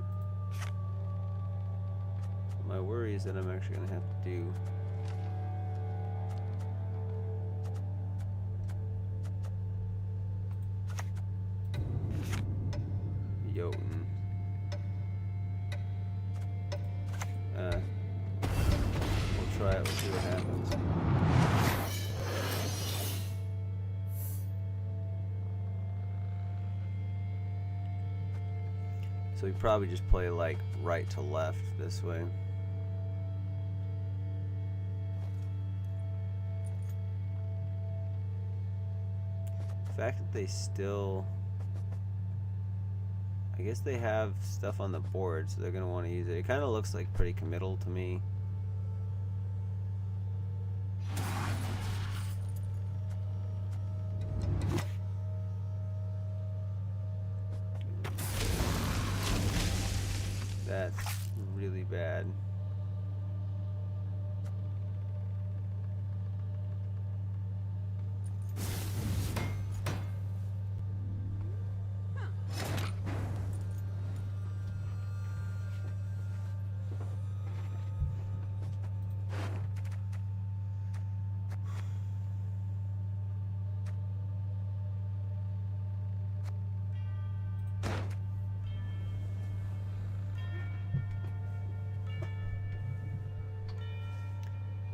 My worry is that I'm actually going to have to do Jotun. We'll try it, we'll see what happens. So we probably just play like right to left this way. The fact that they still, I guess they have stuff on the board, so they're going to want to use it. It kind of looks like pretty committal to me. That's really bad.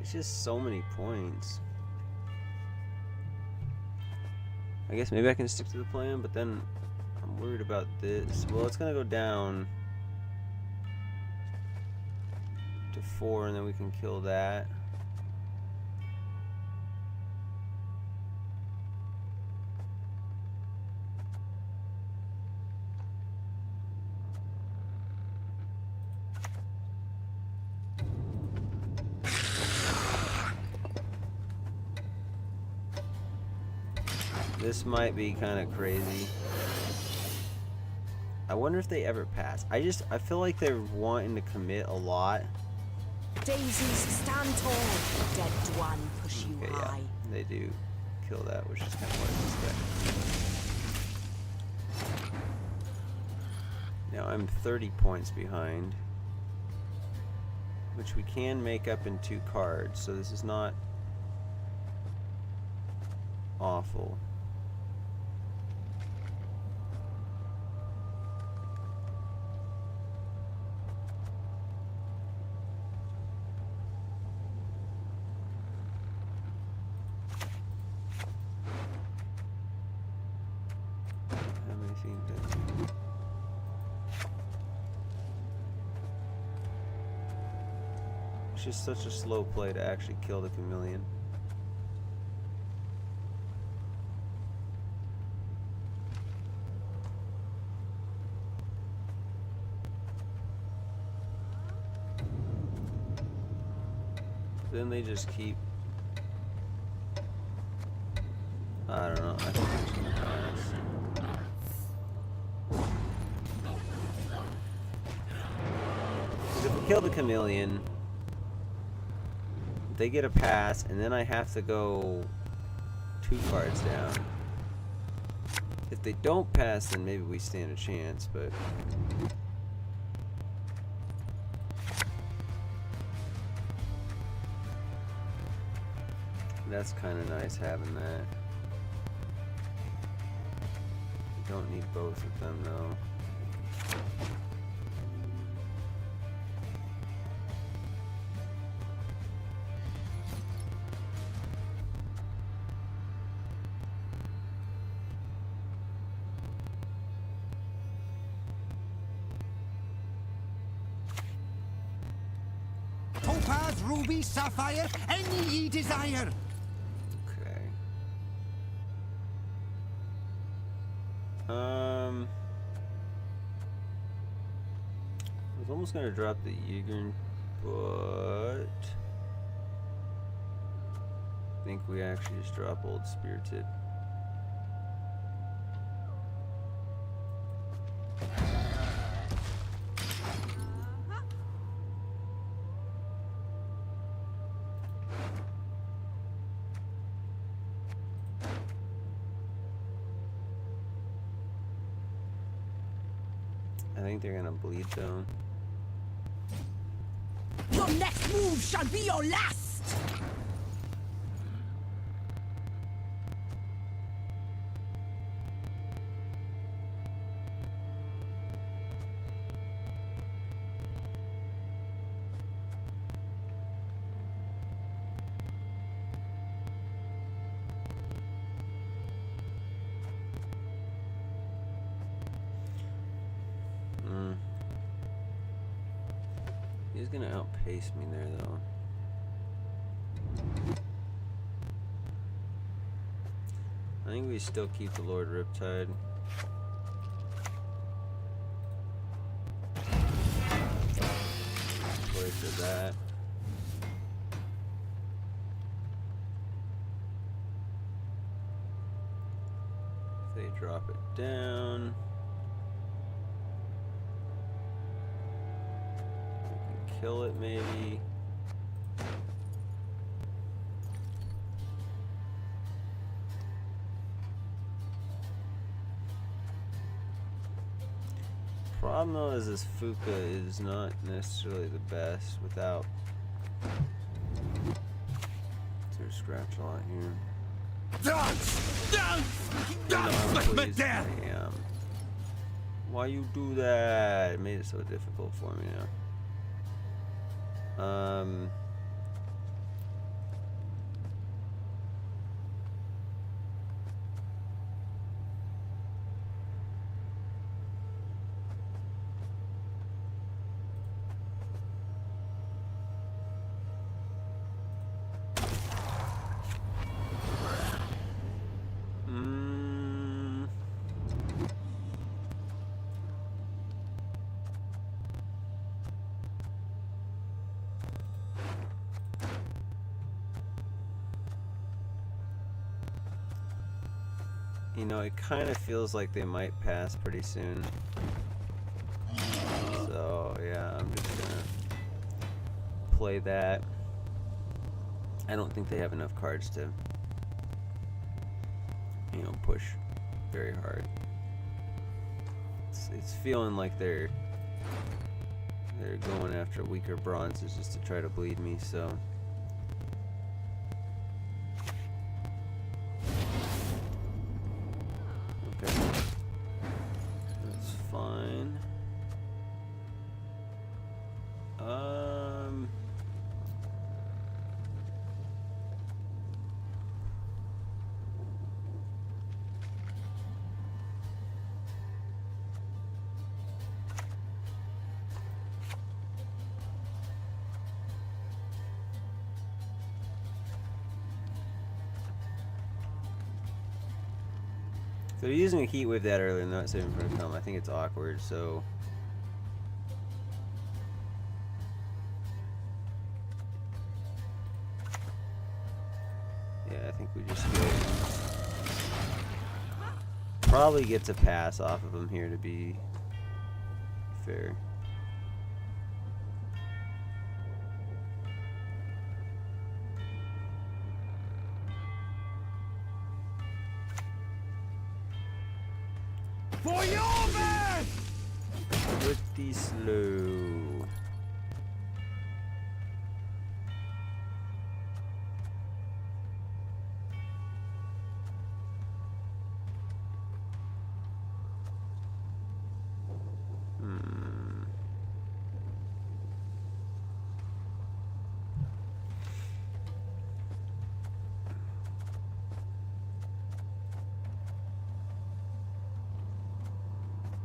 It's just so many points. I guess maybe I can stick to the plan, but then I'm worried about this. Well, it's gonna go down to 4, and then we can kill that. This might be kind of crazy. I wonder if they ever pass. I feel like they're wanting to commit a lot. Daisies, stand tall. Dead Dwan push you high. Yeah, they do kill that, which is kind of what I expect. Now I'm 30 points behind, which we can make up in 2 cards, so this is not awful. It's just such a slow play to actually kill the chameleon. Then they just keep, I don't know, I think they just keep pass. If we kill the chameleon, they get a pass, and then I have to go 2 cards down. If they don't pass, then maybe we stand a chance, but that's kind of nice having that. We don't need both of them though. Topaz, ruby, sapphire, any ye desire. Okay. I was almost gonna drop the Ygritte, but I think we actually just drop Old Spirited. I think they're gonna bleed though. Your next move shall be your last! He's gonna outpace me there though. I think we still keep the Lord Riptide. Play for that. If they drop it down, we can kill it maybe. Problem though is this Fuka is not necessarily the best without. There's scratch a lot here. Dance! Dance like death! Damn. Why you do that? It made it so difficult for me now. You know, it kind of feels like they might pass pretty soon. So, yeah, I'm just gonna play that. I don't think they have enough cards to, you know, push very hard. It's feeling like they're going after weaker bronzes just to try to bleed me, so. That's fine. So they're using a heat wave that early and not saving for a come. I think it's awkward, so. Yeah, I think we just go. Probably gets a pass off of him here to be fair. For your man! Pretty slow.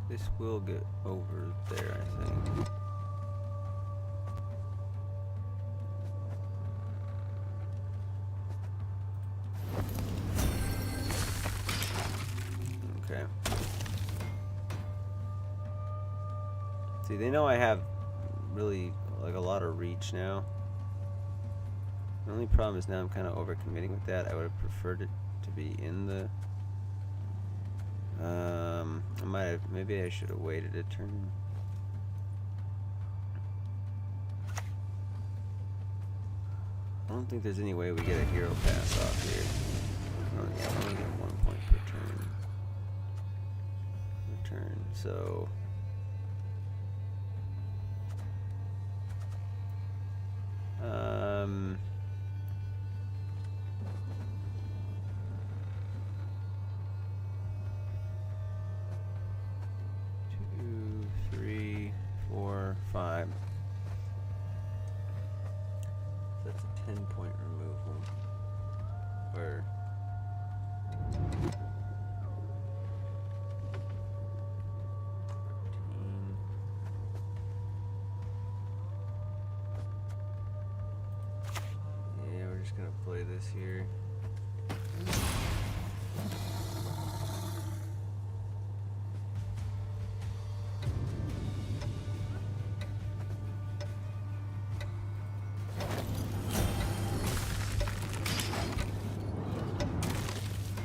This will get over there, I think. Okay. See, they know I have really like a lot of reach now. The only problem is now I'm kind of overcommitting with that. I would have preferred it to be in the. I might have. Maybe I should have waited a turn. I don't think there's any way we get a hero pass off here. Oh, yeah, we only get 1 point per turn. So 10-point removal. Or... Yeah, we're just gonna play this here.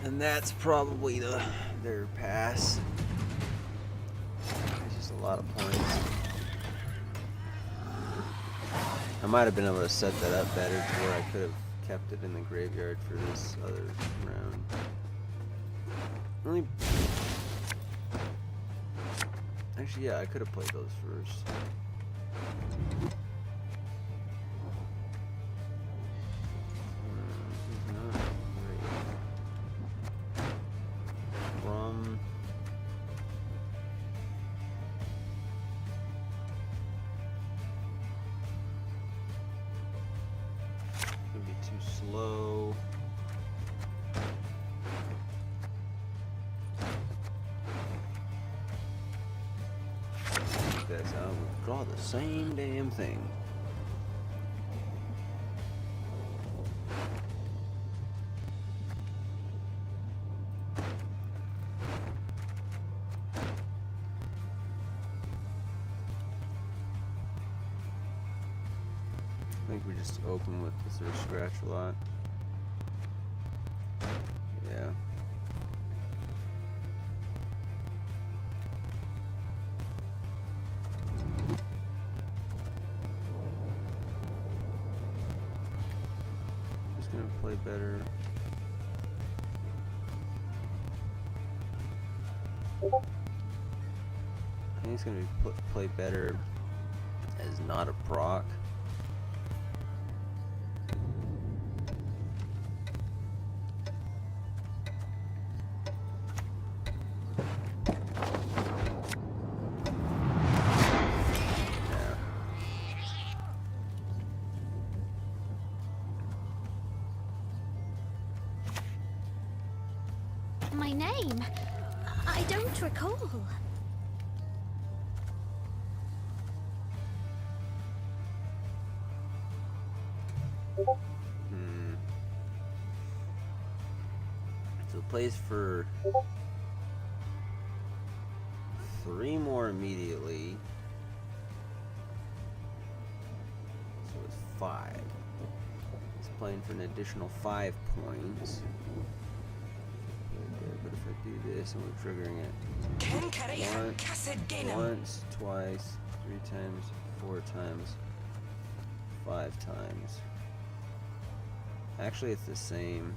And that's probably their pass. It's just a lot of points. I might have been able to set that up better to where I could have kept it in the graveyard for this other round. Actually, yeah, I could have played those first. Slow. Guys, I will draw the same damn thing. I think we just open with the sort of scratch a lot. Yeah. Just gonna play better. I think it's gonna be play better as not a proc. My name? I don't recall. So it plays for 3 more immediately. So it's 5. It's playing for an additional 5 points. But if I do this and we're triggering it once, twice, 3 times, 4 times, 5 times. Actually, it's the same.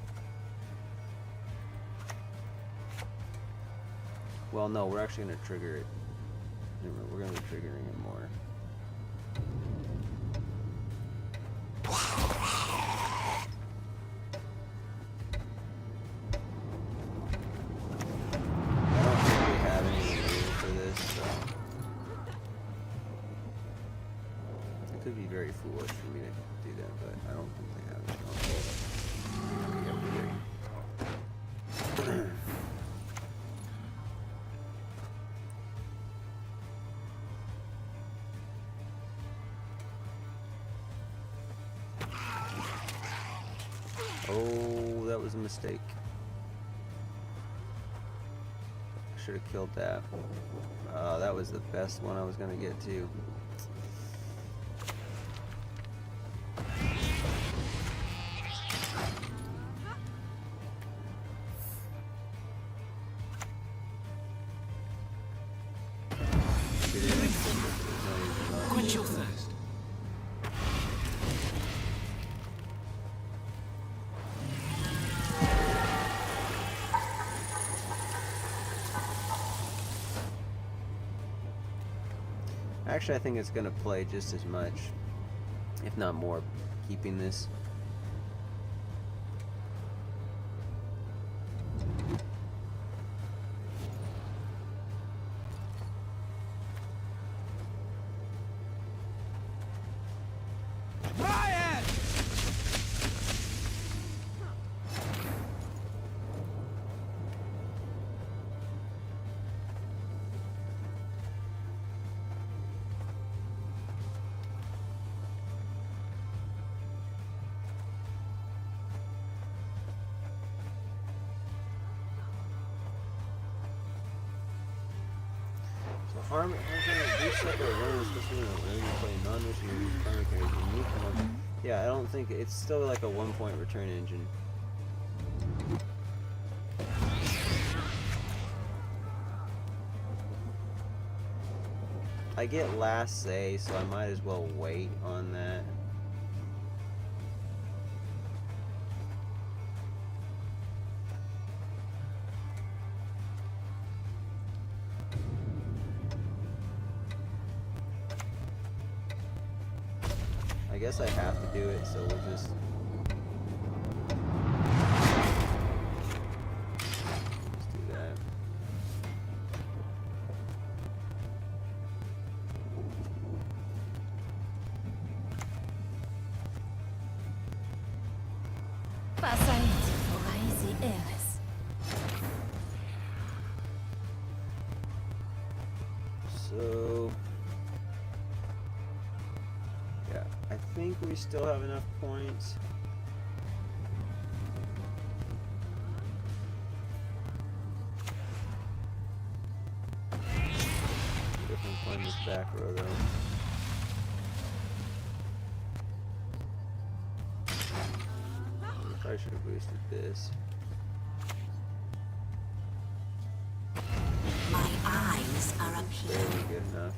Well, no, we're actually going to trigger it. We're going to be triggering it more. Could be very foolish for me to do that, but I don't think they have it. Oh, that was a mistake. I should have killed that. That was the best one I was going to get to. Quench your thirst. Actually, I think it's going to play just as much, if not more, keeping this. Harmony boosts like a runner, especially when you're playing non-mission or primary characters. Unique one. Yeah, I don't think it's still like a 1-point return engine. I get last say, so I might as well wait on that. I guess I have to do it, so we'll just... Let's do that. Passaente Horizon Eres. So... yeah, I think we still have enough points. Definitely find this back row though. Probably should have boosted this. My eyes are up here. Barely good enough.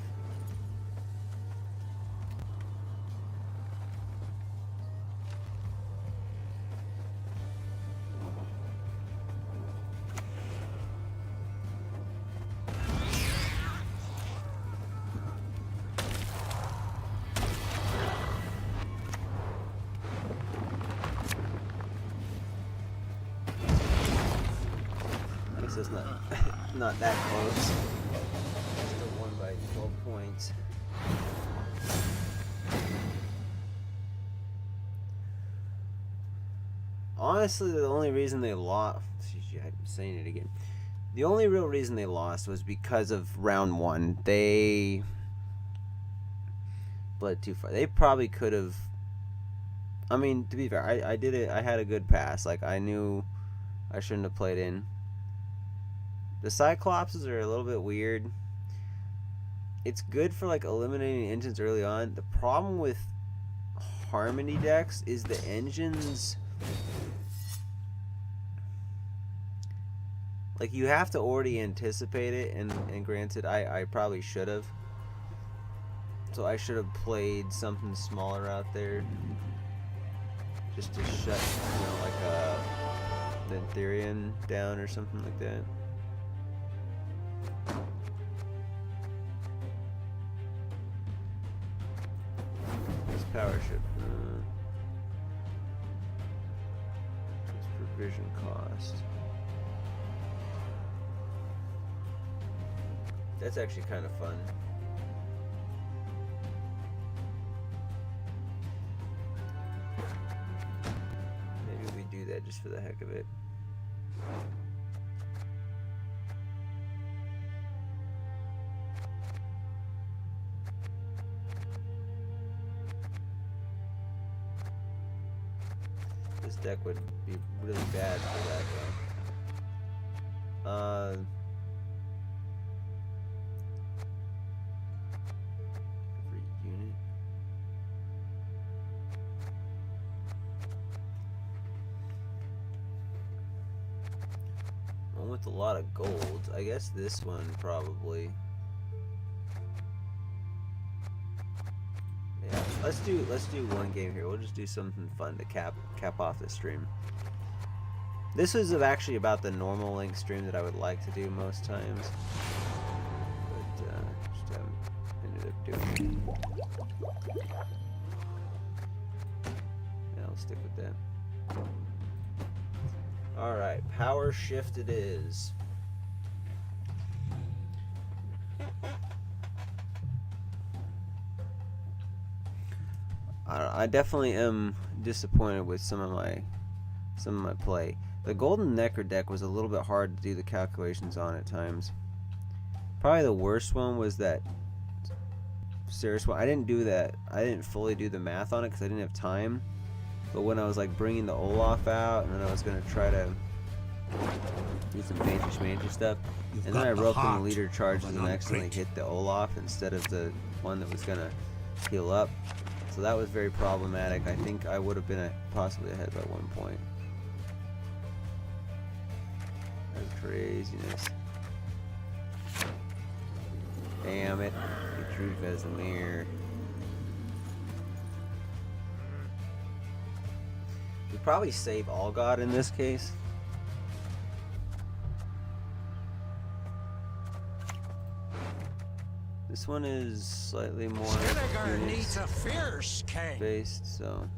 It's not not that close. Still won by 12 points. Honestly, the only reason they lost, I'm saying it again. The only real reason they lost was because of round 1. They bled too far. They probably could have. I mean, to be fair, I did it. I had a good pass. Like, I knew I shouldn't have played in. The Cyclopses are a little bit weird. It's good for like eliminating engines early on. The problem with Harmony decks is the engines, like, you have to already anticipate it, and granted, I probably should have. So I should have played something smaller out there, just to shut, you know, like the Ethereum down or something like that. This power ship. It's provision cost. That's actually kind of fun. Maybe we do that just for the heck of it. This deck would be really bad for that guy. Every unit. One with a lot of gold. I guess this one probably. Yeah, let's do one game here. We'll just do something fun to cap off the stream. This is actually about the normal length stream that I would like to do most times, but just haven't ended up doing it. Yeah, I'll stick with that. All right, power shift it is. I definitely am disappointed with some of my play. The Golden Necker deck was a little bit hard to do the calculations on at times. Probably the worst one was that Cirrus one. I didn't do that. I didn't fully do the math on it because I didn't have time. But when I was like bringing the Olaf out, and then I was gonna try to do some major stuff. And then I broke in the leader charges and accidentally hit the Olaf instead of the one that was gonna heal up. So that was very problematic. I think I would have been possibly ahead by 1 point. That's craziness. Damn it. The truth as a mirror. We'd probably save All God in this case. This one is slightly more needs a fierce king. based, so.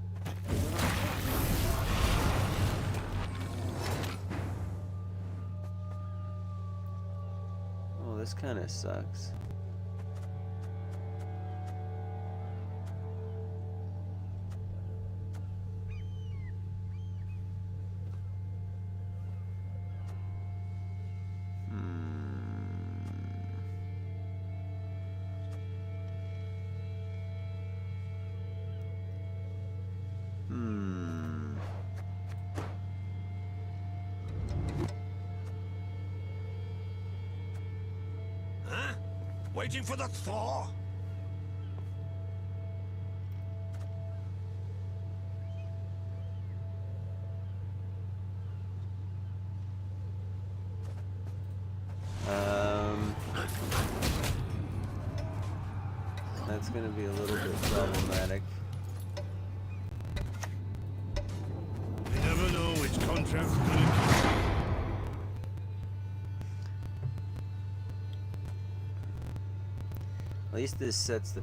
Oh, this kind of sucks. Waiting for the thaw. That's gonna be a little bit problematic. You never know which contract's gonna At least this sets the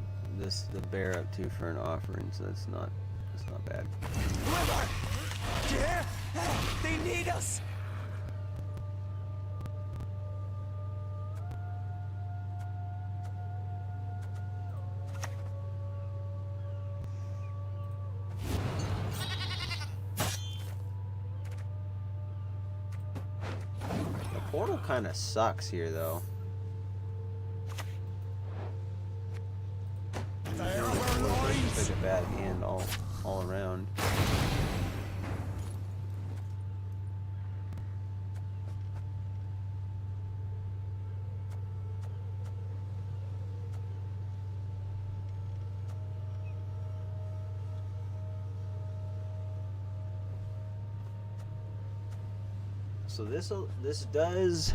bear up too for an offering, so that's not bad. Yeah, they need us. The portal kind of sucks here, though. It's like a bad hand all around. So this does.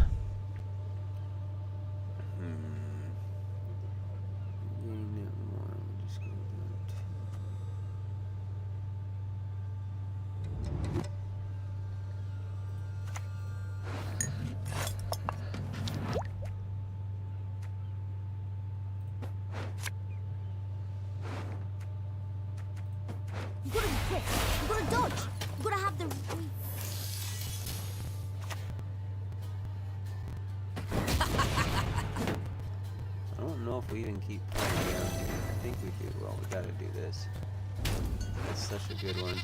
You gotta be quick. You gotta dodge. You gotta have the. I don't know if we even keep playing down here. I think we do. Well, we gotta do this. That's such a good one.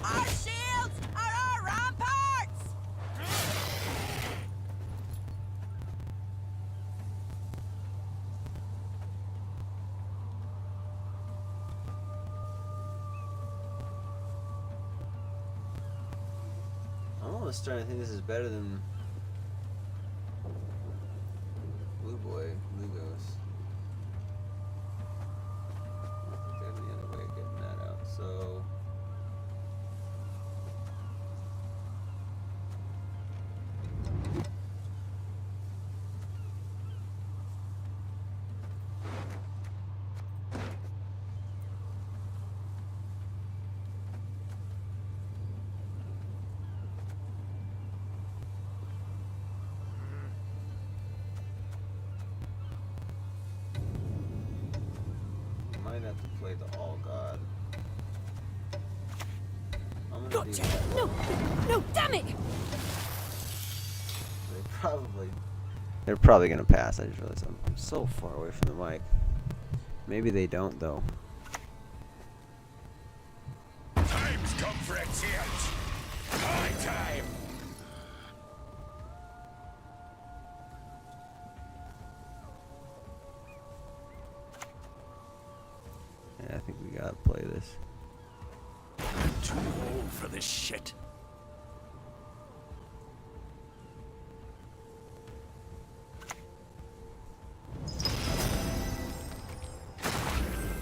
Our shields are our ramparts! I'm almost starting to think this is better than Blue Boy, Blue Ghost. I don't think they have any other way of getting that out, so. Might have to play the All God. I'm gonna do that. No, damn it! They're probably gonna pass. I just realized I'm so far away from the mic. Maybe they don't though. Time's come for a change. High time. this. I'm too old for this shit.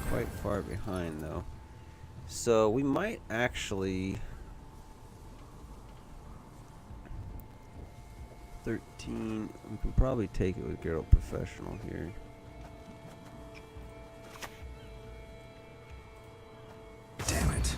Quite far behind though. So we might actually 13. We can probably take it with Geralt Professional here. Damn it.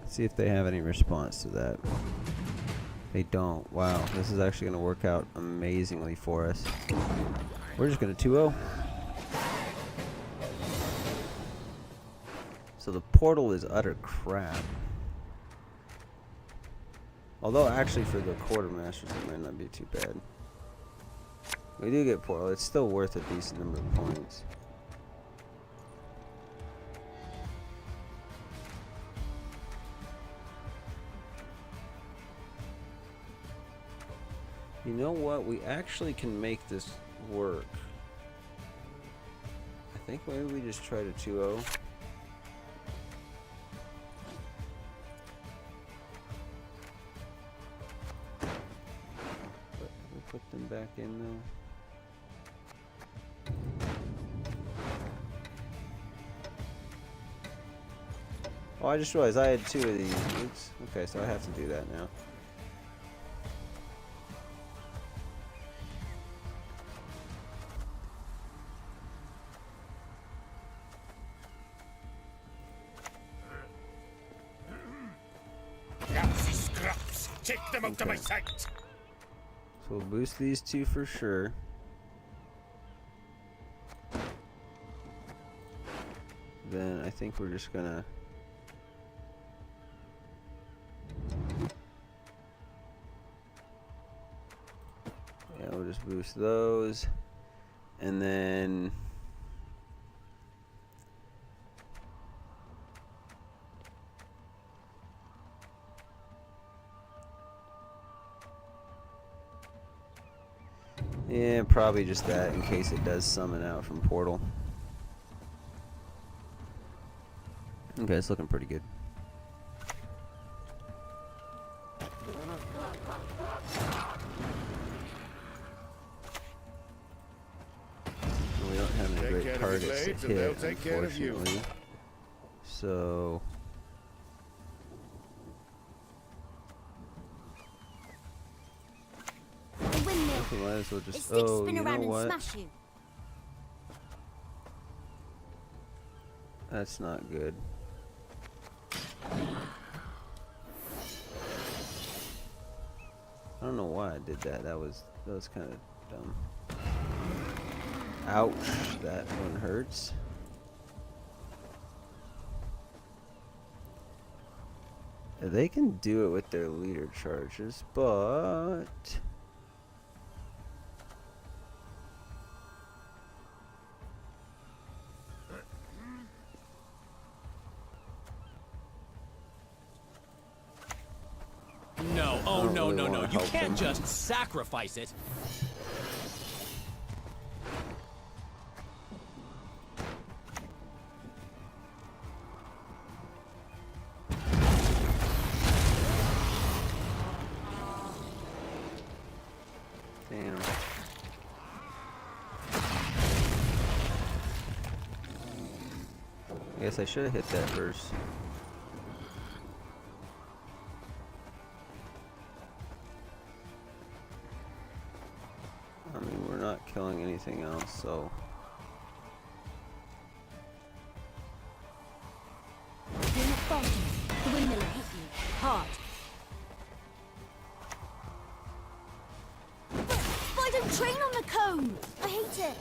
See if they have any response to that. They don't. Wow, this is actually going to work out amazingly for us. We're just going to 2-0. So the portal is utter crap. Although actually for the quartermasters it might not be too bad. We do get portal. It's still worth a decent number of points. You know what? We actually can make this work. I think maybe we just try to 2-0. But we put them back in though. Oh, I just realized I had 2 of these. Oops. Okay, so I have to do that now. Take them out of my sight. So we'll boost these 2 for sure. Then I think we're just gonna we'll just boost those. And then yeah, probably just that in case it does summon out from portal. Okay, it's looking pretty good. We don't have any great targets to hit, unfortunately. So we might as well just. Oh, you know what? That's not good. I don't know why I did that. That was kind of dumb. Ouch! That one hurts. They can do it with their leader charges, but no, oh no, no, no. You can't just sacrifice it. damn. I guess I should have hit that first. I mean, we're not killing anything else, so. You're not fast enough. The windmill will hit you. Hard. But I don't train on the cone. I hate it.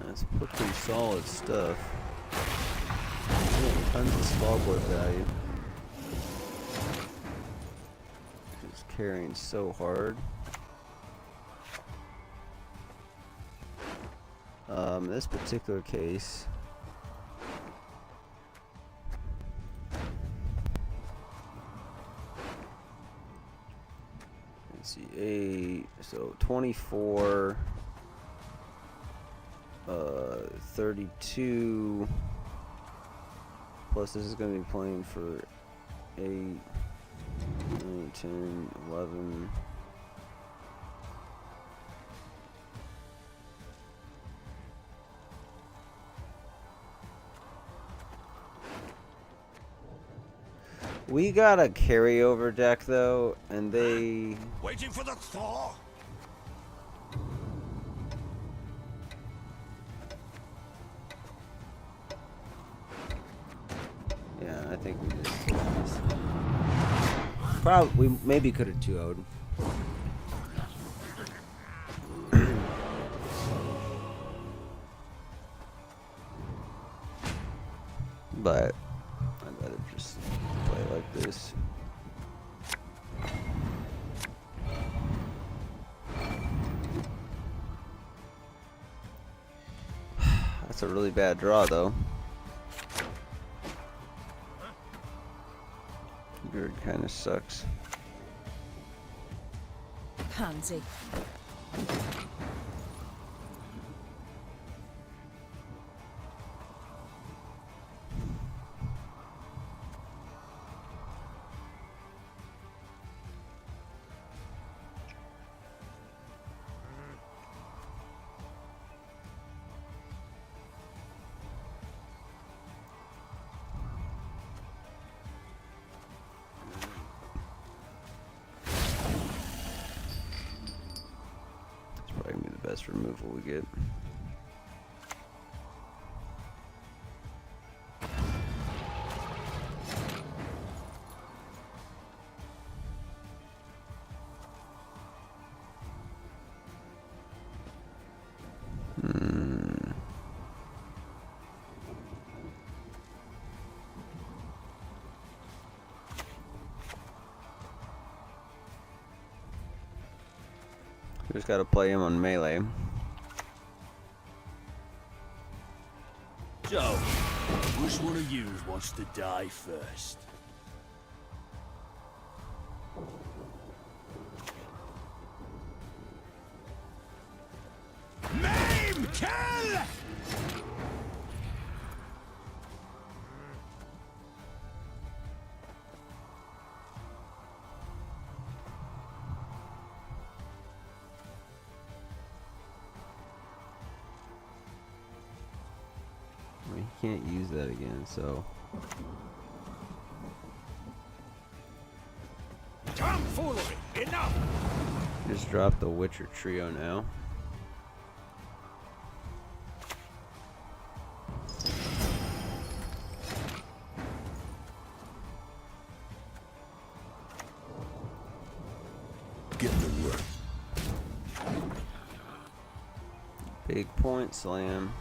That's pretty solid stuff. Tons of smallboard value. Just carrying so hard. This particular case, let's see, 8, so 24, 32, plus this is going to be playing for 8, 9, 10, 11. We got a carryover deck though, and they Waiting for the thaw. yeah, I think we did. Probably we maybe could have 2-0'd. But I'd rather just play like this. That's a really bad draw, though. Bird kind of sucks. Pansy. Best removal we get. We just gotta play him on melee. So, which one of you wants to die first? Maim! Kill! We can't use that again, so. Tomfoolery! Enough! Just drop the Witcher trio now. Get to work. Big point slam.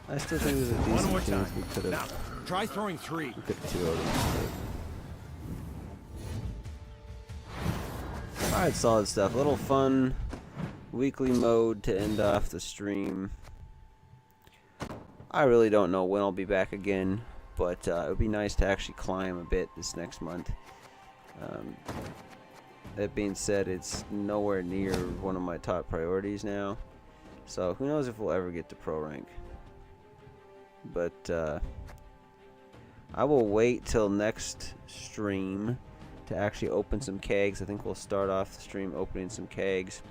I still think there's a decent chance we could have. Try throwing 3. We could have 2-0'd him. Alright, solid stuff. A little fun weekly mode to end off the stream. I really don't know when I'll be back again, but it would be nice to actually climb a bit this next month. That being said, it's nowhere near one of my top priorities now, so who knows if we'll ever get to pro rank. But I will wait till next stream to actually open some kegs. I think we'll start off the stream opening some kegs.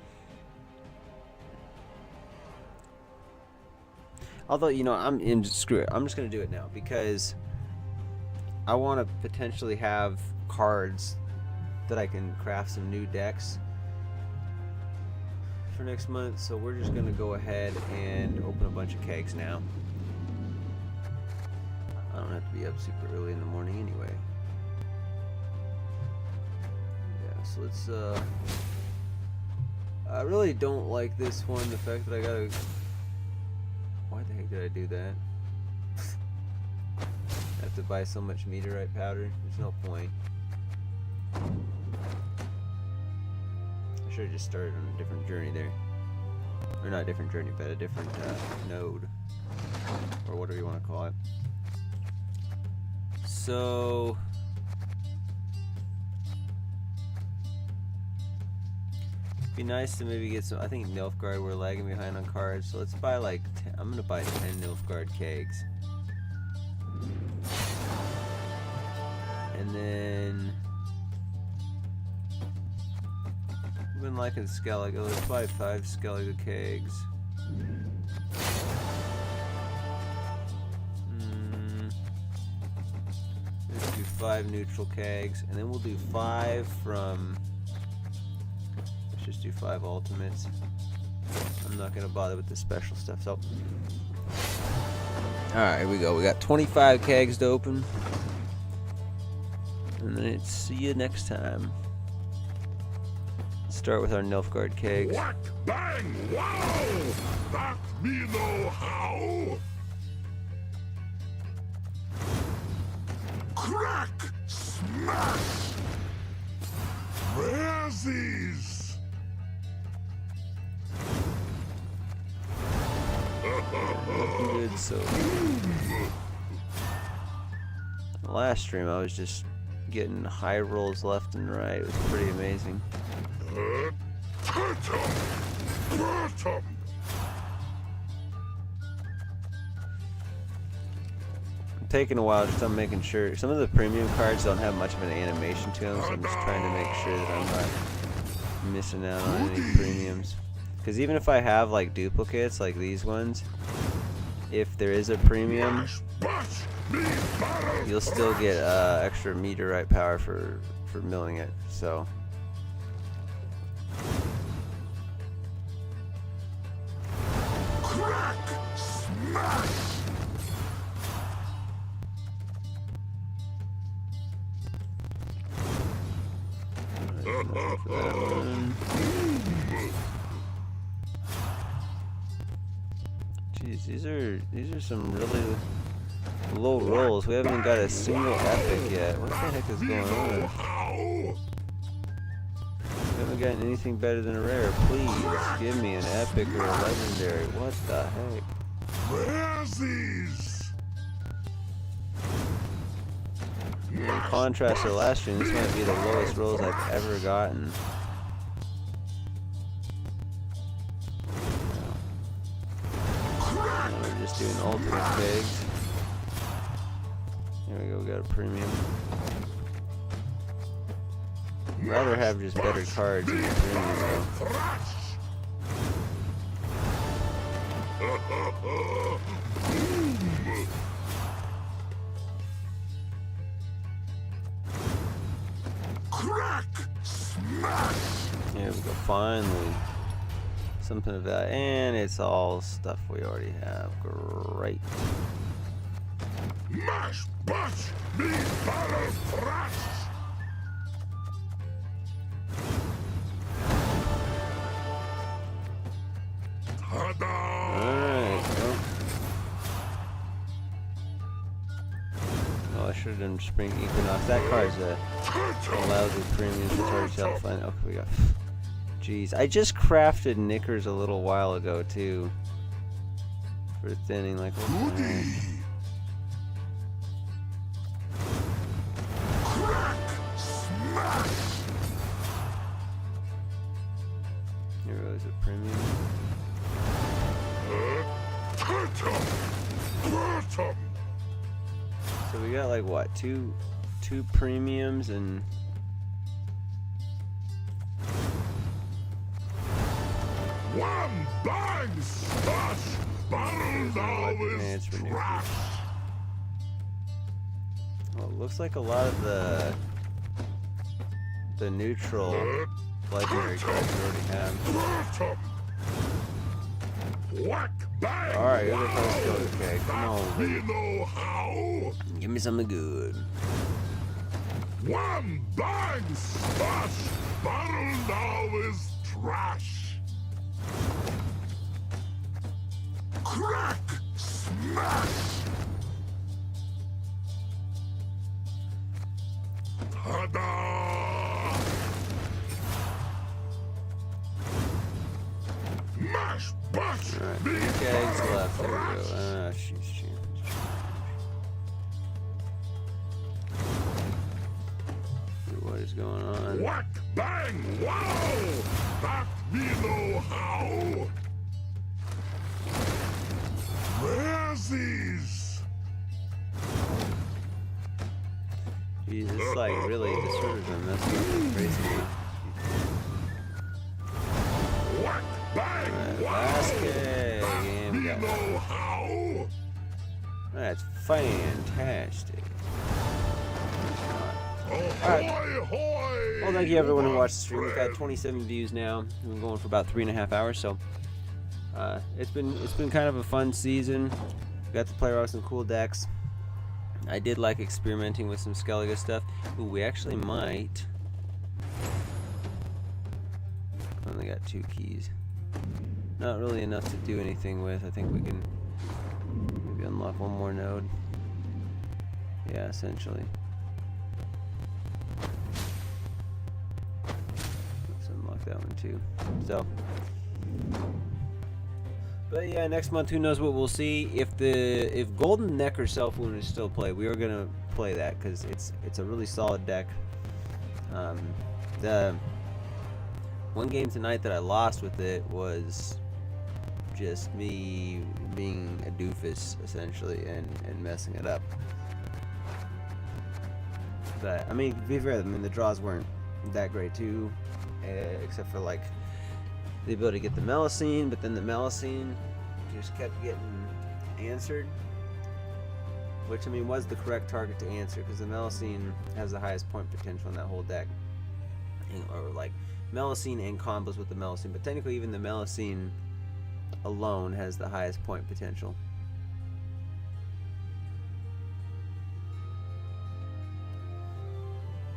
Although, you know, screw it. I'm just going to do it now because I want to potentially have cards that I can craft some new decks for next month. So we're just going to go ahead and open a bunch of kegs now. I don't have to be up super early in the morning anyway. Yeah, so let's I really don't like this one, the fact that I gotta... Why the heck did I do that? That's to buy so much meteorite powder. There's no point. I should have just started on a different journey there. Or not a different journey, but a different node. Or whatever you want to call it. So... be nice to maybe get some. I think Nilfgaard, we're lagging behind on cards, so let's buy like 10, I'm gonna buy 10 Nilfgaard kegs, and then I've been liking Skellige. Let's buy 5 Skellige kegs. Let's do 5 neutral kegs, and then we'll do 5 from. Just do 5 ultimates. I'm not gonna bother with the special stuff. So, all right, here we go. We got 25 kegs to open, and then it's see you next time. Start with our Nilfgaard kegs. Whack, bang, wow! That me know how. Crack, smash, razzies. Looking good, so last stream I was just getting high rolls left and right. It was pretty amazing. I'm taking a while just on making sure. Some of the premium cards don't have much of an animation to them, so I'm just trying to make sure that I'm not missing out on any premiums. Because even if I have like duplicates like these ones, if there is a premium, you'll still get extra meteorite power for milling it. So Crack, smash. Jeez, these are some really low rolls. We haven't even got a single epic yet. What the heck is going on? We haven't gotten anything better than a rare. Please give me an epic or a legendary. What the heck? In contrast to the last stream, this might be the lowest rolls I've ever gotten. We're just doing ultimate pigs. Here we go, we got a premium. I'd rather have just better cards than the premium though. Crack, smash. Here we go, finally. Something of that, and it's all stuff we already have. Great. Mash, bash, me barrel thrash. Alright, well. Oh, I should have done Spring Equinox. That card's a lousy premium. It's already fine. Okay, we got. Jeez, I just crafted knickers a little while ago too. For thinning, like what the heck? Here goes a premium. So we got like what, two premiums and one bang smash, barrels always trash. Well, it looks like a lot of the neutral legendary cards we already have. Whack, bang, alright, here's the first go. Okay, come on. you know how. Give me something good. One bang smash, barrels always trash. Crack, smash. Mash, bash, Alright, 3 kegs left. There we go. Ah, jeez. What is going on? whack, bang, wow! That me know how! Razzies! Jeez, it's like really just sort of been messing up like crazy now. Whack, bang, Alright, wow! last keg. And we Me got know one. how! That's fantastic. Ahoy, hoy! Well, thank you everyone who watched the stream. We've got 27 views now. We've been going for about 3.5 hours, so it's been kind of a fun season. Got to play around with some cool decks. I did like experimenting with some Skellige stuff. Ooh, we actually might. Only got 2 keys. Not really enough to do anything with. I think we can maybe unlock one more node. Yeah, essentially. Let's unlock that one too. So, but yeah, next month, who knows what we'll see. If Golden Necker Self Wound is still played, we are gonna play that because it's a really solid deck. The one game tonight that I lost with it was just me being a doofus essentially and messing it up. But I mean, to be fair, I mean the draws weren't that great too, except for like the ability to get the Melusine, but then the Melusine just kept getting answered, which I mean was the correct target to answer because the Melusine has the highest point potential in that whole deck, or like Melusine and combos with the Melusine, but technically even the Melusine alone has the highest point potential.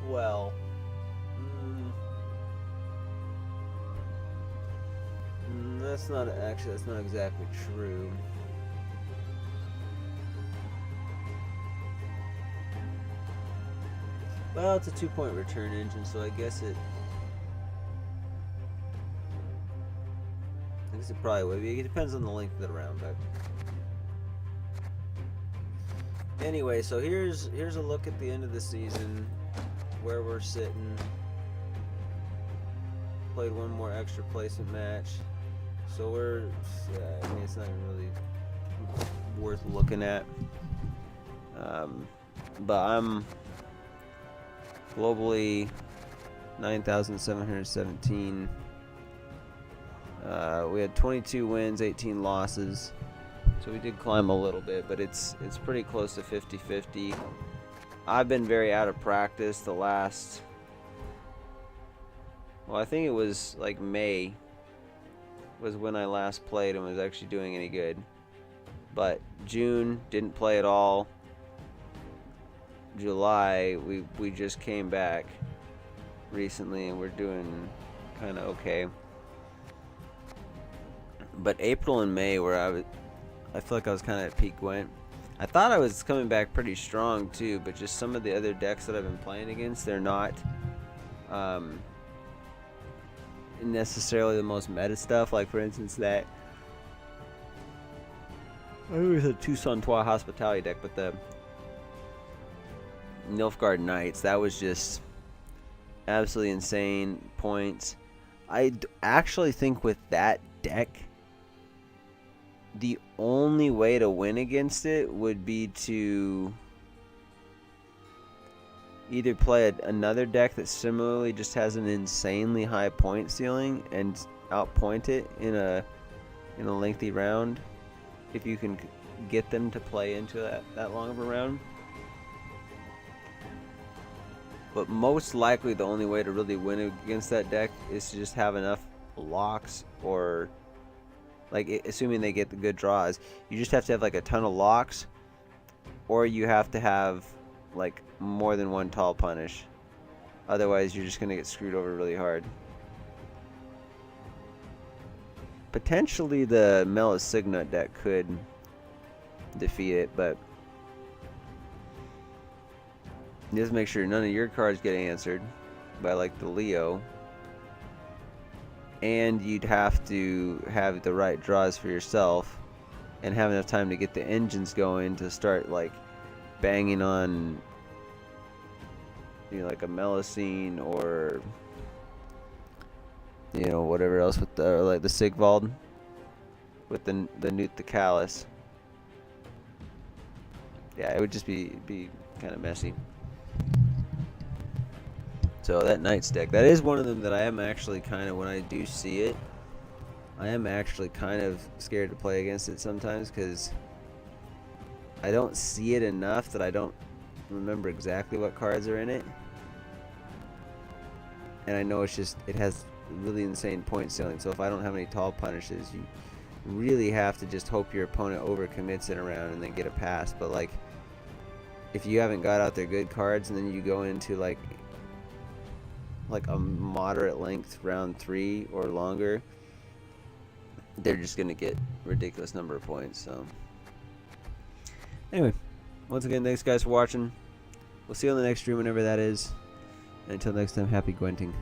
Well, that's not exactly true. Well, it's a 2-point return engine, so I guess it probably would be. It depends on the length of the round, but anyway, so here's a look at the end of the season, where we're sitting. Played one more extra placement match, so we're I mean it's not even really worth looking at. But I'm globally 9,717. We had 22 wins, 18 losses, so we did climb a little bit, but it's pretty close to 50-50. I've been very out of practice the last, well, I think it was like May was when I last played and was actually doing any good. But June, didn't play at all. July, we just came back recently and we're doing kind of okay. But April and May, where I feel like I was kind of at peak GWENT. I thought I was coming back pretty strong too, but just some of the other decks that I've been playing against, they're not necessarily the most meta stuff. Like for instance, that I think it was a Tucson Trois Hospitality deck, but the Nilfgaard Knights, that was just absolutely insane points. I actually think with that deck, the only way to win against it would be to either play another deck that similarly just has an insanely high point ceiling and outpoint it in a lengthy round, if you can get them to play into that long of a round. But most likely the only way to really win against that deck is to just have enough locks, or like assuming they get the good draws, you just have to have like a ton of locks, or you have to have like more than one tall punish. Otherwise you're just gonna get screwed over really hard. Potentially the Melisignut deck could defeat it, but Just make sure none of your cards get answered by like the Leo. And you'd have to have the right draws for yourself and have enough time to get the engines going to start like banging on, you know, like a Melusine or, you know, whatever else with the, or like the Sigvald with the Newt the Callus. Yeah, it would just be kind of messy. So that Knights deck, that is one of them that I am actually kind of, when I do see it, I am actually kind of scared to play against it sometimes because I don't see it enough that I don't remember exactly what cards are in it. And I know it's just, it has really insane point ceiling. So if I don't have any tall punishes, you really have to just hope your opponent overcommits in a round and then get a pass. But like, if you haven't got out their good cards and then you go into like a moderate length round 3 or longer, they're just gonna get ridiculous number of points. So anyway, once again, thanks guys for watching. We'll see you on the next stream whenever that is, and until next time, happy gwenting.